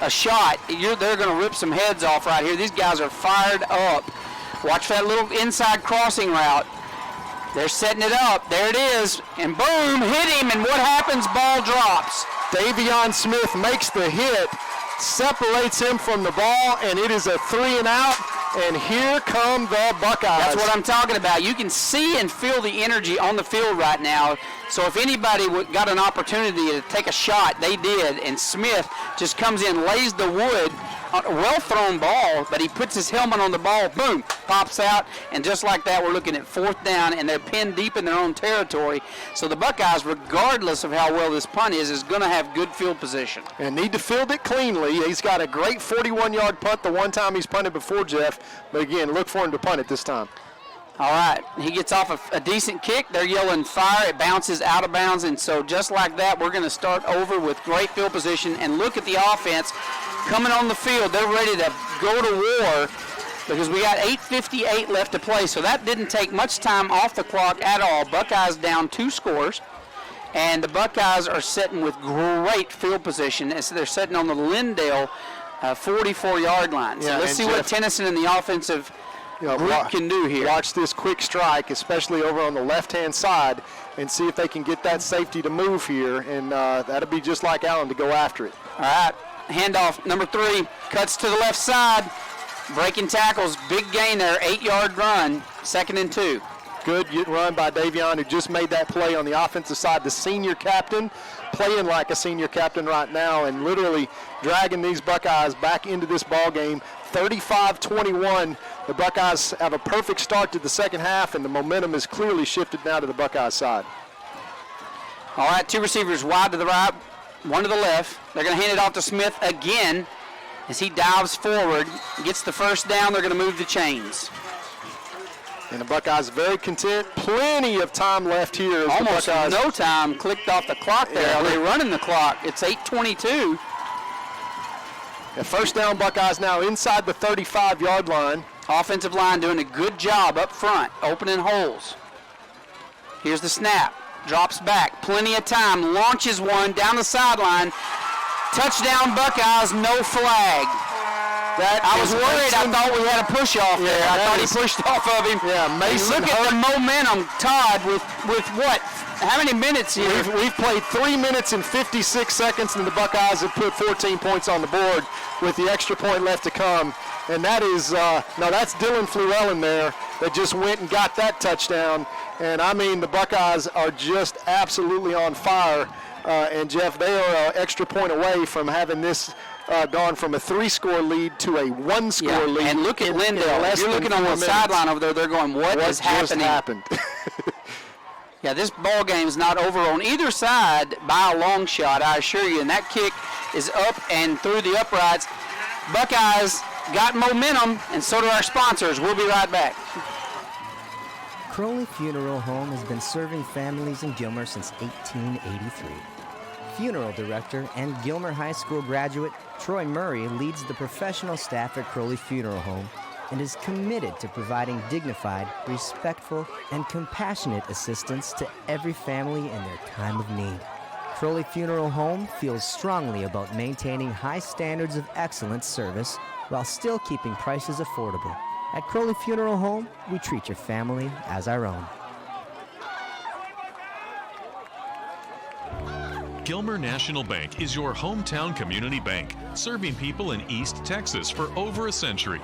a shot, they're going to rip some heads off right here. These guys are fired up. Watch that little inside crossing route. They're setting it up. There it is. And boom, hit him. And what happens? Ball drops.
Davion Smith makes the hit, separates him from the ball, and it is a 3 and out. And here come the Buckeyes.
That's what I'm talking about. You can see and feel the energy on the field right now. So if anybody got an opportunity to take a shot, they did. And Smith just comes in, lays the wood, a well-thrown ball, but he puts his helmet on the ball, boom, pops out. And just like that, we're looking at 4th down, and they're pinned deep in their own territory. So the Buckeyes, regardless of how well this punt is going to have good field position.
And need to field it cleanly. He's got a great 41-yard punt the one time he's punted before, Jeff. But again, look for him to punt it this time.
All right, he gets off a decent kick. They're yelling fire. It bounces out of bounds, and so just like that, we're going to start over with great field position. And look at the offense coming on the field. They're ready to go to war because we got 8:58 left to play, so that didn't take much time off the clock at all. Buckeyes down 2 scores, and the Buckeyes are sitting with great field position as they're sitting on the Lindale 44-yard line. So let's see what Tennyson and the offensive group can do here.
Watch this quick strike, especially over on the left-hand side, and see if they can get that safety to move here, and that'll be just like Allen to go after it.
All right, handoff, number 3, cuts to the left side, breaking tackles, big gain there, 8-yard run, 2nd and 2.
Good run by Davion, who just made that play on the offensive side. The senior captain playing like a senior captain right now and literally dragging these Buckeyes back into this ball game. 35-21. The Buckeyes have a perfect start to the second half, and the momentum is clearly shifted now to the Buckeyes side.
All right, 2 receivers wide to the right, 1 to the left. They're going to hand it off to Smith again as he dives forward, gets the 1st down. They're going to move the chains.
And the Buckeyes very content. Plenty of time left here.
Almost no time clicked off the clock there.
Yeah,
Are they running the clock? It's 8:22.
The 1st down, Buckeyes now inside the 35-yard line.
Offensive line doing a good job up front, opening holes. Here's the snap. Drops back. Plenty of time. Launches one down the sideline. Touchdown, Buckeyes. No flag. I was worried. I thought we had a push off there. I thought he pushed off of him.
Yeah, Mason.
And look at the momentum, Todd, with what? how many minutes here?
We've played 3 minutes and 56 seconds, and the Buckeyes have put 14 points on the board with the extra point left to come. And that is, that's Dylan Flewellen there that just went and got that touchdown. And, I mean, the Buckeyes are just absolutely on fire. And, Jeff, they are an extra point away from having this gone from a 3-score lead to a 1-score lead.
And look at Lindale. You're looking on the sideline over there. They're going, what is happening?
Just happened?
Yeah, this ball game is not over on either side by a long shot, I assure you. And that kick is up and through the uprights. Buckeyes got momentum, and so do our sponsors. We'll be right back.
Crowley Funeral Home has been serving families in Gilmer since 1883. Funeral director and Gilmer High School graduate Troy Murray leads the professional staff at Crowley Funeral Home and is committed to providing dignified, respectful, and compassionate assistance to every family in their time of need. Crowley Funeral Home feels strongly about maintaining high standards of excellent service while still keeping prices affordable. At Crowley Funeral Home, we treat your family as our own.
Gilmer National Bank is your hometown community bank, serving people in East Texas for over a century.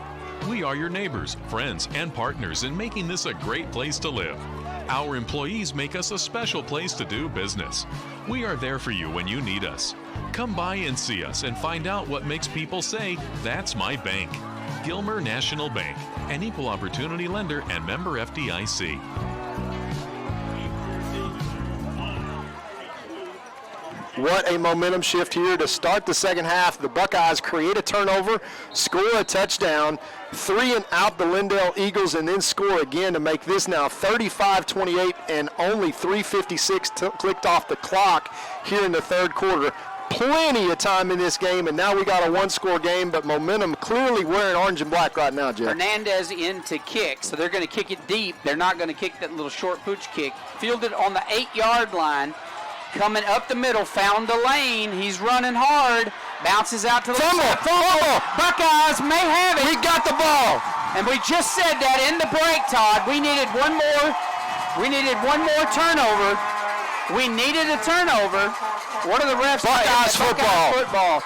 We are your neighbors, friends, and partners in making this a great place to live. Our employees make us a special place to do business. We are there for you when you need us. Come by and see us and find out what makes people say, "That's my bank." Gilmer National Bank, an equal opportunity lender and member FDIC.
What a momentum shift here to start the second half. The Buckeyes create a turnover, score a touchdown, 3 and out the Lindale Eagles, and then score again to make this now 35-28 and only 3:56 clicked off the clock here in the third quarter. Plenty of time in this game, and now we got a 1-score game, but momentum clearly wearing orange and black right now, Jeff.
Hernandez in to kick, so they're going to kick it deep. They're not going to kick that little short pooch kick. Fielded on the 8-yard line. Coming up the middle, found the lane. He's running hard. Bounces out to the left.
Fumble.
Buckeyes may have it.
We got the ball.
And we just said that in the break, Todd. We needed one more turnover. We needed a turnover. What are the refs saying?
Buckeyes football.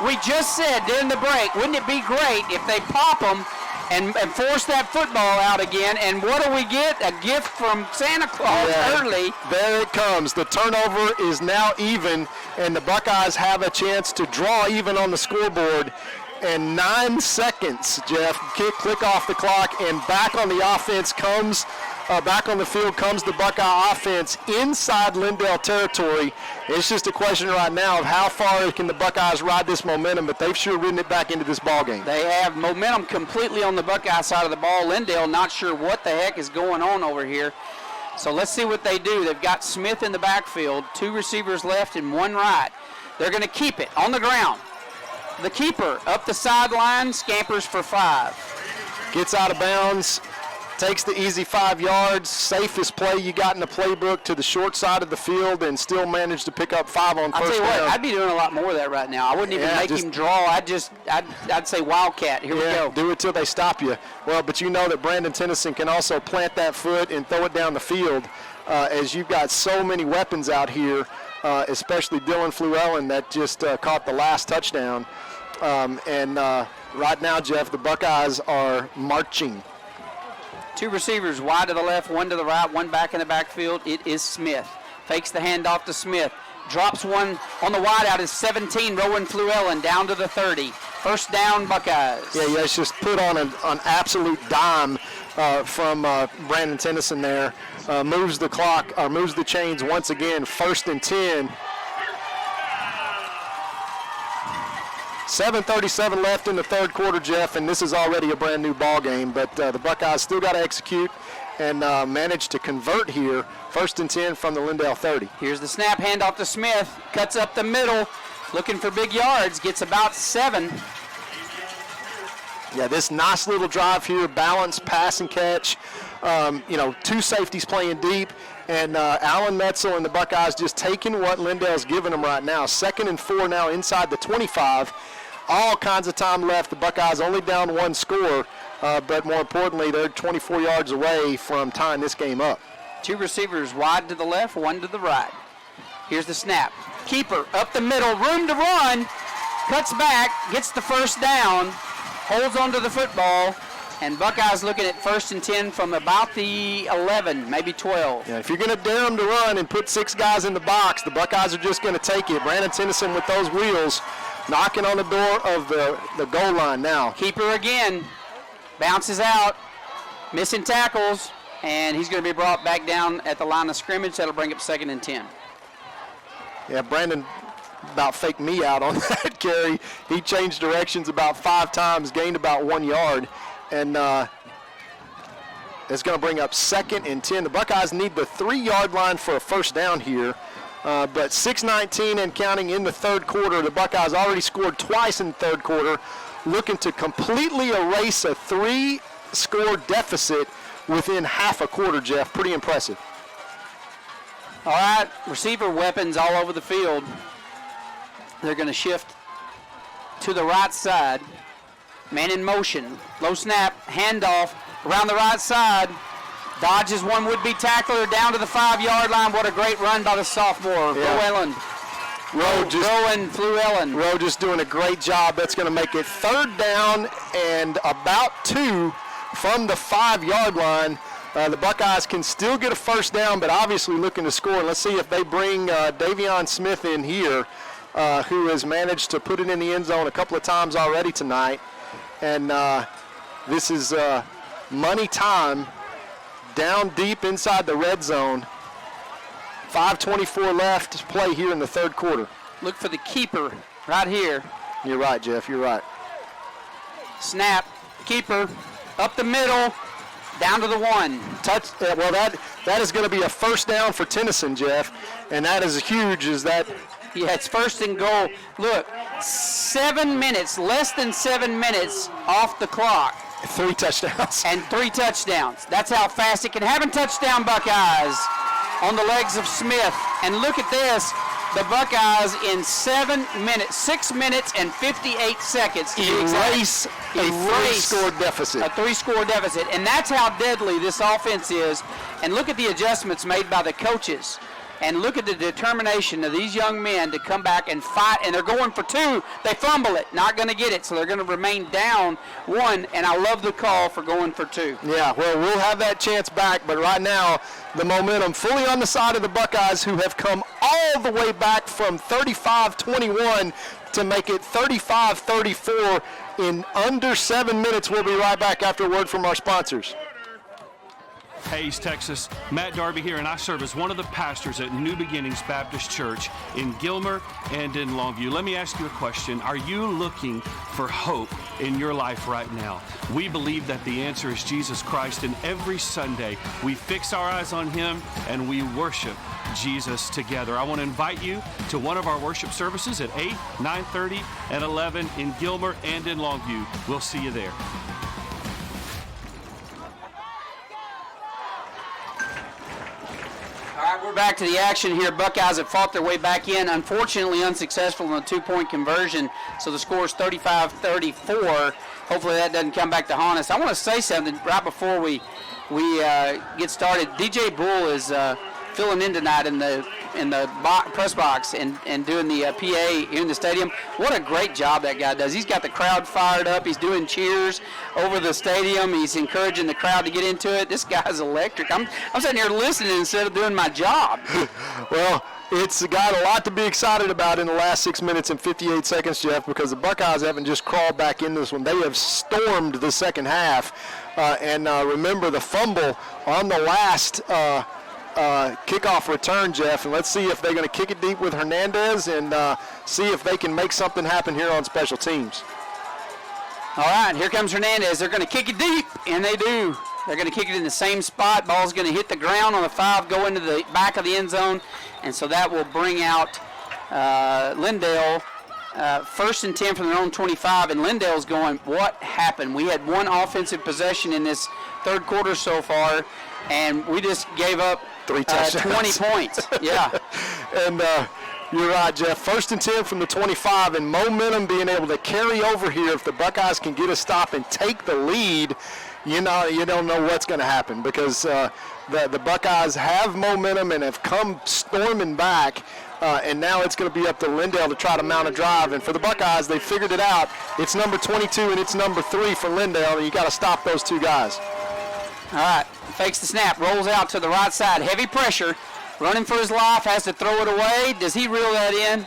We just said during the break, wouldn't it be great if they pop them and force that football out again? And what do we get? A gift from Santa Claus early.
There it comes. The turnover is now even, and the Buckeyes have a chance to draw even on the scoreboard. And 9 seconds, Jeff, click off the clock, and back on the offense comes, back on the field comes the Buckeye offense inside Lindale territory. It's just a question right now of how far can the Buckeyes ride this momentum, but they've sure ridden it back into this ball game.
They have momentum completely on the Buckeye side of the ball. Lindale not sure what the heck is going on over here. So let's see what they do. They've got Smith in the backfield, 2 receivers left and 1 right. They're going to keep it on the ground. The keeper up the sideline, scampers for 5.
Gets out of bounds, takes the easy 5 yards, safest play you got in the playbook to the short side of the field, and still managed to pick up 5 on first down.
I'll tell you what, I'd be doing a lot more of that right now. I wouldn't even make him draw. I'd say Wildcat. Here we go.
Do it till they stop you. Well, but you know that Brandon Tennyson can also plant that foot and throw it down the field, as you've got so many weapons out here, especially Dylan Flewellen that just caught the last touchdown. Right now, Jeff, the Buckeyes are marching.
2 receivers, wide to the left, 1 to the right, 1 back in the backfield. It is Smith. Fakes the handoff to Smith. Drops one on the wide out is 17, Rowan Flewellen down to the 30. First down, Buckeyes.
Yeah, it's just put on an absolute dime from Brandon Tennyson there. Moves the clock, or moves the chains once again, 1st and 10. 7:37 left in the third quarter, Jeff, and this is already a brand new ball game, but the Buckeyes still got to execute and manage to convert here. 1st and 10 from the Lindale 30.
Here's the snap, handoff to Smith, cuts up the middle, looking for big yards, gets about 7.
Yeah, this nice little drive here, balance, pass and catch. 2 safeties playing deep, and Alan Metzel and the Buckeyes just taking what Lindale's giving them right now. 2nd and 4 now inside the 25. All kinds of time left. The Buckeyes only down 1 score, but more importantly, they're 24 yards away from tying this game up.
Two receivers wide to the left, one to the right. Here's the snap. Keeper up the middle, room to run, cuts back, gets the first down, holds onto the football, and Buckeyes looking at 1st and 10 from about the 11, maybe 12.
Yeah, if you're going to dare them to run and put 6 guys in the box, the Buckeyes are just going to take it. Brandon Tennyson with those wheels, knocking on the door of the goal line now.
Keeper again, bounces out, missing tackles, and he's going to be brought back down at the line of scrimmage. That'll bring up 2nd and 10.
Yeah, Brandon about faked me out on that carry. He changed directions about 5 times, gained about 1 yard, and it's going to bring up 2nd and 10. The Buckeyes need the 3-yard line for a first down here, but 6:19 and counting in the third quarter. The Buckeyes already scored twice in the third quarter, looking to completely erase a 3-score deficit within half a quarter, Jeff. Pretty impressive.
All right, receiver weapons all over the field. They're going to shift to the right side. Man in motion. Low snap, handoff around the right side. Dodges one would-be tackler down to the 5-yard line. What a great run by the sophomore, Llewellyn.
Rowe just doing a great job. That's going to make it 3rd down and about 2 from the 5-yard line. The Buckeyes can still get a first down, but obviously looking to score. Let's see if they bring Davion Smith in here, who has managed to put it in the end zone a couple of times already tonight. And this is money time down deep inside the red zone. 5:24 left to play here in the third quarter.
Look for the keeper right here.
You're right, Jeff. You're right.
Snap, keeper, up the middle, down to the 1.
Well, that is going to be a first down for Tennyson, Jeff, and that is huge. Is that?
Yeah, it's 1st and goal. Look, 7 minutes, less than 7 minutes off the clock.
3 touchdowns.
And 3 touchdowns. That's how fast it can happen. Touchdown, Buckeyes, on the legs of Smith. And look at this. The Buckeyes in 6 minutes and 58 seconds.
Erase a 3-score deficit.
A 3-score deficit. And that's how deadly this offense is. And look at the adjustments made by the coaches. And look at the determination of these young men to come back and fight. And they're going for 2. They fumble it. Not going to get it. So they're going to remain down 1. And I love the call for going for 2.
Yeah, well, we'll have that chance back. But right now, the momentum fully on the side of the Buckeyes, who have come all the way back from 35-21 to make it 35-34 in under 7 minutes. We'll be right back after a word from our sponsors.
Hayes, Texas. Matt Darby here, and I serve as one of the pastors at New Beginnings Baptist Church in Gilmer and in Longview. Let me ask you a question. Are you looking for hope in your life right now? We believe that the answer is Jesus Christ, and every Sunday we fix our eyes on Him and we worship Jesus together. I want to invite you to one of our worship services at 8, 9:30, and 11 in Gilmer and in Longview. We'll see you there.
All right, we're back to the action here. Buckeyes have fought their way back in. Unfortunately, unsuccessful in a 2-point conversion, so the score is 35-34. Hopefully that doesn't come back to haunt us. I want to say something right before we get started. DJ Bull is filling in tonight in the press box and doing the PA here in the stadium. What a great job that guy does. He's got the crowd fired up. He's doing cheers over the stadium. He's encouraging the crowd to get into it. This guy's electric. I'm sitting here listening instead of doing my job.
Well, it's got a lot to be excited about in the last 6 minutes and 58 seconds, Jeff, because the Buckeyes haven't just crawled back into this one. They have stormed the second half. And remember the fumble on the last kickoff return, Jeff, and let's see if they're going to kick it deep with Hernandez and see if they can make something happen here on special teams.
All right, here comes Hernandez. They're going to kick it deep, and they do. They're going to kick it in the same spot. Ball's going to hit the ground on the 5, go into the back of the end zone, and so that will bring out Lindale. 1st and 10 from their own 25, and Lindale's going, what happened? We had one offensive possession in this third quarter so far, and we just gave up
3 touchdowns.
20 points. Yeah.
And you're right, Jeff. 1st and 10 from the 25, and momentum being able to carry over here. If the Buckeyes can get a stop and take the lead, you don't know what's going to happen, because the Buckeyes have momentum and have come storming back. And now it's going to be up to Lindale to try to mount a drive. And for the Buckeyes, they figured it out. It's number 22 and it's number 3 for Lindale, and you got to stop those two guys.
All right, fakes the snap, rolls out to the right side, heavy pressure, running for his life, has to throw it away. Does he reel that in?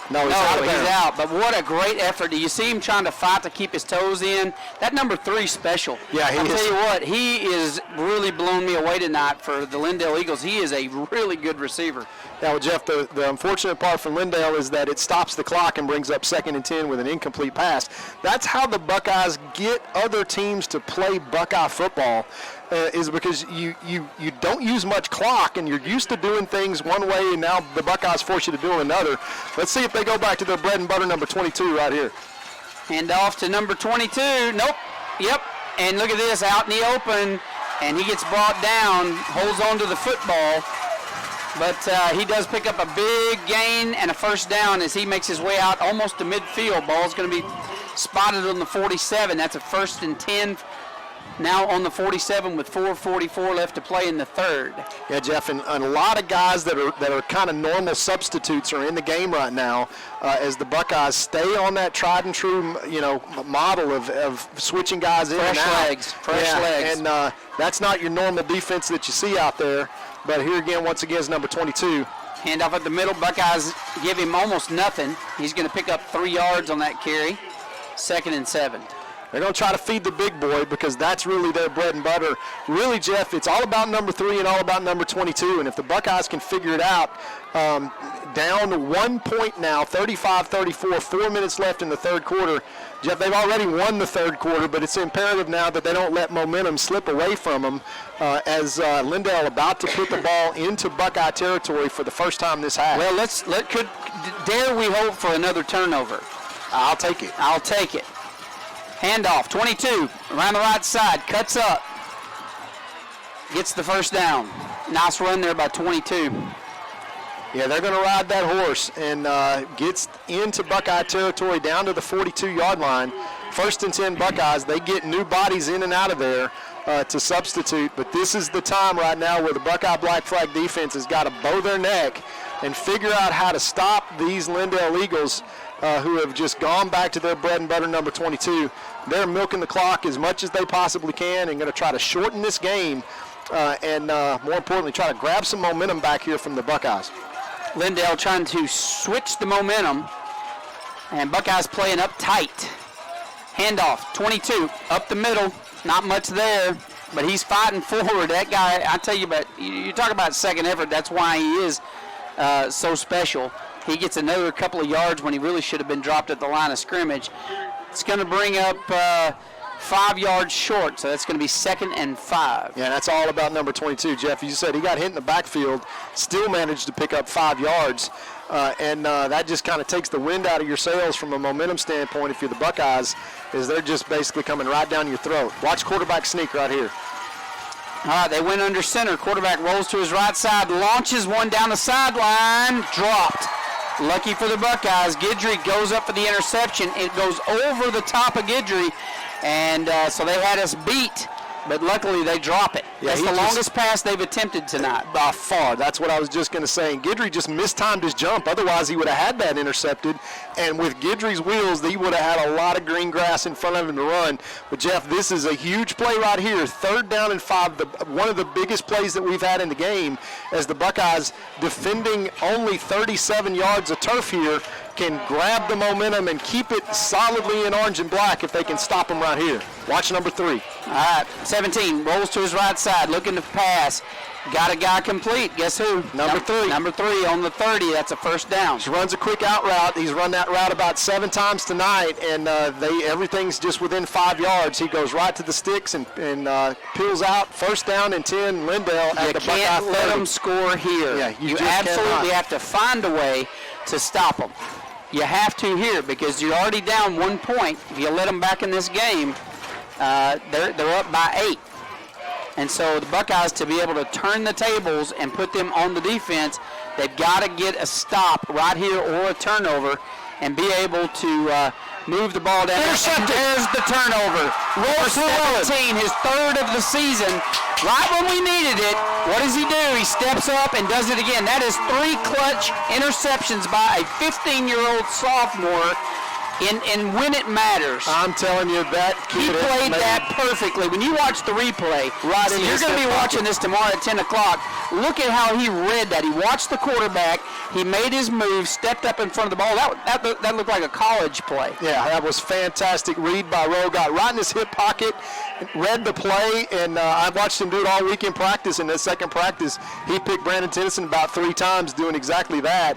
No, he's
out. But what a great effort. Do you see him trying to fight to keep his toes in? That number 3 special.
Yeah,
I'll tell you what, he is really blown me away tonight for the Lindale Eagles. He is a really good receiver.
Yeah, well, Jeff, the unfortunate part for Lindale is that it stops the clock and brings up 2nd and 10 with an incomplete pass. That's how the Buckeyes get other teams to play Buckeye football. Is because you don't use much clock and you're used to doing things one way, and now the Buckeyes force you to do another. Let's see if they go back to their bread and butter number 22 right here.
Hand off to number 22. Nope. Yep. And look at this, out in the open, and he gets brought down, holds on to the football, but he does pick up a big gain and a first down as he makes his way out almost to midfield. Ball's going to be spotted on the 47. That's a 1st and 10. Now on the 47 with 4:44 left to play in the third.
Yeah, Jeff, and a lot of guys that are kind of normal substitutes are in the game right now as the Buckeyes stay on that tried and true, model of switching guys in and out.
Fresh legs.
And that's not your normal defense that you see out there. But here again, once again, is number 22.
Handoff at the middle. Buckeyes give him almost nothing. He's going to pick up 3 yards on that carry. 2nd and 7.
They're going to try to feed the big boy because that's really their bread and butter. Really, Jeff, it's all about number 3 and all about number 22. And if the Buckeyes can figure it out, down 1 point now, 35-34, 4 minutes left in the third quarter. Jeff, they've already won the third quarter, but it's imperative now that they don't let momentum slip away from them as Lindale about to put the ball into Buckeye territory for the first time this half.
Well, dare we hope for another turnover?
I'll take it.
I'll take it. Handoff, 22, around the right side, cuts up, gets the first down. Nice run there by 22.
Yeah, they're going to ride that horse and gets into Buckeye territory down to the 42-yard line. 1st and 10 Buckeyes. They get new bodies in and out of there to substitute, but this is the time right now where the Buckeye Black Flag defense has got to bow their neck and figure out how to stop these Lindale Eagles who have just gone back to their bread and butter number 22. They're milking the clock as much as they possibly can and going to try to shorten this game and more importantly, try to grab some momentum back here from the Buckeyes.
Lindale trying to switch the momentum, and Buckeyes playing up tight. Handoff, 22, up the middle, not much there, but he's fighting forward. That guy, I tell you, but you talk about second effort, that's why he is so special. He gets another couple of yards when he really should have been dropped at the line of scrimmage. It's going to bring up 5 yards short, so that's going to be 2nd and 5.
Yeah, that's all about number 22, Jeff. You said he got hit in the backfield, still managed to pick up 5 yards, and that just kind of takes the wind out of your sails from a momentum standpoint if you're the Buckeyes, as they're just basically coming right down your throat. Watch quarterback sneak right here.
All right, they went under center. Quarterback rolls to his right side, launches one down the sideline, dropped. Lucky for the Buckeyes, Guidry goes up for the interception. It goes over the top of Guidry, and so they had us beat, but luckily they drop it.
Yeah,
that's the longest pass they've attempted tonight.
By far. That's what I was just going to say. And Guidry just mistimed his jump. Otherwise, he would have had that intercepted. And with Guidry's wheels, he would have had a lot of green grass in front of him to run. But, Jeff, this is a huge play right here. 3rd down and 5, one of the biggest plays that we've had in the game, as the Buckeyes, defending only 37 yards of turf here, can grab the momentum and keep it solidly in orange and black if they can stop them right here. Watch number 3.
All right, 17, rolls to his right side, looking to pass. Got a guy complete. Guess who?
Number 3.
Number 3 on the 30. That's a first down.
He runs a quick out route. He's run that route about 7 times tonight, and everything's just within 5 yards. He goes right to the sticks and peels out. 1st down and 10, Lindale at the Buckeye 30.
You can't let them score here.
Yeah,
you absolutely have to find a way to stop them. You have to here because you're already down 1 point. If you let them back in this game, they're up by 8. And so the Buckeyes, to be able to turn the tables and put them on the defense, they've got to get a stop right here or a turnover and be able to move the ball down.
Intercepted.
There's the turnover. Roll 17, his 3rd of the season. Right when we needed it, what does he do? He steps up and does it again. That is 3 clutch interceptions by a 15-year-old sophomore in when it matters.
I'm telling you, that
he
kid
played that perfectly. When you watch the replay,
right
so you're going to be watching this tomorrow at 10 o'clock. Look at how he read that. He watched the quarterback. He made his move, stepped up in front of the ball. That looked like a college play.
Yeah, that was fantastic read by Rowe. Got right in his hip pocket, read the play, and I watched him do it all week in practice. In the second practice, he picked Brandon Tennyson about 3 times doing exactly that.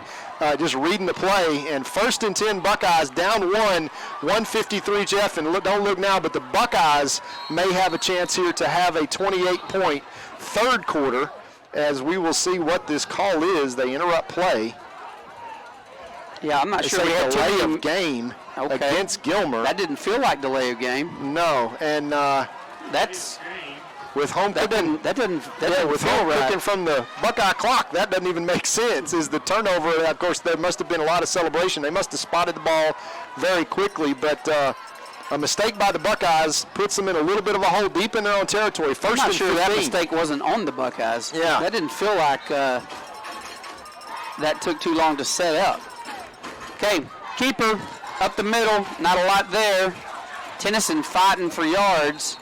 Just reading the play, and 1st and 10 Buckeyes, down 153, Jeff, and don't look now, but the Buckeyes may have a chance here to have a 28-point third quarter, as we will see what this call is. They interrupt play.
Yeah, I'm not sure.
They had delay of game against Gilmer.
That didn't feel like delay of game.
No, and
that's
with home cooking.
That doesn't
with
feel
home
right.
cooking from the Buckeye clock, that doesn't even make sense. Is the turnover? Of course, there must have been a lot of celebration. They must have spotted the ball very quickly, but a mistake by the Buckeyes puts them in a little bit of a hole deep in their own territory.
I'm not sure
15.
that mistake wasn't on the Buckeyes.
Yeah,
that didn't feel like that took too long to set up. Okay, keeper up the middle, not a lot there. Tennyson fighting for yards.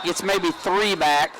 Gets maybe 3 back.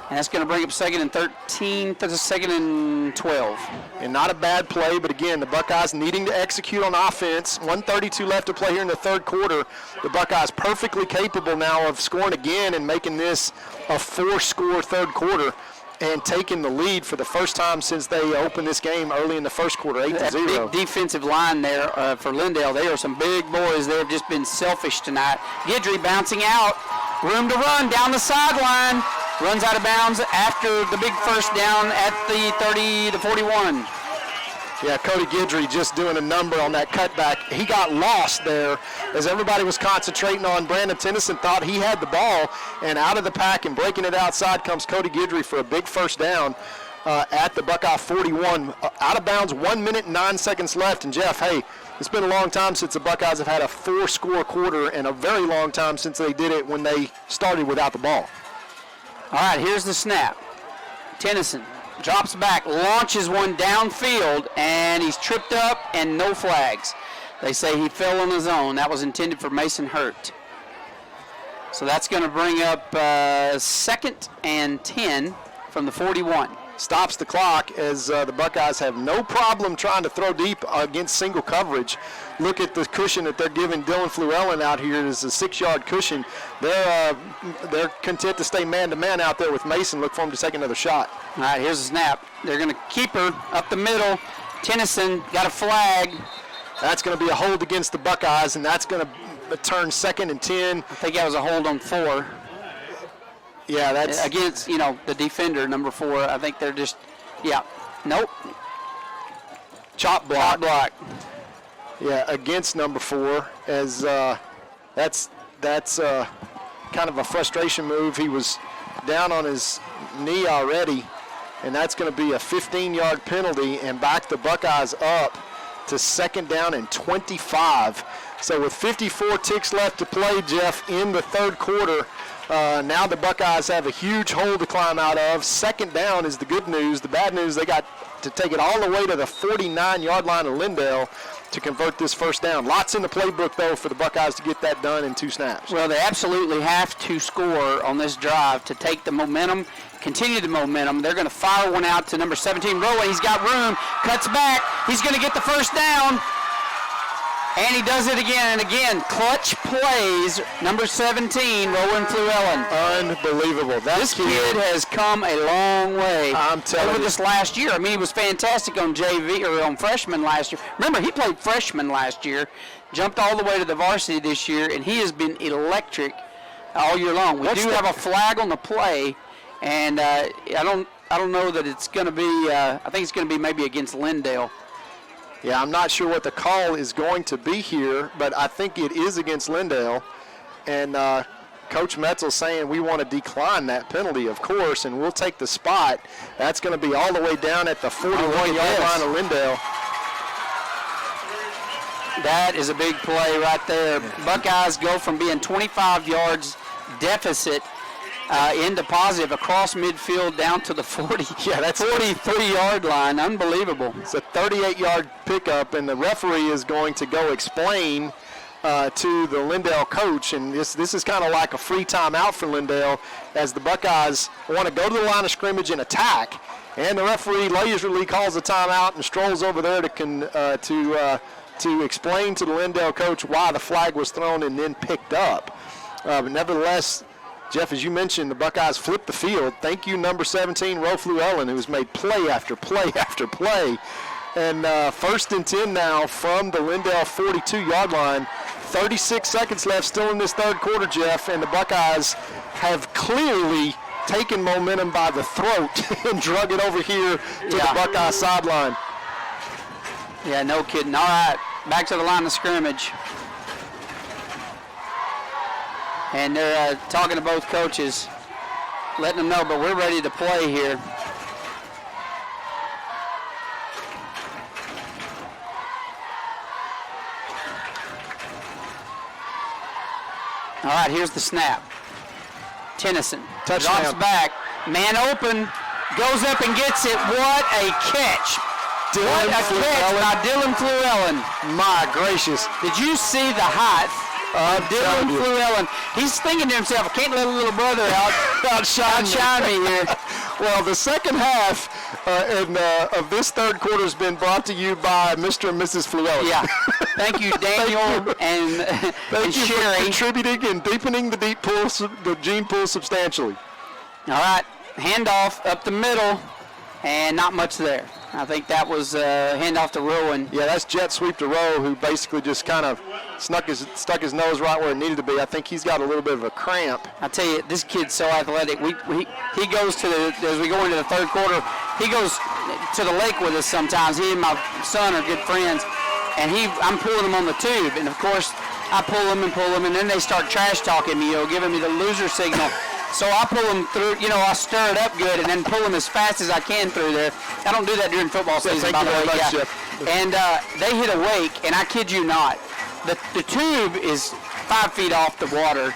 And that's going to bring up 2nd and 13, 2nd and 12.
And not a bad play, but again, the Buckeyes needing to execute on offense. 1:32 left to play here in the third quarter. The Buckeyes perfectly capable now of scoring again and making this a 4-score third quarter and taking the lead for the first time since they opened this game early in the first quarter, 8-0.
That big defensive line there for Lindale. They are some big boys. They have just been selfish tonight. Guidry bouncing out. Room to run down the sideline. Runs out of bounds after the big first down at the 30 to 41.
Yeah, Cody Guidry just doing a number on that cutback. He got lost there as everybody was concentrating on Brandon Tennyson, thought he had the ball, and out of the pack and breaking it outside comes Cody Guidry for a big first down at the Buckeye 41. Out of bounds, 1 minute and 9 seconds left. And Jeff, hey, it's been a long time since the Buckeyes have had a 4-score quarter, and a very long time since they did it when they started without the ball.
All right, here's the snap. Tennyson drops back, launches one downfield, and he's tripped up and no flags. They say he fell on his own. That was intended for Mason Hurt. So that's going to bring up 2nd and 10 from the 41.
Stops the clock as the Buckeyes have no problem trying to throw deep against single coverage. Look at the cushion that they're giving Dylan Flewellen out here. It is a 6-yard cushion. They're content to stay man-to-man out there with Mason. Look for him to take another shot.
All right, here's the snap. They're going to keep her up the middle. Tennyson got a flag.
That's going to be a hold against the Buckeyes, and that's going to turn 2nd and 10.
I think that was a hold on 4.
Yeah, that's
against, the defender, number 4. I think they're just, nope.
Chop block.
Chop block.
Yeah, against number 4, as that's kind of a frustration move. He was down on his knee already, and that's going to be a 15-yard penalty and back the Buckeyes up to 2nd down and 25. So with 54 ticks left to play, Jeff, in the third quarter, now the Buckeyes have a huge hole to climb out of. 2nd down is the good news. The bad news, they got to take it all the way to the 49-yard line of Lindale to convert this first down. Lots in the playbook, though, for the Buckeyes to get that done in 2 snaps.
Well, they absolutely have to score on this drive to take the momentum, continue the momentum. They're going to fire one out to number 17, Rowan. He's got room, cuts back. He's going to get the first down. And he does it again and again. Clutch plays, number 17, Rowan Flewellen.
Unbelievable.
This kid has come a long way.
I'm telling
over
you.
this last year. I mean, he was fantastic on JV or on freshman last year. Remember, he played freshman last year, jumped all the way to the varsity this year, and he has been electric all year long. We do have a flag on the play, and I don't know that it's going to be. I think it's going to be maybe against Lindale.
Yeah, I'm not sure what the call is going to be here, but I think it is against Lindale. And Coach Metzel's saying we want to decline that penalty, of course, and we'll take the spot. That's going to be all the way down at the 41-yard line of Lindale.
That is a big play right there. Buckeyes go from being 25 yards deficit into positive across midfield down to the 43-yard line. Unbelievable.
It's a 38-yard pickup, and the referee is going to go explain to the Lindale coach, and this is kind of like a free timeout for Lindale as the Buckeyes want to go to the line of scrimmage and attack, and the referee leisurely calls a timeout and strolls over there to explain to the Lindale coach why the flag was thrown and then picked up. But nevertheless, Jeff, as you mentioned, the Buckeyes flipped the field. Thank you, number 17, Ro Fluellen, who's made play after play after play. And 1st and 10 now from the Lindale 42-yard line. 36 seconds left still in this third quarter, Jeff, and the Buckeyes have clearly taken momentum by the throat and drug it over here to the Buckeye sideline.
Yeah, no kidding. All right, back to the line of scrimmage. And they're talking to both coaches, letting them know, but we're ready to play here. All right, here's the snap. Tennyson drops back, man open, goes up and gets it. What a catch. What a catch by Dylan Fluellen.
My gracious.
Did you see the height of Dylan Fluellen? He's thinking to himself, I can't let a little brother outshine me here.
Well, the second half of this third quarter has been brought to you by Mr. and Mrs. Fluellen.
Yeah. Thank you, Daniel and Sherry.
For contributing and deepening the gene pool substantially.
All right, handoff up the middle, and not much there. I think that was handoff to Rowan.
Yeah, that's jet sweep to Rowe, who basically just kind of stuck his nose right where it needed to be. I think he's got a little bit of a cramp.
I tell you, this kid's so athletic. He goes as we go into the third quarter, he goes to the lake with us sometimes. He and my son are good friends, and I'm pulling him on the tube, and of course I pull him, and then they start trash talking me, giving me the loser signal. So I pull them through, I stir it up good and then pull them as fast as I can through there. I don't do that during football season, by the way. And they hit a wake, and I kid you not, the tube is 5 feet off the water.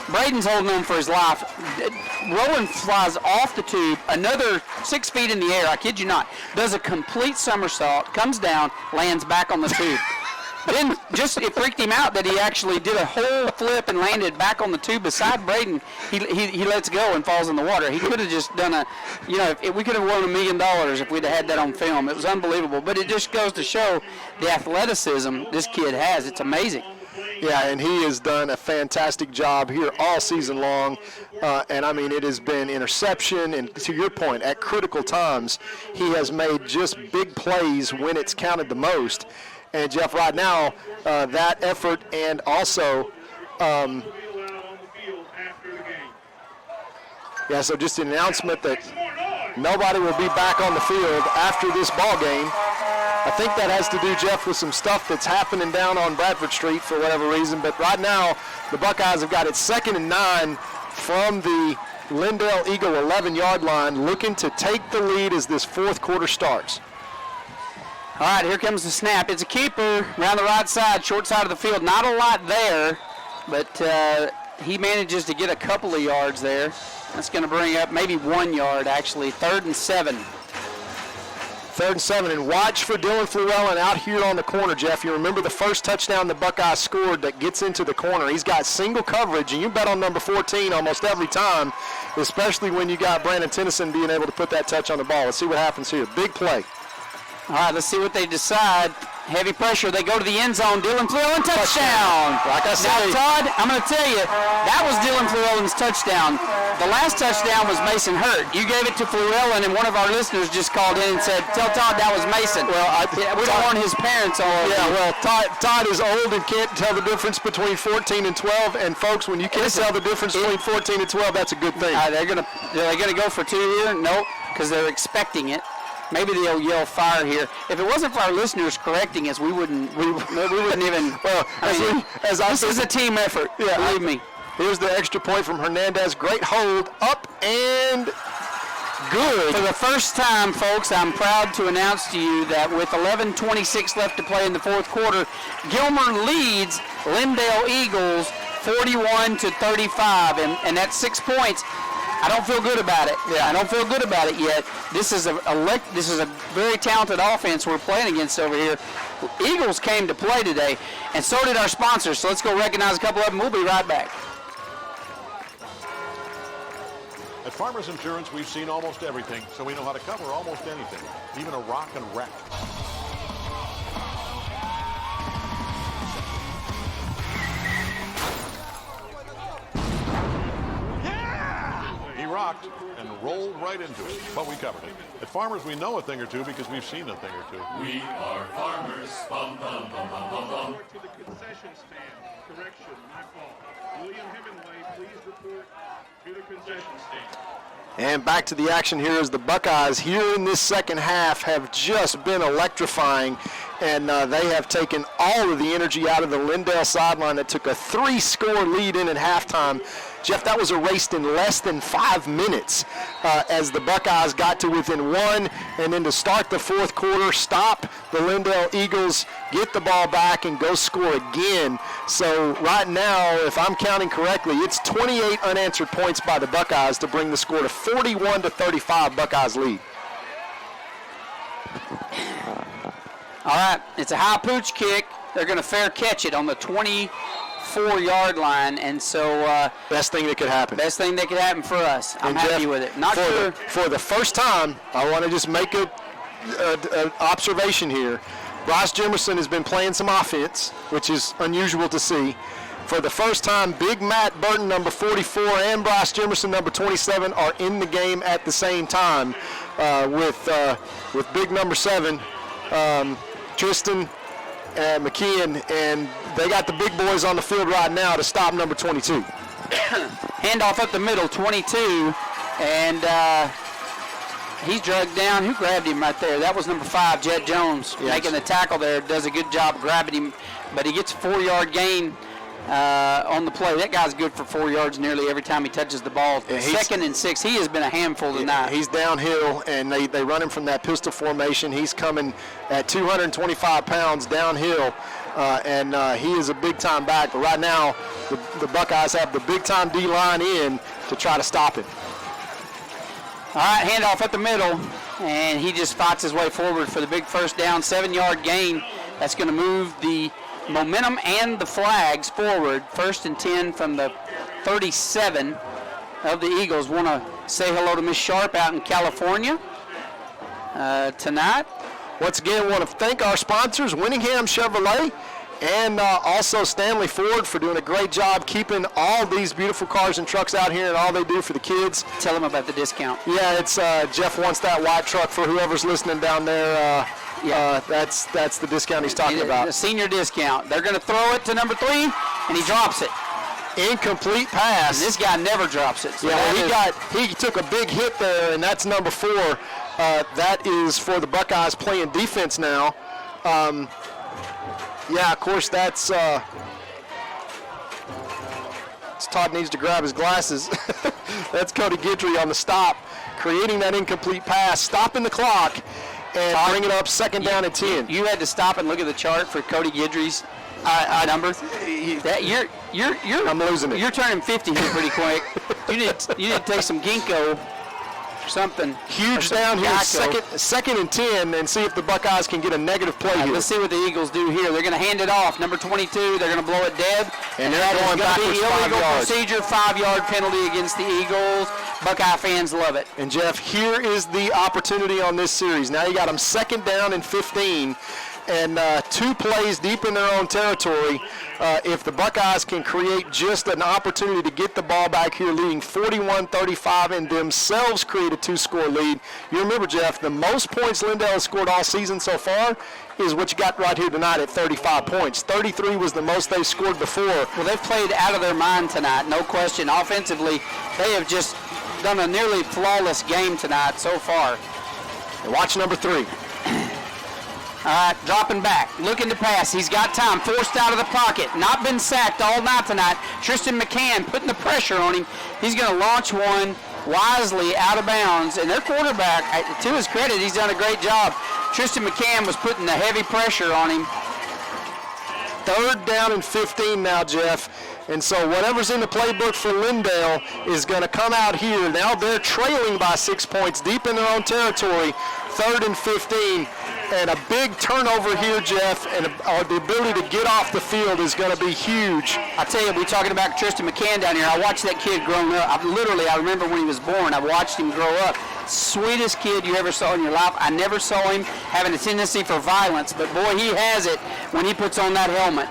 Braden's holding on for his life. Rowan flies off the tube, another 6 feet in the air, I kid you not, does a complete somersault, comes down, lands back on the tube. Then it freaked him out that he actually did a whole flip and landed back on the tube beside Braden. He lets go and falls in the water. He could have just done we could have won $1 million if we'd have had that on film. It was unbelievable. But it just goes to show the athleticism this kid has. It's amazing.
Yeah, and he has done a fantastic job here all season long. And, I mean, it has been interception. And to your point, at critical times, he has made just big plays when it's counted the most. And, Jeff, right now, that effort and also, so just an announcement that nobody will be back on the field after this ball game. I think that has to do, Jeff, with some stuff that's happening down on Bradford Street for whatever reason. But right now, the Buckeyes have got it 2nd and 9 from the Lindale Eagle 11-yard line, looking to take the lead as this fourth quarter starts.
All right, here comes the snap. It's a keeper around the right side, short side of the field. Not a lot there, but he manages to get a couple of yards there. That's going to bring up maybe 1 yard, actually. 3rd and 7.
3rd and 7, and watch for Dylan Fluellen out here on the corner, Jeff. You remember the first touchdown the Buckeyes scored that gets into the corner. He's got single coverage, and you bet on number 14 almost every time, especially when you got Brandon Tennyson being able to put that touch on the ball. Let's see what happens here. Big play.
All right, let's see what they decide. Heavy pressure. They go to the end zone. Dylan Fluellen, touchdown.
Like I said.
Now, Todd, I'm going to tell you, that was Dylan Fluellen's touchdown. The last touchdown was Mason Hurt. You gave it to Fluellen, and one of our listeners just called in and said, tell Todd that was Mason. Well, we don't want his parents all over.
Yeah, well, Todd is old and can't tell the difference between 14 and 12. And, folks, when you can't tell the difference between 14 and 12, that's a good thing.
They're gonna go for 2 here? Nope, because they're expecting it. Maybe they'll yell fire here. If it wasn't for our listeners correcting us, we wouldn't even. Well, this is a team effort. Yeah, believe me.
Here's the extra point from Hernandez. Great hold, up and good.
For the first time, folks, I'm proud to announce to you that with 11:26 left to play in the fourth quarter, Gilmer leads Lindale Eagles 41-35, and that's 6 points. I don't feel good about it. Yeah, I don't feel good about it yet. This is a very talented offense we're playing against over here. Eagles came to play today, and so did our sponsors. So let's go recognize a couple of them. We'll be right back.
At Farmers Insurance, we've seen almost everything, so we know how to cover almost anything, even a rock and wreck. He rocked and rolled right into it, but we covered it. At Farmers, we know a thing or two because we've seen a thing or two.
We are farmers. Bum, bum, bum, bum, bum, bum.
To the concession stand. Correction, my fault. William Hemingway, please report to the concession stand.
And back to the action here as the Buckeyes here in this second half have just been electrifying, and they have taken all of the energy out of the Lindale sideline that took a 3-score lead in at halftime. Jeff, that was erased in less than 5 minutes as the Buckeyes got to within 1, and then to start the fourth quarter, stop the Lindale Eagles, get the ball back, and go score again. So right now, if I'm counting correctly, it's 28 unanswered points by the Buckeyes to bring the score to 41-35 Buckeyes lead.
All right, it's a high pooch kick. They're going to fair catch it on the 24-yard line, and so
best thing that could happen.
Best thing that could happen for us. I'm happy with it. Not sure.
For the first time, I want to just make an observation here. Bryce Jimerson has been playing some offense, which is unusual to see. For the first time, Big Matt Burton, number 44, and Bryce Jimerson, number 27, are in the game at the same time with big number 7, Tristan McKeon, and they got the big boys on the field right now to stop number 22.
Handoff up the middle, 22, and he's dragged down. Who grabbed him right there? That was number 5, Jed Jones, making the tackle there. Does a good job grabbing him, but he gets a 4-yard gain on the play. That guy's good for 4 yards nearly every time he touches the ball. Yeah, 2nd and 6. He has been a handful tonight.
He's downhill, and they run him from that pistol formation. He's coming at 225 pounds downhill, and he is a big-time back. But right now, the Buckeyes have the big-time D-line in to try to stop him.
All right, handoff up the middle, and he just fights his way forward for the big first down, 7-yard gain. That's going to move the momentum and the flags forward. 1st and 10 from the 37 of the Eagles. Want to say hello to Miss Sharp out in California tonight.
Once again, want to thank our sponsors, Winningham Chevrolet, and also Stanley Ford, for doing a great job keeping all these beautiful cars and trucks out here and all they do for the kids.
Tell them about the discount.
Yeah, it's Jeff wants that white truck for whoever's listening down there. That's the discount he's talking about.
The senior discount. They're going to throw it to number 3, and he drops it.
Incomplete pass.
And this guy never drops it. So
he took a big hit there, and that's number 4. That is for the Buckeyes playing defense now. Of course, that's Todd needs to grab his glasses. That's Cody Guidry on the stop, creating that incomplete pass, stopping the clock, and bring it up 2nd down and 10.
You had to stop and look at the chart for Cody Guidry's number.
I'm losing it.
You're turning 50 here pretty quick. You need to take some ginkgo or something.
Huge down here, 2nd and 10, and see if the Buckeyes can get a negative play here.
Let's see what the Eagles do here. They're going to hand it off. Number 22, they're going to blow it dead.
And they're going backwards 5 yards.
Procedure, 5-yard penalty against the Eagles. Buckeye fans love it.
And Jeff, here is the opportunity on this series. Now you got them 2nd down and 15, and 2 plays deep in their own territory. If the Buckeyes can create just an opportunity to get the ball back here, leading 41-35, and themselves create a 2-score lead. You remember, Jeff, the most points Lindale has scored all season so far is what you got right here tonight at 35 points. 33 was the most they've scored before.
Well, they've played out of their mind tonight, no question. Offensively, they have just done a nearly flawless game tonight so far.
And watch number 3.
All right, dropping back, looking to pass. He's got time, forced out of the pocket. Not been sacked all night tonight. Tristan McCann putting the pressure on him. He's going to launch one wisely out of bounds. And their quarterback, to his credit, he's done a great job. Tristan McCann was putting the heavy pressure on him.
3rd down and 15 now, Jeff. And so whatever's in the playbook for Lindale is going to come out here. Now they're trailing by 6 points deep in their own territory, 3rd and 15. And a big turnover here, Jeff, and the ability to get off the field is going to be huge.
I tell you, we're talking about Tristan McCann down here. I watched that kid grow up. I remember when he was born. I watched him grow up. Sweetest kid you ever saw in your life. I never saw him having a tendency for violence, but boy, he has it when he puts on that helmet.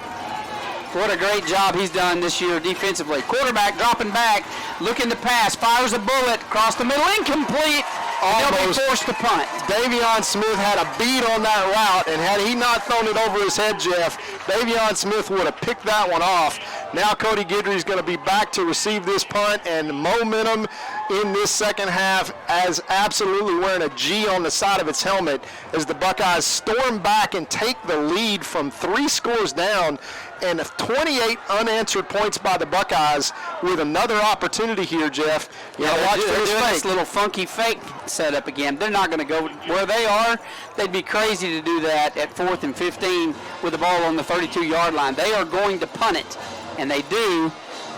What a great job he's done this year defensively. Quarterback dropping back, looking to pass, fires a bullet across the middle, incomplete. They'll be forced to punt.
Davion Smith had a beat on that route, and had he not thrown it over his head, Jeff, Davion Smith would have picked that one off. Now Cody Guidry's going to be back to receive this punt, and momentum in this second half as absolutely wearing a G on the side of its helmet as the Buckeyes storm back and take the lead from 3 scores down, and 28 unanswered points by the Buckeyes with another opportunity here, Jeff.
Watch this little funky fake setup again. They're not going to go where they are. They'd be crazy to do that at 4th and 15 with the ball on the 32-yard line. They are going to punt it, and they do.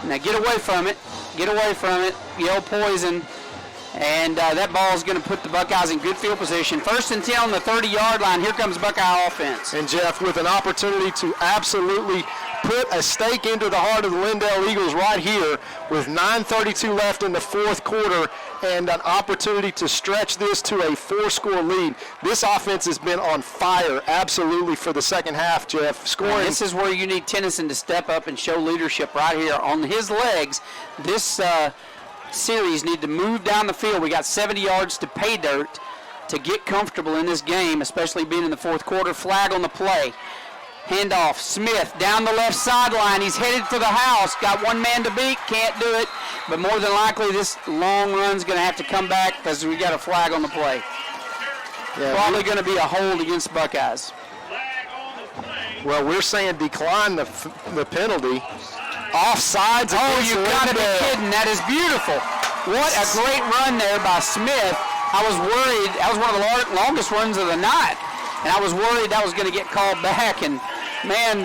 Now get away from it. Get away from it. Yell poison. And that ball is going to put the Buckeyes in good field position. 1st and 10 on the 30-yard line. Here comes Buckeye offense.
And, Jeff, with an opportunity to absolutely put a stake into the heart of the Lindale Eagles right here with 9:32 left in the 4th quarter and an opportunity to stretch this to a 4-score lead. This offense has been on fire absolutely for the second half, Jeff. Scoring.
And this is where you need Tennyson to step up and show leadership right here on his legs. This series need to move down the field. We got 70 yards to pay dirt to get comfortable in this game, especially being in the 4th quarter. Flag on the play. Handoff, Smith down the left sideline. He's headed for the house. Got one man to beat, can't do it. But more than likely, this long run's going to have to come back because we got a flag on the play. Yeah, probably going to be a hold against Buckeyes.
Well, we're saying decline the penalty. Offsides.
Oh, you got to be kidding. That is beautiful. What a great run there by Smith. I was worried. That was one of the longest runs of the night. And I was worried that was going to get called back. And, man,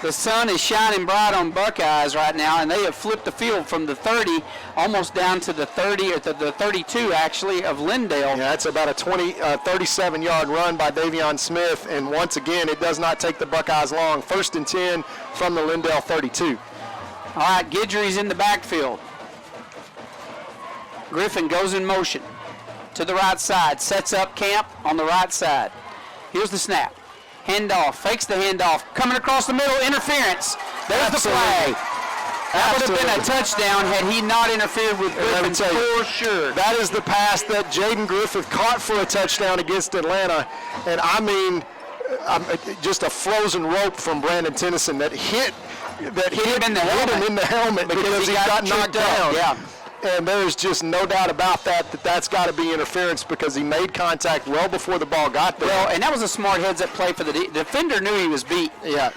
the sun is shining bright on Buckeyes right now, and they have flipped the field from the 30 almost down to the 30, or the 32, actually, of Lindale.
Yeah, that's about a 37-yard run by Davion Smith. And, once again, it does not take the Buckeyes long. 1st and 10 from the Lindale 32.
All right, Guidry's in the backfield. Griffin goes in motion to the right side, sets up camp on the right side. Here's the snap. Handoff, fakes the handoff, coming across the middle, interference. There's the flag. That would have been a touchdown had he not interfered with Griffin for sure.
That is the pass that Jaden Griffith caught for a touchdown against Atlanta. And I mean, just a frozen rope from Brandon Tennyson that hit him in the helmet because he got knocked down.
Yeah.
And there's just no doubt about that's got to be interference because he made contact well before the ball got there.
Well, and that was a smart heads-up play for the defender. Knew he was beat.
Yeah,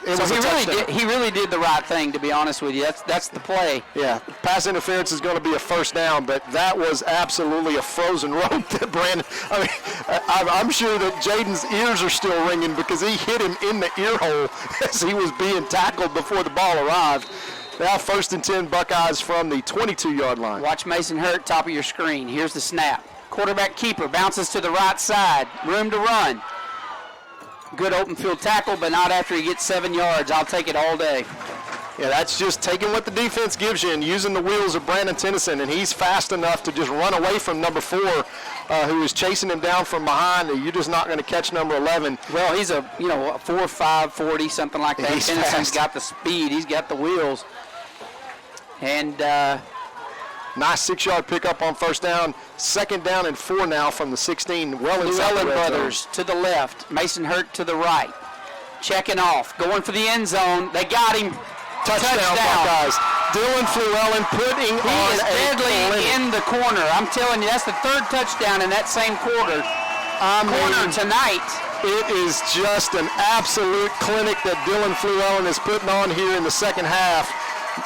he really did the right thing, to be honest with you. That's the play.
Yeah, pass interference is going to be a 1st down, but that was absolutely a frozen rope that Brandon. I mean, I'm sure that Jaden's ears are still ringing because he hit him in the ear hole as he was being tackled before the ball arrived. Now 1st and 10 Buckeyes from the 22-yard line.
Watch Mason Hurt, top of your screen. Here's the snap. Quarterback keeper bounces to the right side. Room to run. Good open field tackle, but not after he gets 7 yards. I'll take it all day.
Yeah, that's just taking what the defense gives you and using the wheels of Brandon Tennyson, and he's fast enough to just run away from number 4, who is chasing him down from behind. You're just not going to catch number 11.
Well, he's a 4.5, 40, something like that. Tennyson's got the speed. He's got the wheels. And
nice 6-yard pickup on 1st down. 2nd down and 4 now from the 16. Well inside the red
brothers
zone.
To the left. Mason Hurt to the right. Checking off. Going for the end zone. They got him.
Touchdown. Buckeyes. Dylan Fluellen putting on
a deadly in the corner. I'm telling you, that's the 3rd touchdown in that same quarter. Tonight.
It is just an absolute clinic that Dylan Fluellen is putting on here in the second half.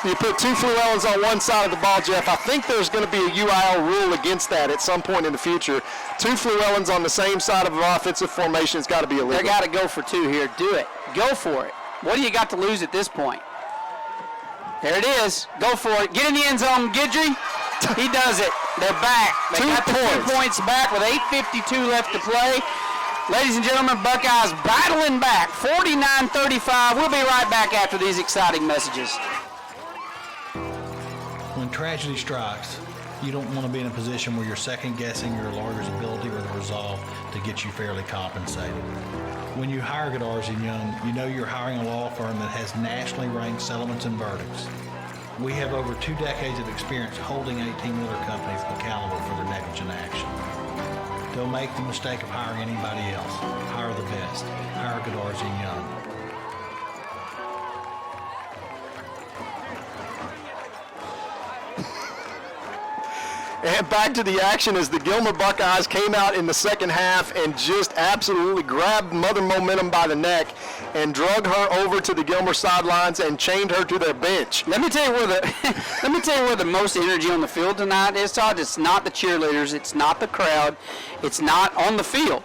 You put 2 Fluellens on one side of the ball, Jeff. I think there's going to be a UIL rule against that at some point in the future. 2 Fluellens on the same side of an offensive formation has got to be illegal.
They got to go for 2 here. Do it. Go for it. What do you got to lose at this point? There it is. Go for it. Get in the end zone, Guidry. He does it. They're back. They got the 2 points back with 8:52 left to play. Ladies and gentlemen, Buckeyes battling back, 49-35. We'll be right back after these exciting messages.
When tragedy strikes, you don't want to be in a position where you're second-guessing your lawyer's ability or the resolve to get you fairly compensated. When you hire Goddard & Young, you know you're hiring a law firm that has nationally ranked settlements and verdicts. We have over 2 decades of experience holding 18-wheeler companies accountable for their negligent action. Don't make the mistake of hiring anybody else. Hire the best. Hire Goddard & Young.
And back to the action as the Gilmer Buckeyes came out in the second half and just absolutely grabbed Mother Momentum by the neck and drug her over to the Gilmer sidelines and chained her to their bench.
Let me tell you where the most energy on the field tonight is, Todd. It's not the cheerleaders, it's not the crowd, it's not on the field.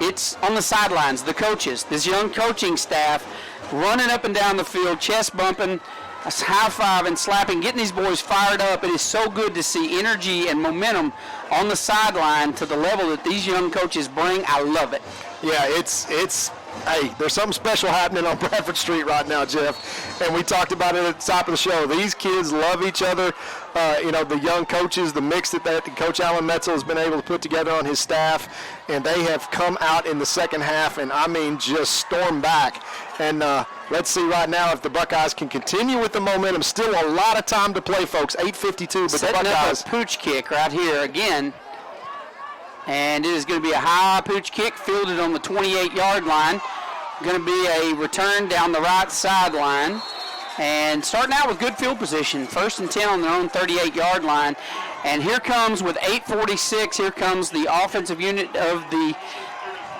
It's on the sidelines, the coaches, this young coaching staff running up and down the field, chest bumping, high-fiving, slapping, getting these boys fired up. It is so good to see energy and momentum on the sideline to the level that these young coaches bring. I love it.
Yeah, hey, there's something special happening on Bradford Street right now, Jeff. And we talked about it at the top of the show. These kids love each other. The young coaches, the mix that Coach Alan Metzel has been able to put together on his staff, and they have come out in the second half and, just storm back. And let's see right now if the Buckeyes can continue with the momentum. Still a lot of time to play, folks. 8:52, but
setting
the Buckeyes.
Up a pooch kick right here again. And it is going to be a high pooch kick fielded on the 28-yard line. Going to be a return down the right sideline. And starting out with good field position. 1st and 10 on their own 38-yard line. And here comes, with 8:46, here comes the offensive unit of the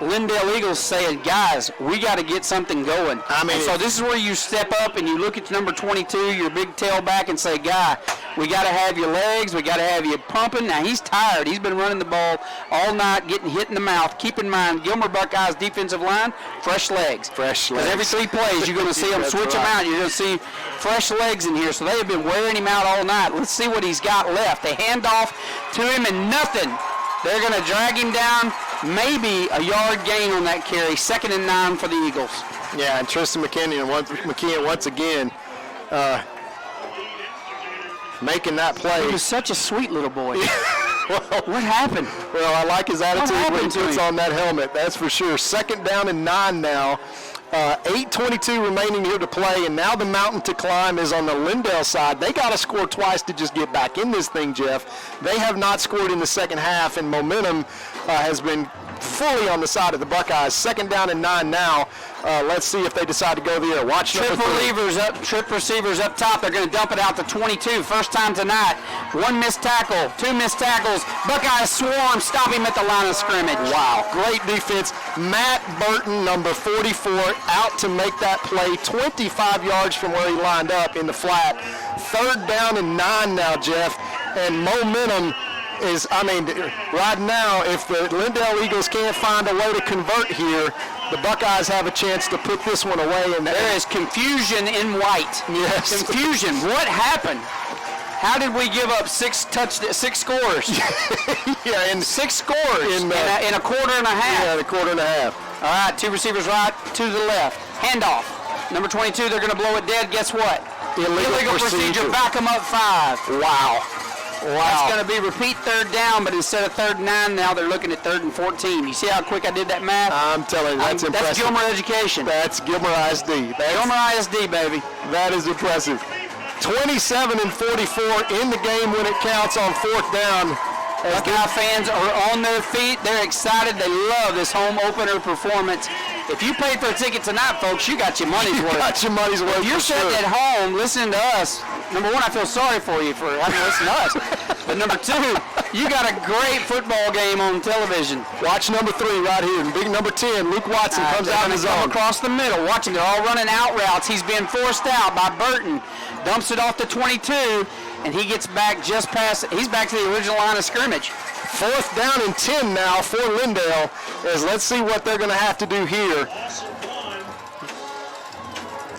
Lindale Eagles saying, guys, we got to get something going. So this is where you step up and you look at number 22, your big tailback, and say, guy, we got to have your legs, we got to have you pumping. Now, he's tired. He's been running the ball all night, getting hit in the mouth. Keep in mind, Gilmer Buckeyes defensive line, fresh legs.
Fresh legs.
Because every 3 plays, you're going to see them switch them out. You're going to see fresh legs in here. So they have been wearing him out all night. Let's see what he's got left. They hand off to him and nothing. They're going to drag him down, maybe a yard gain on that carry. 2nd and 9 for the Eagles.
Yeah, and Tristan McKeon once again making that play.
He was such a sweet little boy. What happened?
Well, I like his attitude when he puts on that helmet, that's for sure. 2nd down and 9 now. 8:22 remaining here to play, and now the mountain to climb is on the Lindale side. They got to score twice to just get back in this thing, Jeff. They have not scored in the second half, and momentum has been fully on the side of the Buckeyes. 2nd down and 9 now. Let's see if they decide to go there. Watch
trip receivers up top. They're going to dump it out to 22. First time tonight. 1 missed tackle, 2 missed tackles. Buckeyes swarm, stop him at the line of scrimmage.
Wow, great defense. Matt Burton, number 44, out to make that play. 25 yards from where he lined up in the flat. 3rd down and 9 now, Jeff. And momentum is, right now, if the Lindale Eagles can't find a way to convert here, the Buckeyes have a chance to put this one away. And
there is confusion in white.
Yes.
Confusion. What happened? How did we give up 6 scores?
Yeah, and
6 scores in a quarter and a half.
Yeah, in a quarter and a half.
All right, 2 receivers right, 2 to the left. Handoff. Number 22, they're going to blow it dead. Guess what? Illegal procedure. Back them up 5.
Wow.
That's going to be repeat 3rd down, but instead of 3rd and 9, now they're looking at 3rd and 14. You see how quick I did that math?
I'm telling you, that's impressive.
That's Gilmer education.
That's Gilmer ISD.
Gilmer ISD, baby.
That is impressive. 27 and 44 in the game when it counts on 4th down.
Buckeye fans are on their feet. They're excited. They love this home opener performance. If you paid for a ticket tonight, folks, you got your money's worth.
You got your money's worth.
If you're sitting at home listening to us, number 1, I feel sorry for you for having to listen to us. But number 2, you got a great football game on television.
Watch number 3 right here. And big number 10, Luke Watson comes out in his zone.
Across the middle. Watch him. They're all running out routes. He's being forced out by Burton. Dumps it off to 22, and he gets back just past. He's back to the original line of scrimmage.
4th down and 10 now for Lindale. Let's see what they're going to have to do here.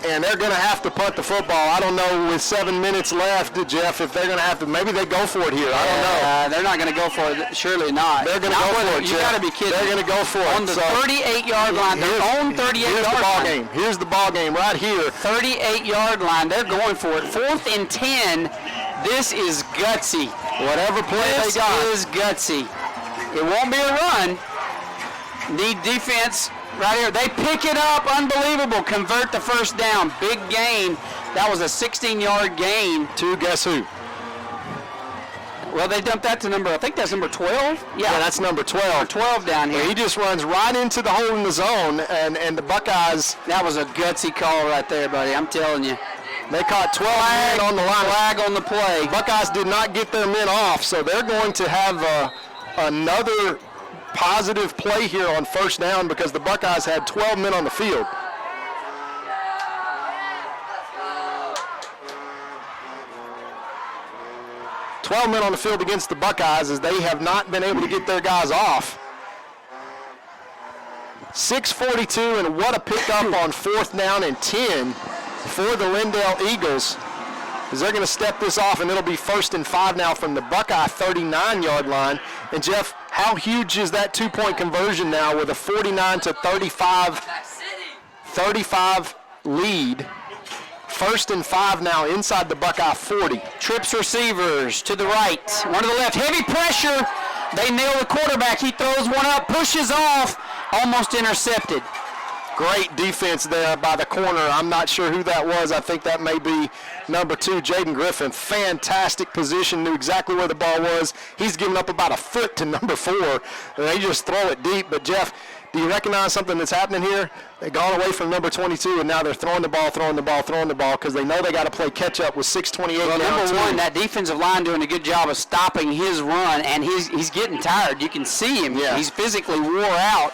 and they're going to have to punt the football. I don't know with 7 minutes left, Jeff, if they're going to have to. Maybe they go for it here. I don't know.
They're not going to go for it. Surely not.
They're going to go for it,
You got to be kidding.
They're going to go for it.
On the 38-yard line, their own 38-yard line.
Here's the ball game right here.
38-yard line. They're going for it. 4th and 10. This is gutsy.
Whatever play they got.
This is gutsy. It won't be a run. Need defense right here. They pick it up. Unbelievable. Convert the first down. Big gain. That was a 16-yard gain.
To guess who?
Well, they dumped that to I think that's number 12.
Yeah, that's number 12.
12 down here.
He just runs right into the hole in the zone, and the Buckeyes.
That was a gutsy call right there, buddy. I'm telling you.
They caught 12 men on the line.
Flag on the play.
Buckeyes did not get their men off, so they're going to have another positive play here on first down because the Buckeyes had 12 men on the field. $12 men on the field against the Buckeyes as they have not been able to get their guys off. 6:42, and what a pickup on 4th down and 10 for the Lindale Eagles. As they're going to step this off, and it'll be 1st and 5 now from the Buckeye 39-yard line. And Jeff, how huge is that 2-point conversion now with a 49-35 lead? 1st and 5 now inside the Buckeye 40.
Trips receivers to the right, one to the left. Heavy pressure. They nail the quarterback. He throws one up, pushes off, almost intercepted.
Great defense there by the corner. I'm not sure who that was. I think that may be number 2, Jaden Griffin. Fantastic position, knew exactly where the ball was. He's given up about a foot to number 4, and they just throw it deep. But, Jeff, do you recognize something that's happening here? They've gone away from number 22, and now they're throwing the ball because they know they got to play catch-up with 6:28.
Well, number 1, that defensive line doing a good job of stopping his run, and he's getting tired. You can see him.
Yeah.
He's physically wore out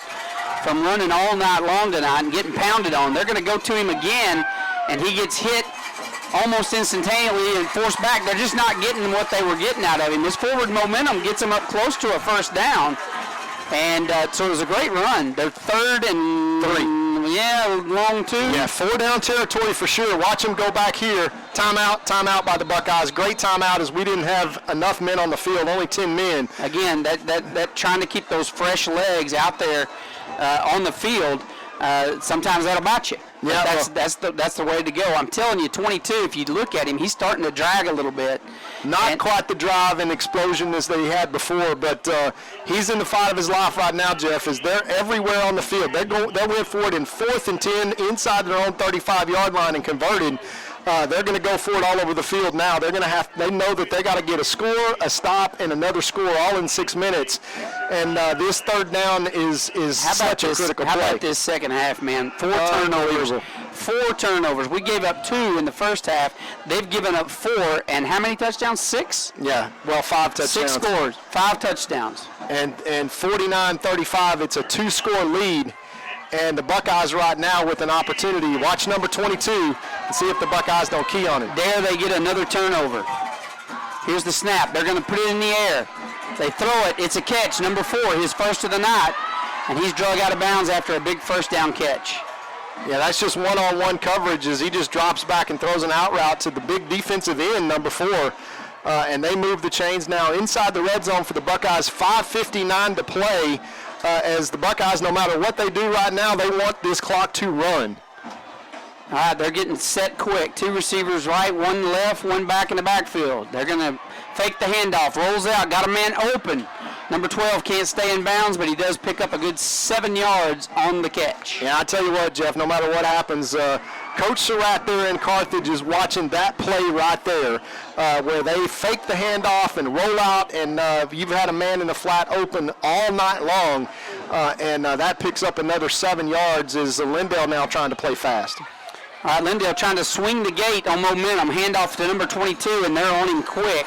from running all night long tonight and getting pounded on. They're going to go to him again, and he gets hit almost instantaneously and forced back. They're just not getting what they were getting out of him. This forward momentum gets him up close to a first down. And so it was a great run. They're 3rd and 3. Yeah, long 2.
Yeah, 4 down territory for sure. Watch them go back here. Timeout by the Buckeyes. Great timeout as we didn't have enough men on the field, only 10 men.
Again, that trying to keep those fresh legs out there on the field, sometimes that'll bite you.
Yeah,
that's the way to go. I'm telling you, 22, if you look at him, he's starting to drag a little bit.
Not quite the drive and explosion as that he had before, but he's in the fight of his life right now, Jeff, as they're everywhere on the field. They went for it in 4th and 10 inside their own 35-yard line and converted. They're going to go for it all over the field now. They know that they got to get a score, a stop, and another score all in 6 minutes. And this 3rd down is such a critical play.
How about this second half, man? 4 turnovers. 4 turnovers. We gave up 2 in the first half. They've given up 4, and how many touchdowns? 6?
Yeah, well, 5 touchdowns.
6 scores, 5 touchdowns.
And 49-35, it's a 2-score lead. And the Buckeyes right now with an opportunity. Watch number 22 and see if the Buckeyes don't key on it.
There they get another turnover. Here's the snap. They're going to put it in the air. They throw it. It's a catch. Number 4, his first of the night. And he's drug out of bounds after a big first down catch.
Yeah, that's just one-on-one coverage as he just drops back and throws an out route to the big defensive end, number 4. And they move the chains now inside the red zone for the Buckeyes. 5:59 to play. As the Buckeyes, no matter what they do right now, they want this clock to run.
All right, they're getting set quick. 2 receivers right, 1 left, 1 back in the backfield. They're going to fake the handoff, rolls out, got a man open. Number 12 can't stay in bounds, but he does pick up a good 7 yards on the catch.
Yeah, I tell you what, Jeff, no matter what happens, Coach Surratt there in Carthage is watching that play right there where they fake the handoff and roll out, and you've had a man in the flat open all night long, and that picks up another 7 yards. Is Lindale now trying to play fast?
All right, Lindale trying to swing the gate on momentum. Handoff to number 22, and they're on him quick.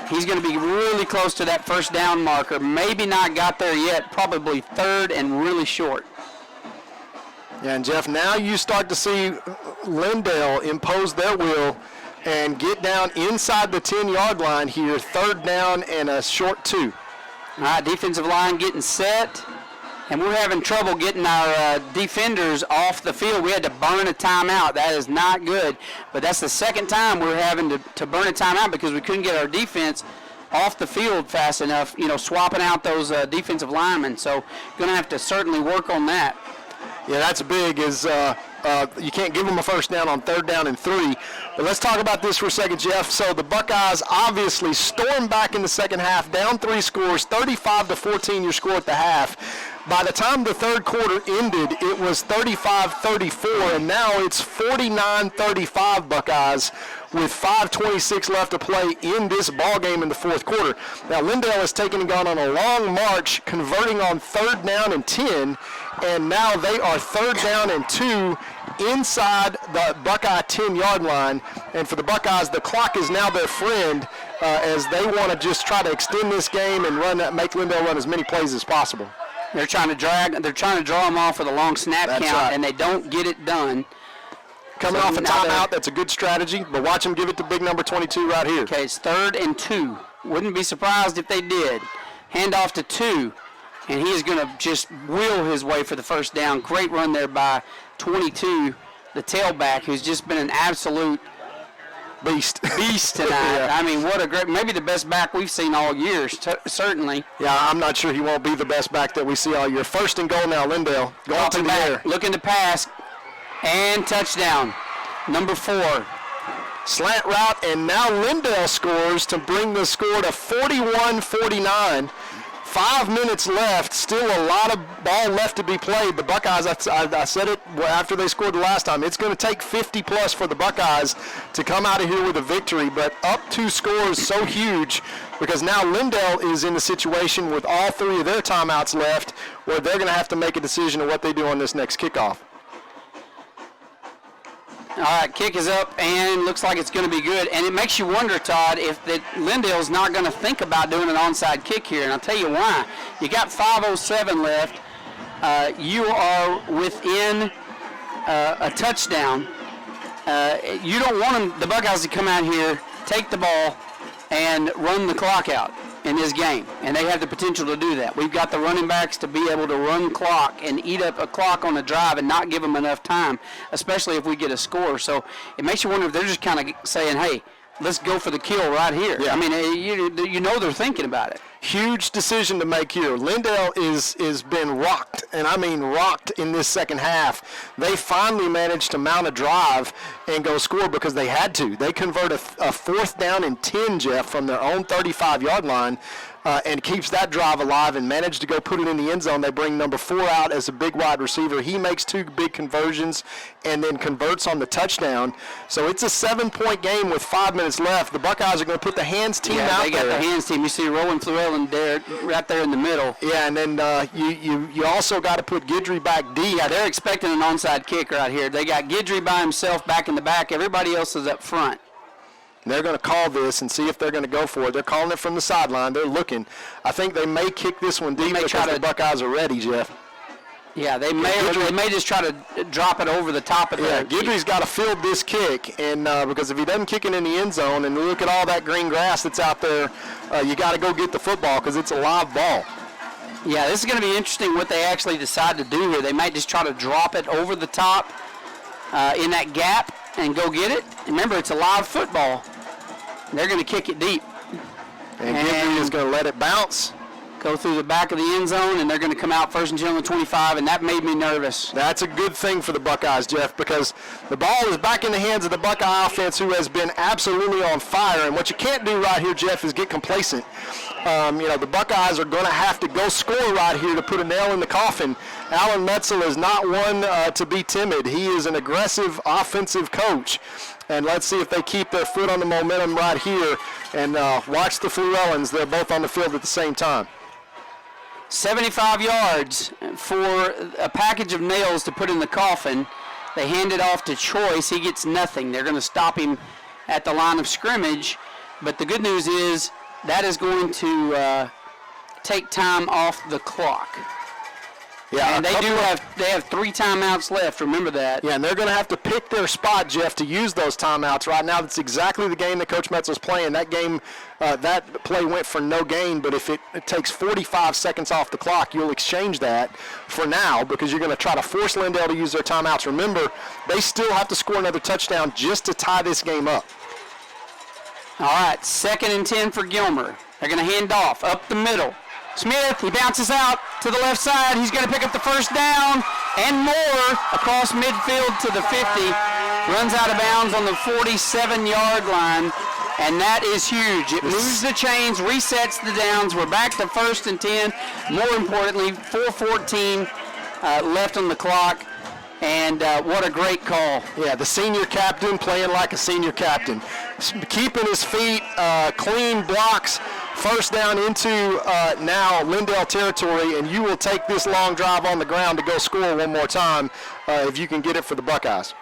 He's going to be really close to that first down marker. Maybe not got there yet. Probably 3rd and really short.
Yeah, and Jeff, now you start to see Lindale impose their will and get down inside the 10-yard line here. 3rd down and a short 2.
All right, defensive line getting set. And we're having trouble getting our defenders off the field. We had to burn a timeout. That is not good. But that's the second time we're having to burn a timeout because we couldn't get our defense off the field fast enough, swapping out those defensive linemen. So going to have to certainly work on that.
Yeah, that's big. You can't give them a first down on 3rd down and 3. But let's talk about this for a second, Jeff. So the Buckeyes obviously stormed back in the second half, down 3 scores, 35-14 your score at the half. By the time the third quarter ended, it was 35-34, and now it's 49-35 Buckeyes with 5:26 left to play in this ball game in the fourth quarter. Now Lindale has taken and gone on a long march, converting on 3rd down and 10, and now they are 3rd down and 2 inside the Buckeye 10-yard line. And for the Buckeyes, the clock is now their friend as they want to just try to extend this game and make Lindale run as many plays as possible.
They're trying to draw them off with a long snap count,
right.
And they don't get it done.
Coming off a timeout, that's a good strategy, but watch them give it to big number 22 right here.
Okay, it's 3rd and 2. Wouldn't be surprised if they did. Hand off to 2, and he is going to just wheel his way for the first down. Great run there by 22, the tailback, who's just been an absolute
beast
tonight.
Yeah.
I mean, what a great, maybe the best back we've seen all year, certainly.
Yeah, I'm not sure he won't be the best back that we see all year. 1st and goal now, Lindale. Going to the air.
Looking to pass, and touchdown. Number 4.
Slant route, and now Lindale scores to bring the score to 41-49. 5 minutes left, still a lot of ball left to be played. The Buckeyes, I said it after they scored the last time, it's going to take 50-plus for the Buckeyes to come out of here with a victory, but up 2 scores so huge because now Lindale is in the situation with all 3 of their timeouts left where they're going to have to make a decision of what they do on this next kickoff.
All right, kick is up, and looks like it's going to be good. And it makes you wonder, Todd, if Lindale's not going to think about doing an onside kick here. And I'll tell you why. You got 5:07 left. You are within a touchdown. You don't want the Buckeyes to come out here, take the ball, and run the clock out in this game, and they have the potential to do that. We've got the running backs to be able to run clock and eat up a clock on the drive and not give them enough time, especially if we get a score. So it makes you wonder if they're just kind of saying, hey, let's go for the kill right here.
Yeah.
I mean, you know they're thinking about it.
Huge decision to make here. Lindale is been rocked, and I mean rocked in this second half. They finally managed to mount a drive and go score because they had to. They convert a 4th down and 10, Jeff, from their own 35-yard line. And keeps that drive alive and managed to go put it in the end zone. They bring number 4 out as a big wide receiver. He makes 2 big conversions and then converts on the touchdown. So it's a 7-point game with 5 minutes left. The Buckeyes are going to put the hands team out there.
Yeah, they got the hands team. You see Rowan Flewellen there, right there in the middle.
Yeah, and then you also got to put Guidry back deep.
Yeah, they're expecting an onside kick right here. They got Guidry by himself back in the back. Everybody else is up front.
They're going to call this and see if they're going to go for it. They're calling it from the sideline. They're looking. I think they may kick this one deep because the Buckeyes are ready, Jeff.
Yeah, they may just try to drop it over the top of
Yeah, Guidry's got to field this kick, and because if he doesn't kick it in the end zone, and look at all that green grass that's out there, you got to go get the football because it's a live ball.
Yeah, this is going to be interesting what they actually decide to do here. They might just try to drop it over the top in that gap and go get it. Remember, it's a live football. They're going to kick it deep.
And Guidry is going to let it bounce.
Go through the back of the end zone, and they're going to come out 1st and 10 on the 25, and that made me nervous.
That's a good thing for the Buckeyes, Jeff, because the ball is back in the hands of the Buckeye offense, who has been absolutely on fire. And what you can't do right here, Jeff, is get complacent. The Buckeyes are going to have to go score right here to put a nail in the coffin. Alan Metzel is not one to be timid. He is an aggressive offensive coach. And let's see if they keep their foot on the momentum right here and watch the Flewellens. They're both on the field at the same time.
75 yards for a package of nails to put in the coffin. They hand it off to Choice. He gets nothing. They're going to stop him at the line of scrimmage. But the good news is that is going to take time off the clock.
Yeah,
and they have 3 timeouts left. Remember that.
Yeah, and they're going to have to pick their spot, Jeff, to use those timeouts. Right now, that's exactly the game that Coach Metzel's playing. That game, that play went for no gain, but if it takes 45 seconds off the clock, you'll exchange that for now because you're going to try to force Lindale to use their timeouts. Remember, they still have to score another touchdown just to tie this game up.
All right, 2nd and 10 for Gilmer. They're going to hand off up the middle. Smith, he bounces out to the left side. He's going to pick up the first down and more across midfield to the 50. Runs out of bounds on the 47-yard line, and that is huge. It moves the chains, resets the downs. We're back to 1st and 10. More importantly, 4:14 left on the clock, and what a great call.
Yeah, the senior captain playing like a senior captain. Keeping his feet, clean blocks. First down into now Lindale territory, and you will take this long drive on the ground to go score one more time if you can get it for the Buckeyes.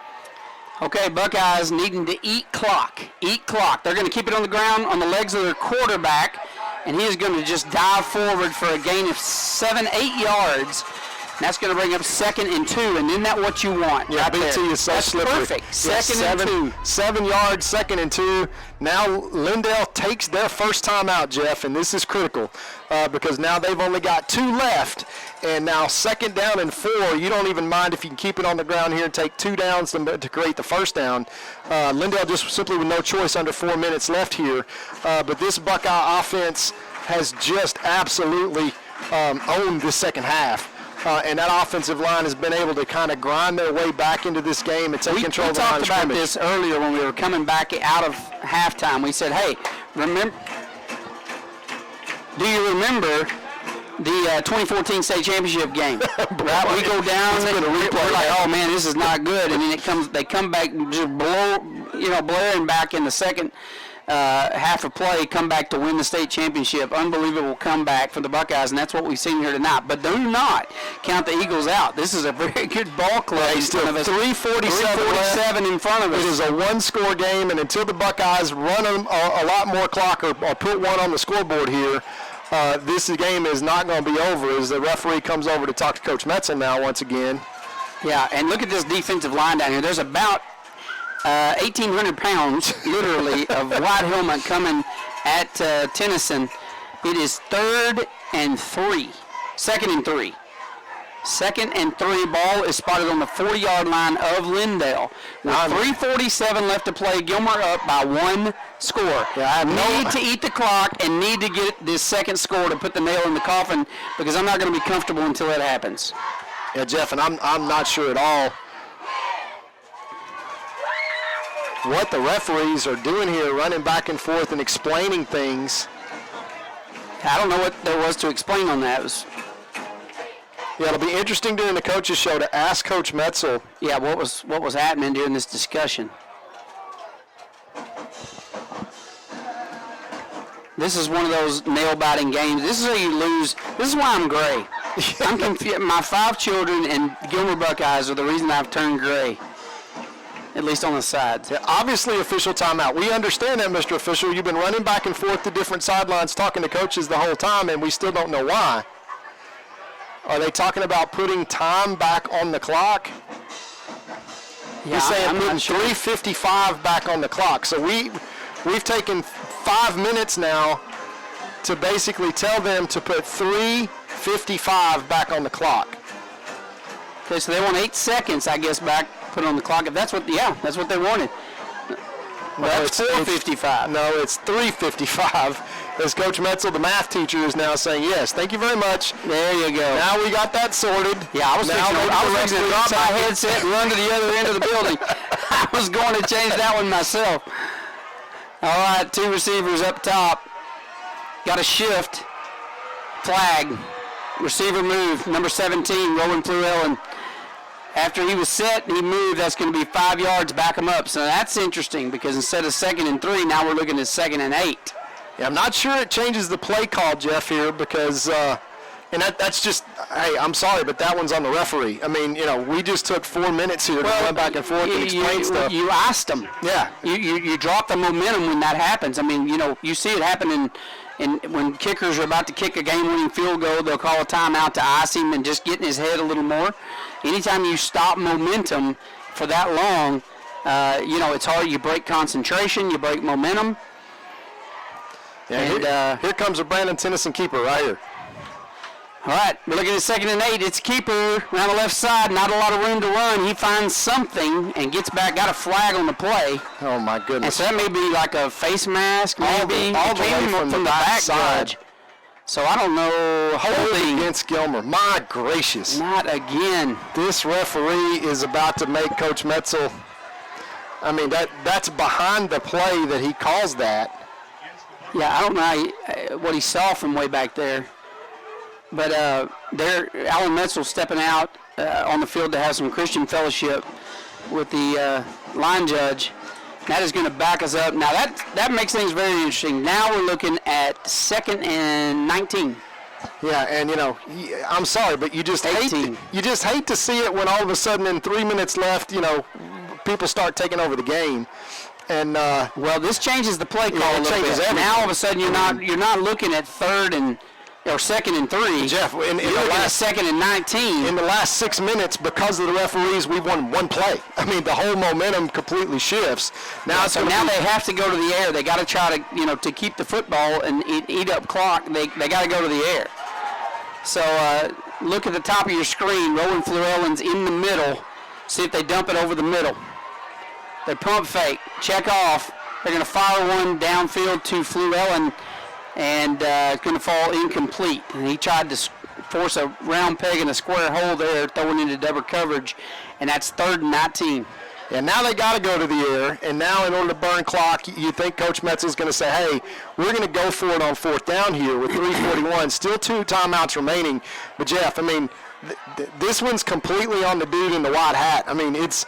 Okay, Buckeyes needing to eat clock. Eat clock. They're going to keep it on the ground on the legs of their quarterback, and he is going to just dive forward for a gain of 7-8 yards. And that's going to bring up 2nd and 2, and isn't that what you want?
Yeah,
right
BT
there?
is so
that's
slippery.
Perfect. 2nd and 2.
7 yards, 2nd and 2. Now Lindale takes their first time out, Jeff, and this is critical because now they've only got 2 left, and now 2nd down and 4. You don't even mind if you can keep it on the ground here and take 2 downs to create the first down. Lindale just simply with no choice under 4 minutes left here, but this Buckeye offense has just absolutely owned the second half. And that offensive line has been able to kind of grind their way back into this game and take control of the line of scrimmage.
We talked about this earlier when we were coming back out of halftime. We said, hey, do you remember the 2014 state championship game? Right? We go down and we're like, oh man, this is not good. And then they come back just blaring back in the second half of play, come back to win the state championship. Unbelievable comeback for the Buckeyes, and that's what we've seen here tonight. But do not count the Eagles out. This is a very good ball club in front of us. 3:47 in front of us.
It is a one-score game, and until the Buckeyes run a lot more clock or put one on the scoreboard here, this game is not going to be over as the referee comes over to talk to Coach Metzel now once again.
Yeah, and look at this defensive line down here. There's about 1,800 pounds, literally, of white helmet coming at Tennyson. It is 2nd and 3. 2nd and 3. Ball is spotted on the 40-yard line of Lindale. With 3:47 left to play, Gilmer up by 1 score. Yeah, need to eat the clock and need to get this second score to put the nail in the coffin because I'm not going to be comfortable until that happens.
Yeah, Jeff, and I'm not sure at all what the referees are doing here, running back and forth and explaining things.
I don't know what there was to explain on that.
Yeah, it'll be interesting during the coaches show to ask Coach Metzel.
Yeah, what was happening during this discussion. This is one of those nail-biting games. This is how you lose. This is why I'm gray. I'm confused. My 5 children and Gilmer Buckeyes are the reason I've turned gray. At least on the sides.
Yeah, obviously, official timeout. We understand that, Mr. Official. You've been running back and forth to different sidelines talking to coaches the whole time, and we still don't know why. Are they talking about putting time back on the clock?
Yeah,
He's saying
I'm
putting
not sure.
3:55 back on the clock. So we've taken 5 minutes now to basically tell them to put 3:55 back on the clock.
Okay, so they want 8 seconds, I guess, back put on the clock. If that's what they wanted. That's 4:55.
No, it's 3:55. As Coach Metzel, the math teacher, is now saying, yes, thank you very much.
There you go.
Now we got that sorted.
Yeah, I was fixing to drop my headset and run to the other end of the building. I was going to change that one myself. All right, 2 receivers up top. Got a shift. Flag. Receiver move. Number 17, Rowan Plewellen. After he was set, he moved. That's going to be 5 yards. Back him up. So that's interesting because instead of 2nd and 3, now we're looking at 2nd and 8.
Yeah, I'm not sure it changes the play call, Jeff, here because And that's just, hey, I'm sorry, but that one's on the referee. I mean, we just took 4 minutes here to run back and forth and explain stuff.
You iced them.
Yeah.
You drop the momentum when that happens. I mean, you see it happen when kickers are about to kick a game-winning field goal, they'll call a timeout to ice him and just get in his head a little more. Anytime you stop momentum for that long, it's hard. You break concentration, you break momentum.
Yeah, and here comes a Brandon Tennyson keeper right here.
All right, we're looking at 2nd and 8. It's keeper around the left side, not a lot of room to run. He finds something and gets back, got a flag on the play.
Oh, my goodness.
And so that may be like a face mask, maybe.
All the way from the back side.
So I don't know.
Holding against Gilmer. My gracious.
Not again.
This referee is about to make Coach Metzel. I mean, that's behind the play that he calls that.
Yeah, I don't know what he saw from way back there. But Alan Metzel stepping out on the field to have some Christian fellowship with the line judge. That is going to back us up. Now that makes things very interesting. Now we're looking at 2nd and 19.
Yeah, and I'm sorry, but you just hate to see it when all of a sudden in 3 minutes left, people start taking over the game. And
well, this changes the play call a little bit. Now all of a sudden you're not looking at 3rd or 2nd and 3.
Jeff, in the
last 2nd and 19.
In the last 6 minutes, because of the referees, we've won one play. I mean, the whole momentum completely shifts. Now
they have to go to the air. They got to try to to keep the football and eat up clock. They got to go to the air. So look at the top of your screen. Rowan Flewellen's in the middle. See if they dump it over the middle. They pump fake, check off. They're going to fire one downfield to Flewellen. And it's going to fall incomplete. And he tried to force a round peg in a square hole there, throwing into double coverage, and that's 3rd and 19.
And now they got to go to the air, and now in order to burn clock, you think Coach Metzel's going to say, hey, we're going to go for it on 4th down here with 3:41, still 2 timeouts remaining. But, Jeff, I mean, this one's completely on the dude in the white hat. I mean, it's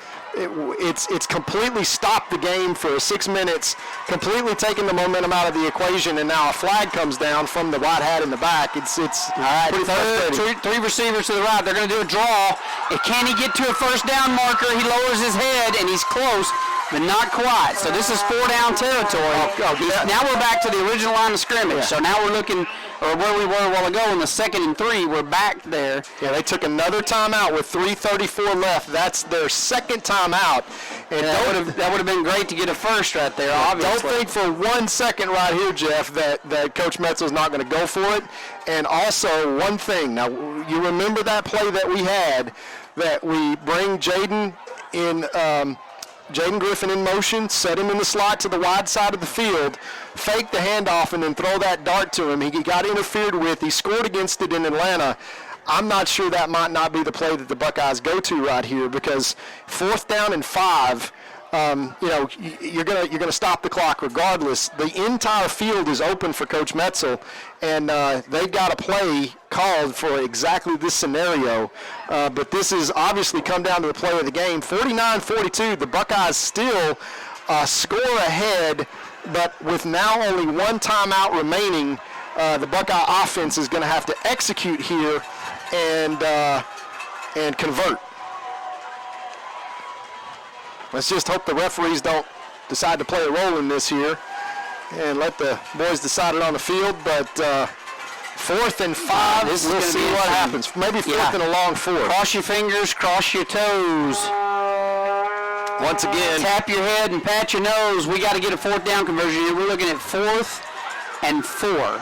completely stopped the game for 6 minutes, completely taken the momentum out of the equation, and now a flag comes down from the white hat in the back. It's all right. Pretty frustrating.
3 receivers to the right. They're going to do a draw. And can he get to a 1st down marker? He lowers his head, and he's close, but not quite. So this is 4 down territory. Now we're back to the original line of scrimmage. Yeah. So now we're looking where we were a while ago in the 2nd and 3. We're back there.
Yeah, they took another timeout with 3:34 left. That's their 2nd timeout. And
that would have been great to get a first right there, obviously.
Don't think for 1 second right here, Jeff, that Coach Metzel's not going to go for it. And also, one thing. Now, you remember that play that we had, that we bring Jaden Griffin in motion, set him in the slot to the wide side of the field, fake the handoff, and then throw that dart to him. He got interfered with. He scored against it in Atlanta. I'm not sure that might not be the play that the Buckeyes go to right here, because 4th down and 5, you're gonna stop the clock regardless. The entire field is open for Coach Metzel, and they've got a play called for exactly this scenario. But this has obviously come down to the play of the game. 49-42, the Buckeyes still score ahead, but with now only 1 timeout remaining, the Buckeye offense is going to have to execute here and convert. Let's just hope the referees don't decide to play a role in this here and let the boys decide it on the field. But 4th and 5, we'll see what happens. Maybe 4th and a long 4.
Cross your fingers, cross your toes.
Once again,
tap your head and pat your nose. We got to get a 4th down conversion here. We're looking at 4th and 4.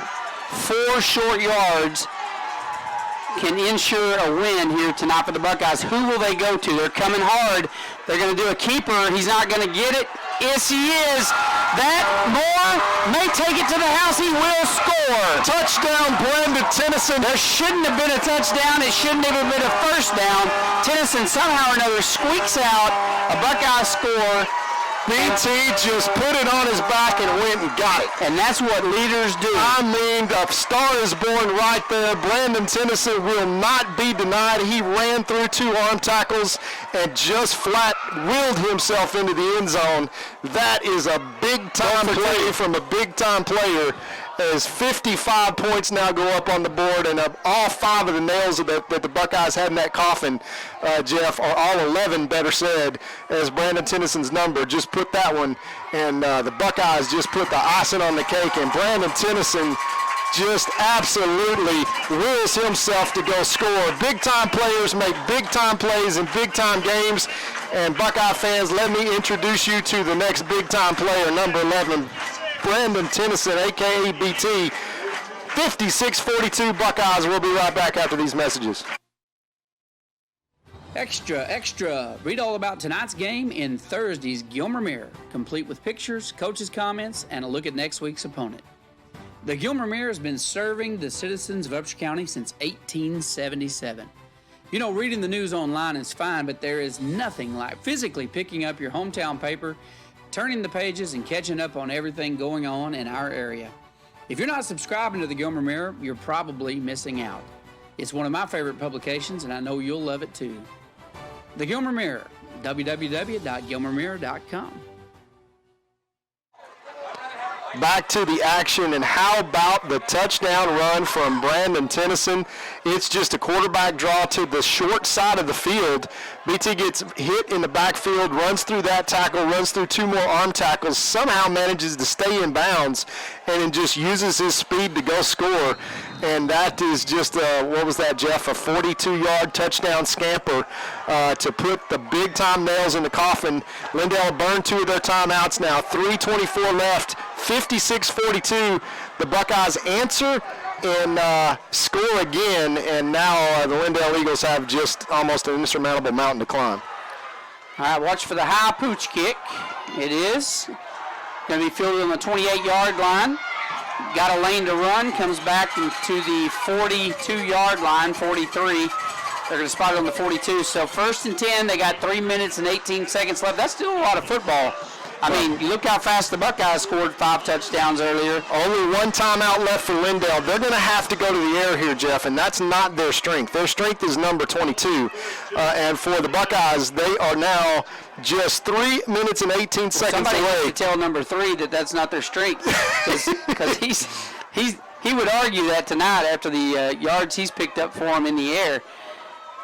4 short yards can ensure a win here tonight for the Buckeyes. Who will they go to? They're coming hard. They're going to do a keeper. He's not going to get it. Yes, he is. That Moore may take it to the house. He will score.
Touchdown, Brandon Tennyson.
There shouldn't have been a touchdown. It shouldn't have been a 1st down. Tennyson somehow or another squeaks out a Buckeye score.
BT just put it on his back and went and got it.
And that's what leaders do.
I mean, the star is born right there. Brandon Tennyson will not be denied. He ran through 2 arm tackles and just flat willed himself into the end zone. That is a big-time play from a big-time player. as 55 points now go up on the board, and all 5 of the nails that the Buckeyes had in that coffin, Jeff, or all 11, better said, as Brandon Tennyson's number. Just put that one, and the Buckeyes just put the icing on the cake, and Brandon Tennyson just absolutely wills himself to go score. Big-time players make big-time plays in big-time games. And Buckeye fans, let me introduce you to the next big-time player, number 11, Brandon Tennyson, a.k.a. BT. 56-42 Buckeyes. We'll be right back after these messages.
Extra, extra. Read all about tonight's game in Thursday's Gilmer Mirror, complete with pictures, coaches' comments, and a look at next week's opponent. The Gilmer Mirror has been serving the citizens of Upshur County since 1877. You know, reading the news online is fine, but there is nothing like physically picking up your hometown paper, turning the pages, and catching up on everything going on in our area. If you're not subscribing to the Gilmer Mirror, you're probably missing out. It's one of my favorite publications, and I know you'll love it too. The Gilmer Mirror, www.gilmermirror.com.
Back to the action, and how about the touchdown run from Brandon Tennyson? It's just a quarterback draw to the short side of the field. BT gets hit in the backfield, runs through that tackle, runs through 2 more arm tackles, somehow manages to stay in bounds, and then just uses his speed to go score. And that is just, what was that, Jeff? A 42-yard touchdown scamper to put the big-time nails in the coffin. Lindale burned 2 of their timeouts now. 3:24 left, 56-42. The Buckeyes answer and score again, and now the Lindale Eagles have just almost an insurmountable mountain to climb.
All right, watch for the high pooch kick. It is going to be fielded on the 28-yard line. Got a lane to run, comes back into the 42-yard line, 43. They're going to spot it on the 42. So 1st and 10, they got 3 minutes and 18 seconds left. That's still a lot of football. I mean, look how fast the Buckeyes scored 5 touchdowns earlier.
Only 1 timeout left for Lindale. They're going to have to go to the air here, Jeff, and that's not their strength. Their strength is number 22. And for the Buckeyes, they are now just 3 minutes and 18 seconds
away.
Somebody
has to tell number 3 that that's not their strength, because he would argue that tonight after the yards he's picked up for him in the air.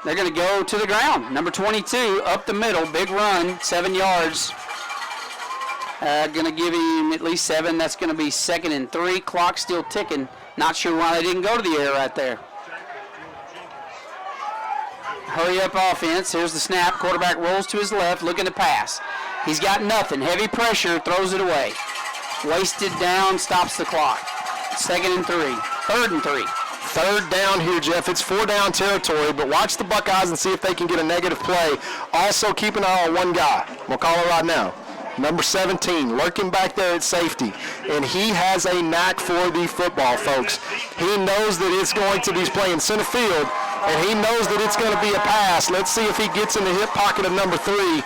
They're going to go to the ground. Number 22 up the middle, big run, 7 yards. Going to give him at least 7. That's going to be 2nd and 3. Clock still ticking. Not sure why they didn't go to the air right there. Hurry up offense. Here's the snap. Quarterback rolls to his left, looking to pass. He's got nothing. Heavy pressure, throws it away. Wasted down, stops the clock. 2nd and 3. 3rd and 3.
3rd down here, Jeff. It's 4-down territory, but watch the Buckeyes and see if they can get a negative play. Also, keep an eye on one guy. We'll call it right now. Number 17, lurking back there at safety. And he has a knack for the football, folks. He knows that it's going to be playing center field, and he knows that it's going to be a pass. Let's see if he gets in the hip pocket of number 3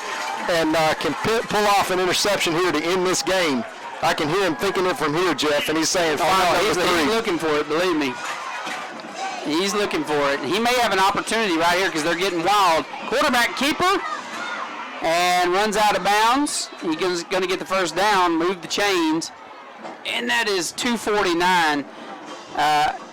and can pull off an interception here to end this game. I can hear him thinking it from here, Jeff, and he's saying,
he's looking for it, believe me. He's looking for it. He may have an opportunity right here because they're getting wild. Quarterback keeper. And runs out of bounds. He's going to get the 1st down, move the chains, and that is 2:49.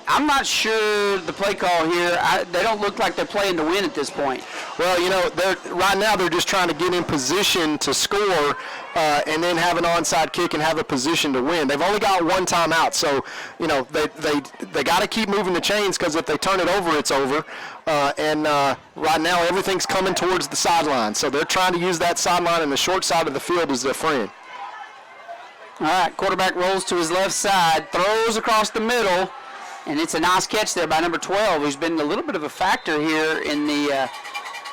I'm not sure the play call here. They don't look like they're playing to win at this point.
Well, you know, right now they're just trying to get in position to score and then have an onside kick and have a position to win. They've only got 1 timeout, so, you know, they got to keep moving the chains because if they turn it over, it's over. Right now everything's coming towards the sideline, so they're trying to use that sideline, and the short side of the field is their friend.
All right, quarterback rolls to his left side, throws across the middle, and it's a nice catch there by number 12, who's been a little bit of a factor here in the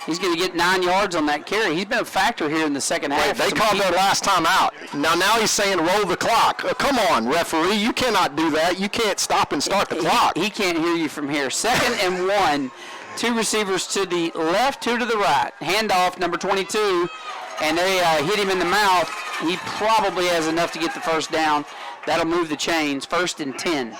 he's going to get 9 yards on that carry. He's been a factor here in the second half.
They called their last time out. Now he's saying roll the clock. Come on, referee. You cannot do that. You can't stop and start the clock.
He can't hear you from here. 2nd and 1. 2 receivers to the left, 2 to the right. Handoff, number 22, and they hit him in the mouth. He probably has enough to get the 1st down. That'll move the chains. 1st and 10.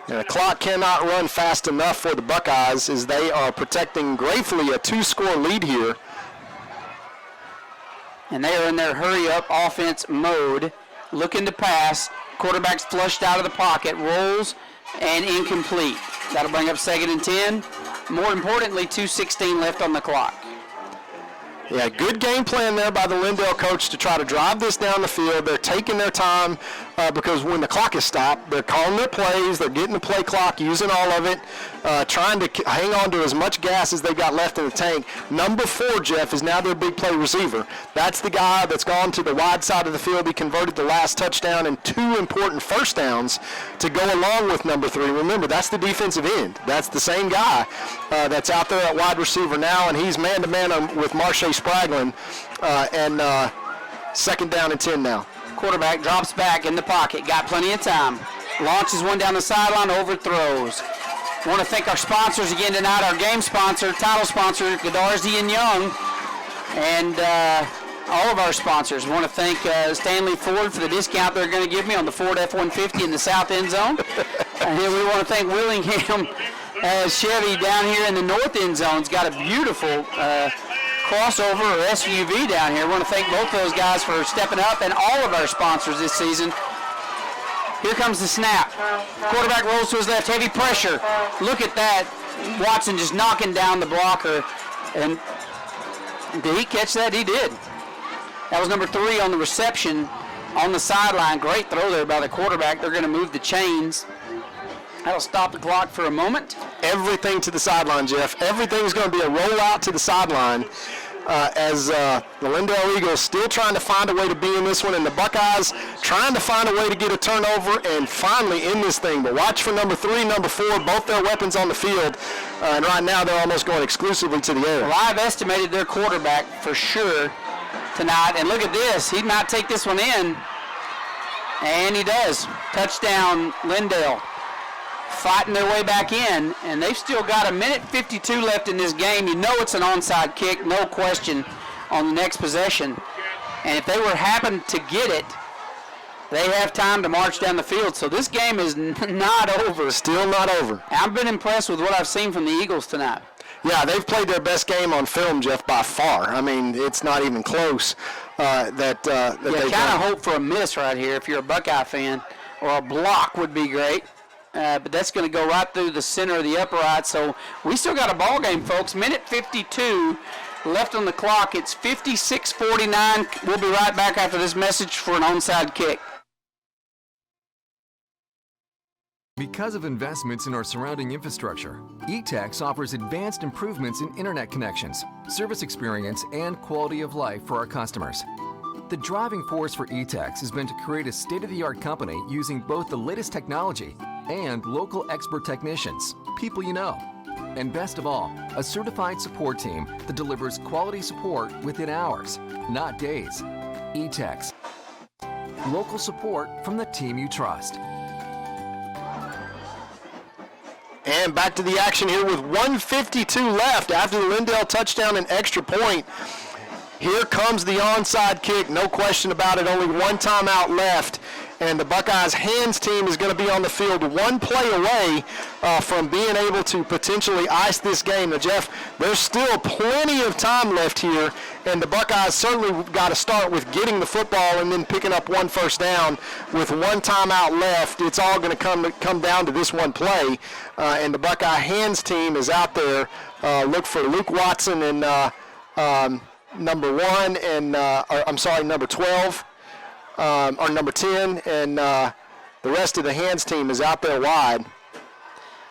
And the clock cannot run fast enough for the Buckeyes as they are protecting gratefully a 2-score lead here.
And they are in their hurry-up offense mode, looking to pass. Quarterback's flushed out of the pocket, rolls, and incomplete. That'll bring up 2nd and 10. More importantly, 2:16 left on the clock.
Yeah, good game plan there by the Lindale coach to try to drive this down the field. They're taking their time because when the clock is stopped, they're calling their plays. They're getting the play clock, using all of it, trying to hang on to as much gas as they've got left in the tank. Number 4, Jeff, is now their big play receiver. That's the guy that's gone to the wide side of the field. He converted the last touchdown and 2 important first downs to go along with number 3. Remember, that's the defensive end. That's the same guy that's out there at wide receiver now, and he's man-to-man with Marche Spraglin, and 2nd down and 10 now.
Quarterback drops back in the pocket, got plenty of time. Launches one down the sideline, overthrows. Want to thank our sponsors again tonight, our game sponsor, title sponsor, Godarsey & Young, and all of our sponsors. Want to thank Stanley Ford for the discount they're going to give me on the Ford F-150 in the south end zone. And we want to thank Willingham Chevy down here in the north end zone. It's got a beautiful crossover or SUV down here. I want to thank both those guys for stepping up and all of our sponsors this season. Here comes the snap. Quarterback rolls to his left, heavy pressure. Look at that. Watson just knocking down the blocker. And did he catch that? He did. That was number 3 on the reception on the sideline. Great throw there by the quarterback. They're going to move the chains. That'll stop the clock for a moment.
Everything to the sideline, Jeff. Everything's going to be a rollout to the sideline as the Lindale Eagles still trying to find a way to be in this one, and the Buckeyes trying to find a way to get a turnover and finally in this thing. But watch for number 3, number 4, both their weapons on the field, and right now they're almost going exclusively to the air.
Well, I've estimated their quarterback for sure tonight, and look at this. He might take this one in, and he does. Touchdown, Lindale. Fighting their way back in, and they've still got 1:52 left in this game. You know it's an onside kick, no question, on the next possession. And if they were happen to get it, they have time to march down the field. So this game is not over.
Still not over.
I've been impressed with what I've seen from the Eagles tonight.
Yeah, they've played their best game on film, Jeff, by far. I mean, it's not even close. That
you kind of hope for a miss right here if you're a Buckeye fan, or a block would be great. But that's going to go right through the center of the upright. So we still got a ball game, folks. 1:52 left on the clock. It's 56-49. We'll be right back after this message for an onside kick.
Because of investments in our surrounding infrastructure, eTex offers advanced improvements in internet connections, service experience, and quality of life for our customers. The driving force for eTex has been to create a state-of-the-art company using both the latest technology and local expert technicians, people you know. And best of all, a certified support team that delivers quality support within hours, not days. eTex. Local support from the team you trust.
And back to the action here with 1:52 left after the Lindale touchdown and extra point. Here comes the onside kick, no question about it. Only one timeout left, and the Buckeyes hands team is going to be on the field one play away from being able to potentially ice this game. Now, Jeff, there's still plenty of time left here, and the Buckeyes certainly got to start with getting the football and then picking up one first down. With one timeout left, it's all going to come down to this one play, and the Buckeye hands team is out there. Look for Luke Watson and number 1 and number 12 or number 10, and the rest of the hands team is out there wide.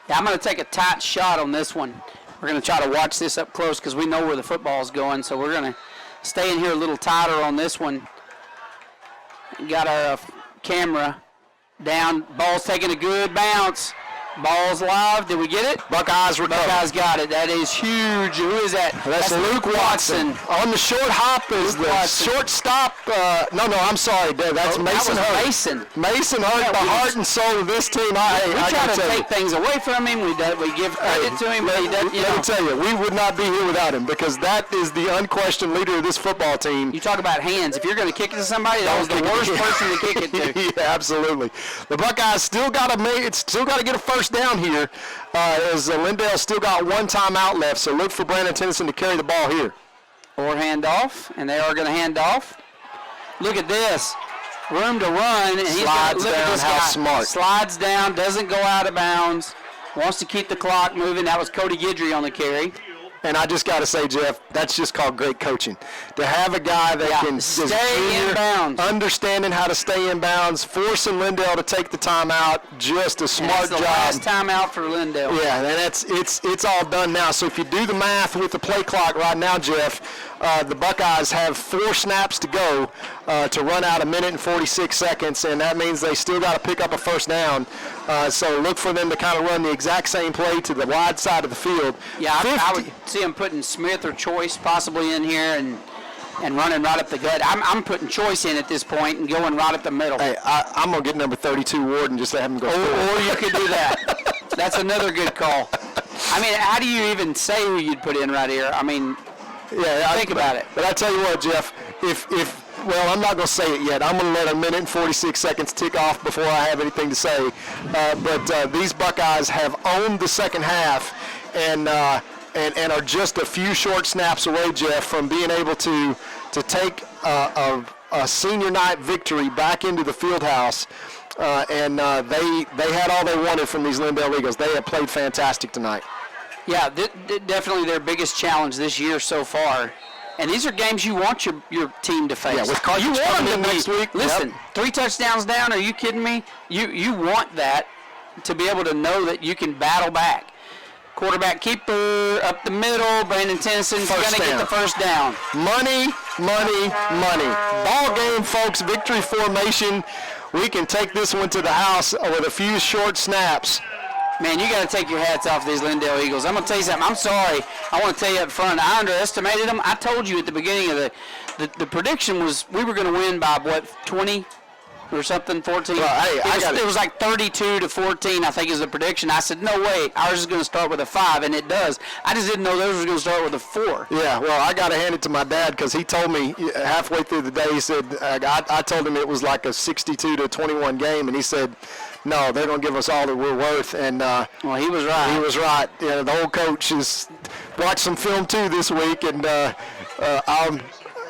Yeah, I'm going to take a tight shot on this one. We're going to try to watch this up close because we know where the football is going, so we're going to stay in here a little tighter on this one. Got our camera down. Ball's taking a good bounce. Ball's live. Did we get it?
Buckeyes recover.
Buckeyes got it. That is huge. Who is that?
That's Luke Watson. On the short hop is the short stop. I'm sorry, Dave. That's Mason Hurt. Mason Hurt, the heart and soul of this team.
We try to take things away from him. We give credit to him, but he doesn't.
Let me tell you, we would not be here without him because that is the unquestioned leader of this football team.
You talk about hands. If you're going to kick it to somebody, that was the worst person to kick it to.
Yeah, absolutely. The Buckeyes still got to get a first down here as Lindale still got one timeout left, so look for Brandon Tennyson to carry the ball here.
Or hand off, and they are going to hand off. Look at this. room to run, and he's
Slides
look
down,
at this
how
guy.
smart.
Slides down, doesn't go out of bounds, wants to keep the clock moving. That was Cody Guidry on the carry.
And I just got to say, Jeff, that's just called great coaching. To have a guy that can
stay in bounds,
understanding how to stay in bounds, forcing Lindale to take the timeout, just a smart job.
That's the last timeout for Lindale.
Yeah, and it's all done now. So if you do the math with the play clock right now, Jeff, the Buckeyes have 4 snaps to go to run out 1 minute and 46 seconds, and that means they still got to pick up a first down. So look for them to kind of run the exact same play to the wide side of the field.
Yeah, I would see them putting Smith or Choice possibly in here and running right up the gut. I'm putting Choice in at this point and going right up the middle.
Hey, I'm going to get number 32 Ward and just let him go.
Or you could do that. That's another good call. I mean, how do you even say who you'd put in right here? I mean, think about it.
But I tell you what, Jeff, well, I'm not going to say it yet. I'm going to let 1 minute and 46 seconds tick off before I have anything to say. But these Buckeyes have owned the second half and are just a few short snaps away, Jeff, from being able to take a senior night victory back into the field house. They had all they wanted from these Lindale Eagles. They have played fantastic tonight.
Yeah, definitely their biggest challenge this year so far. And these are games you want your team to face.
Yeah, with Carthage coming in next week.
Listen, 3 touchdowns down, are you kidding me? You want that to be able to know that you can battle back. Quarterback keeper up the middle, Brandon Tennyson's going to get the first down.
Money, money, money. Ball game, folks, victory formation. We can take this one to the house with a few short snaps.
Man, you got to take your hats off these Lindale Eagles. I'm going to tell you something. I'm sorry. I want to tell you up front, I underestimated them. I told you at the beginning of the prediction was we were going to win by, 20 or something, 14?
Well, hey,
it was like 32-14, I think is the prediction. I said, no way, ours is going to start with a 5, and it does. I just didn't know theirs was going to start with a 4.
Yeah, well, I got to hand it to my dad because he told me halfway through the day, he said, I told him it was like a 62-21 game, and he said, no, they're going to give us all that we're worth. And
well, he was right.
He was right. Yeah, the old coach has watched some film too this week, and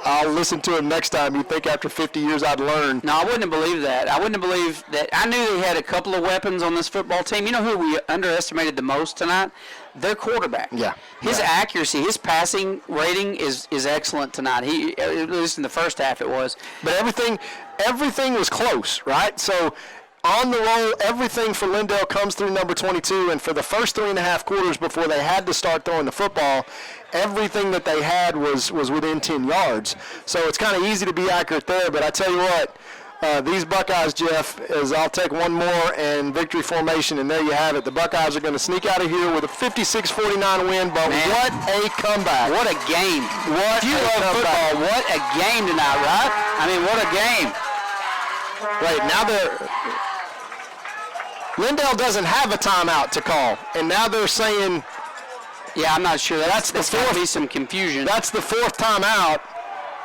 I'll listen to him next time. You'd think after 50 years I'd learn.
No, I wouldn't have believed that. I wouldn't have believed that. I knew they had a couple of weapons on this football team. You know who we underestimated the most tonight? Their quarterback.
Yeah.
His accuracy, his passing rating is excellent tonight. At least in the first half it was.
But everything was close, right? So on the roll, everything for Lindale comes through number 22, and for the first 3.5 quarters before they had to start throwing the football, everything that they had was within 10 yards. So it's kind of easy to be accurate there, but I tell you what, these Buckeyes, Jeff, I'll take one more and victory formation, and there you have it. The Buckeyes are going to sneak out of here with a 56-49 win, but
man,
what a comeback.
What a game. If you love football, what a game tonight, right? I mean, what a game.
Wait, now Lindale doesn't have a timeout to call, and now they're saying,
yeah, I'm not sure. That's the fourth. Be some confusion.
That's the 4th timeout,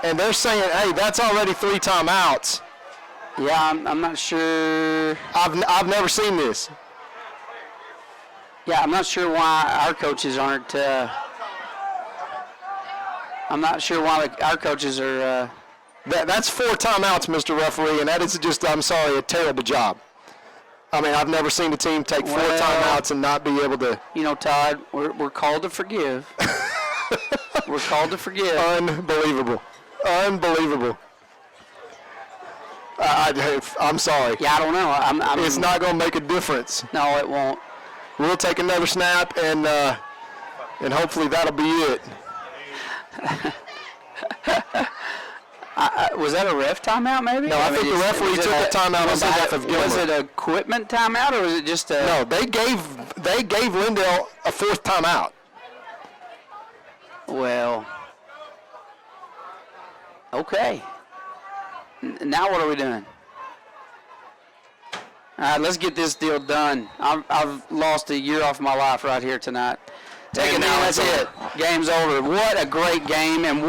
and they're saying, hey, that's already 3 timeouts.
Yeah, I'm not sure.
I've never seen this.
Yeah, I'm not sure why our coaches aren't. I'm not sure why our coaches are.
That's 4 timeouts, Mr. Referee, and that is just, I'm sorry, a terrible job. I mean, I've never seen a team take 4 timeouts and not be able to.
You know, Todd, we're called to forgive. We're called to forgive.
Unbelievable. I'm sorry.
Yeah, I don't know.
It's not going to make a difference.
No, it won't.
We'll take another snap, and hopefully that'll be it.
Was that a ref timeout, maybe?
No, I think the referee took a timeout on behalf of Gilmer.
Was it an equipment timeout, or was it just a...
No, they gave Lindale a 4th timeout.
Well, okay. Now what are we doing? All right, let's get this deal done. I've lost a year off my life right here tonight. Take it now, that's it. Game's over. What a great game, and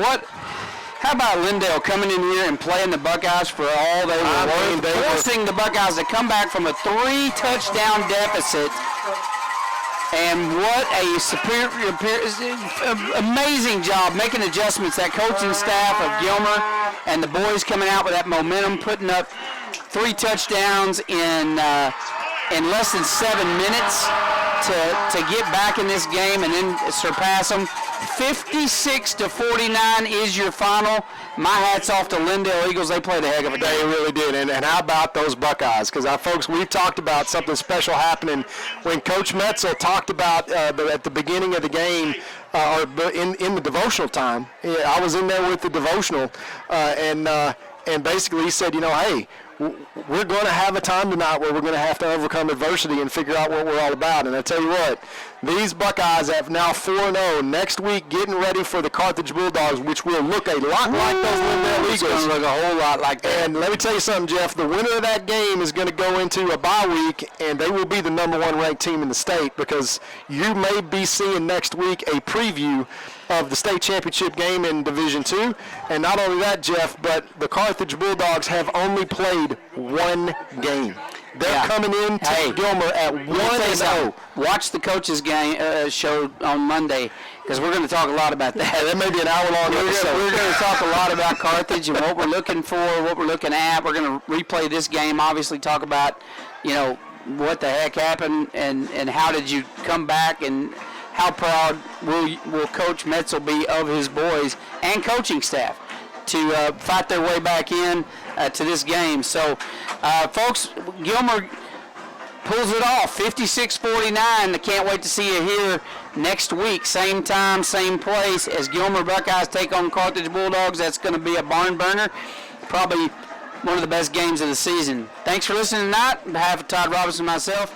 how about Lindale coming in here and playing the Buckeyes for all they were worth, forcing the Buckeyes to come back from a 3-touchdown deficit. And what a amazing job making adjustments, that coaching staff of Gilmer and the boys coming out with that momentum, putting up 3 touchdowns in less than 7 minutes to get back in this game and then surpass them. 56-49 is your final. My hat's off to Lindale Eagles. They played a heck of a game.
They really did. And how about those Buckeyes? Because, folks, we've talked about something special happening when Coach Metzel talked about at the beginning of the game or in the devotional time. I was in there with the devotional, and basically he said, hey, we're going to have a time tonight where we're going to have to overcome adversity and figure out what we're all about. And I tell you what, these Buckeyes have now 4-0. Next week, getting ready for the Carthage Bulldogs, which will look a lot like those Lindale Eagles.
It's going to look a whole lot like that.
And let me tell you something, Jeff. The winner of that game is going to go into a bye week, and they will be the number 1 ranked team in the state, because you may be seeing next week a preview of the state championship game in Division II. And not only that, Jeff, but the Carthage Bulldogs have only played 1 game. They're coming in to Gilmer at 1-0.
Watch the coaches' game show on Monday, because we're going to talk a lot about that.
That may be an hour-long episode.
We're going to talk a lot about Carthage and what we're looking for, what we're looking at. We're going to replay this game, obviously talk about, what the heck happened and how did you come back, and how proud will Coach Metzel be of his boys and coaching staff to fight their way back in to this game. So, folks, Gilmer pulls it off, 56-49. I can't wait to see you here next week, same time, same place, as Gilmer Buckeyes take on Carthage Bulldogs. That's going to be a barn burner, probably one of the best games of the season. Thanks for listening tonight. On behalf of Todd Robinson and myself,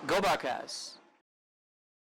go Buckeyes.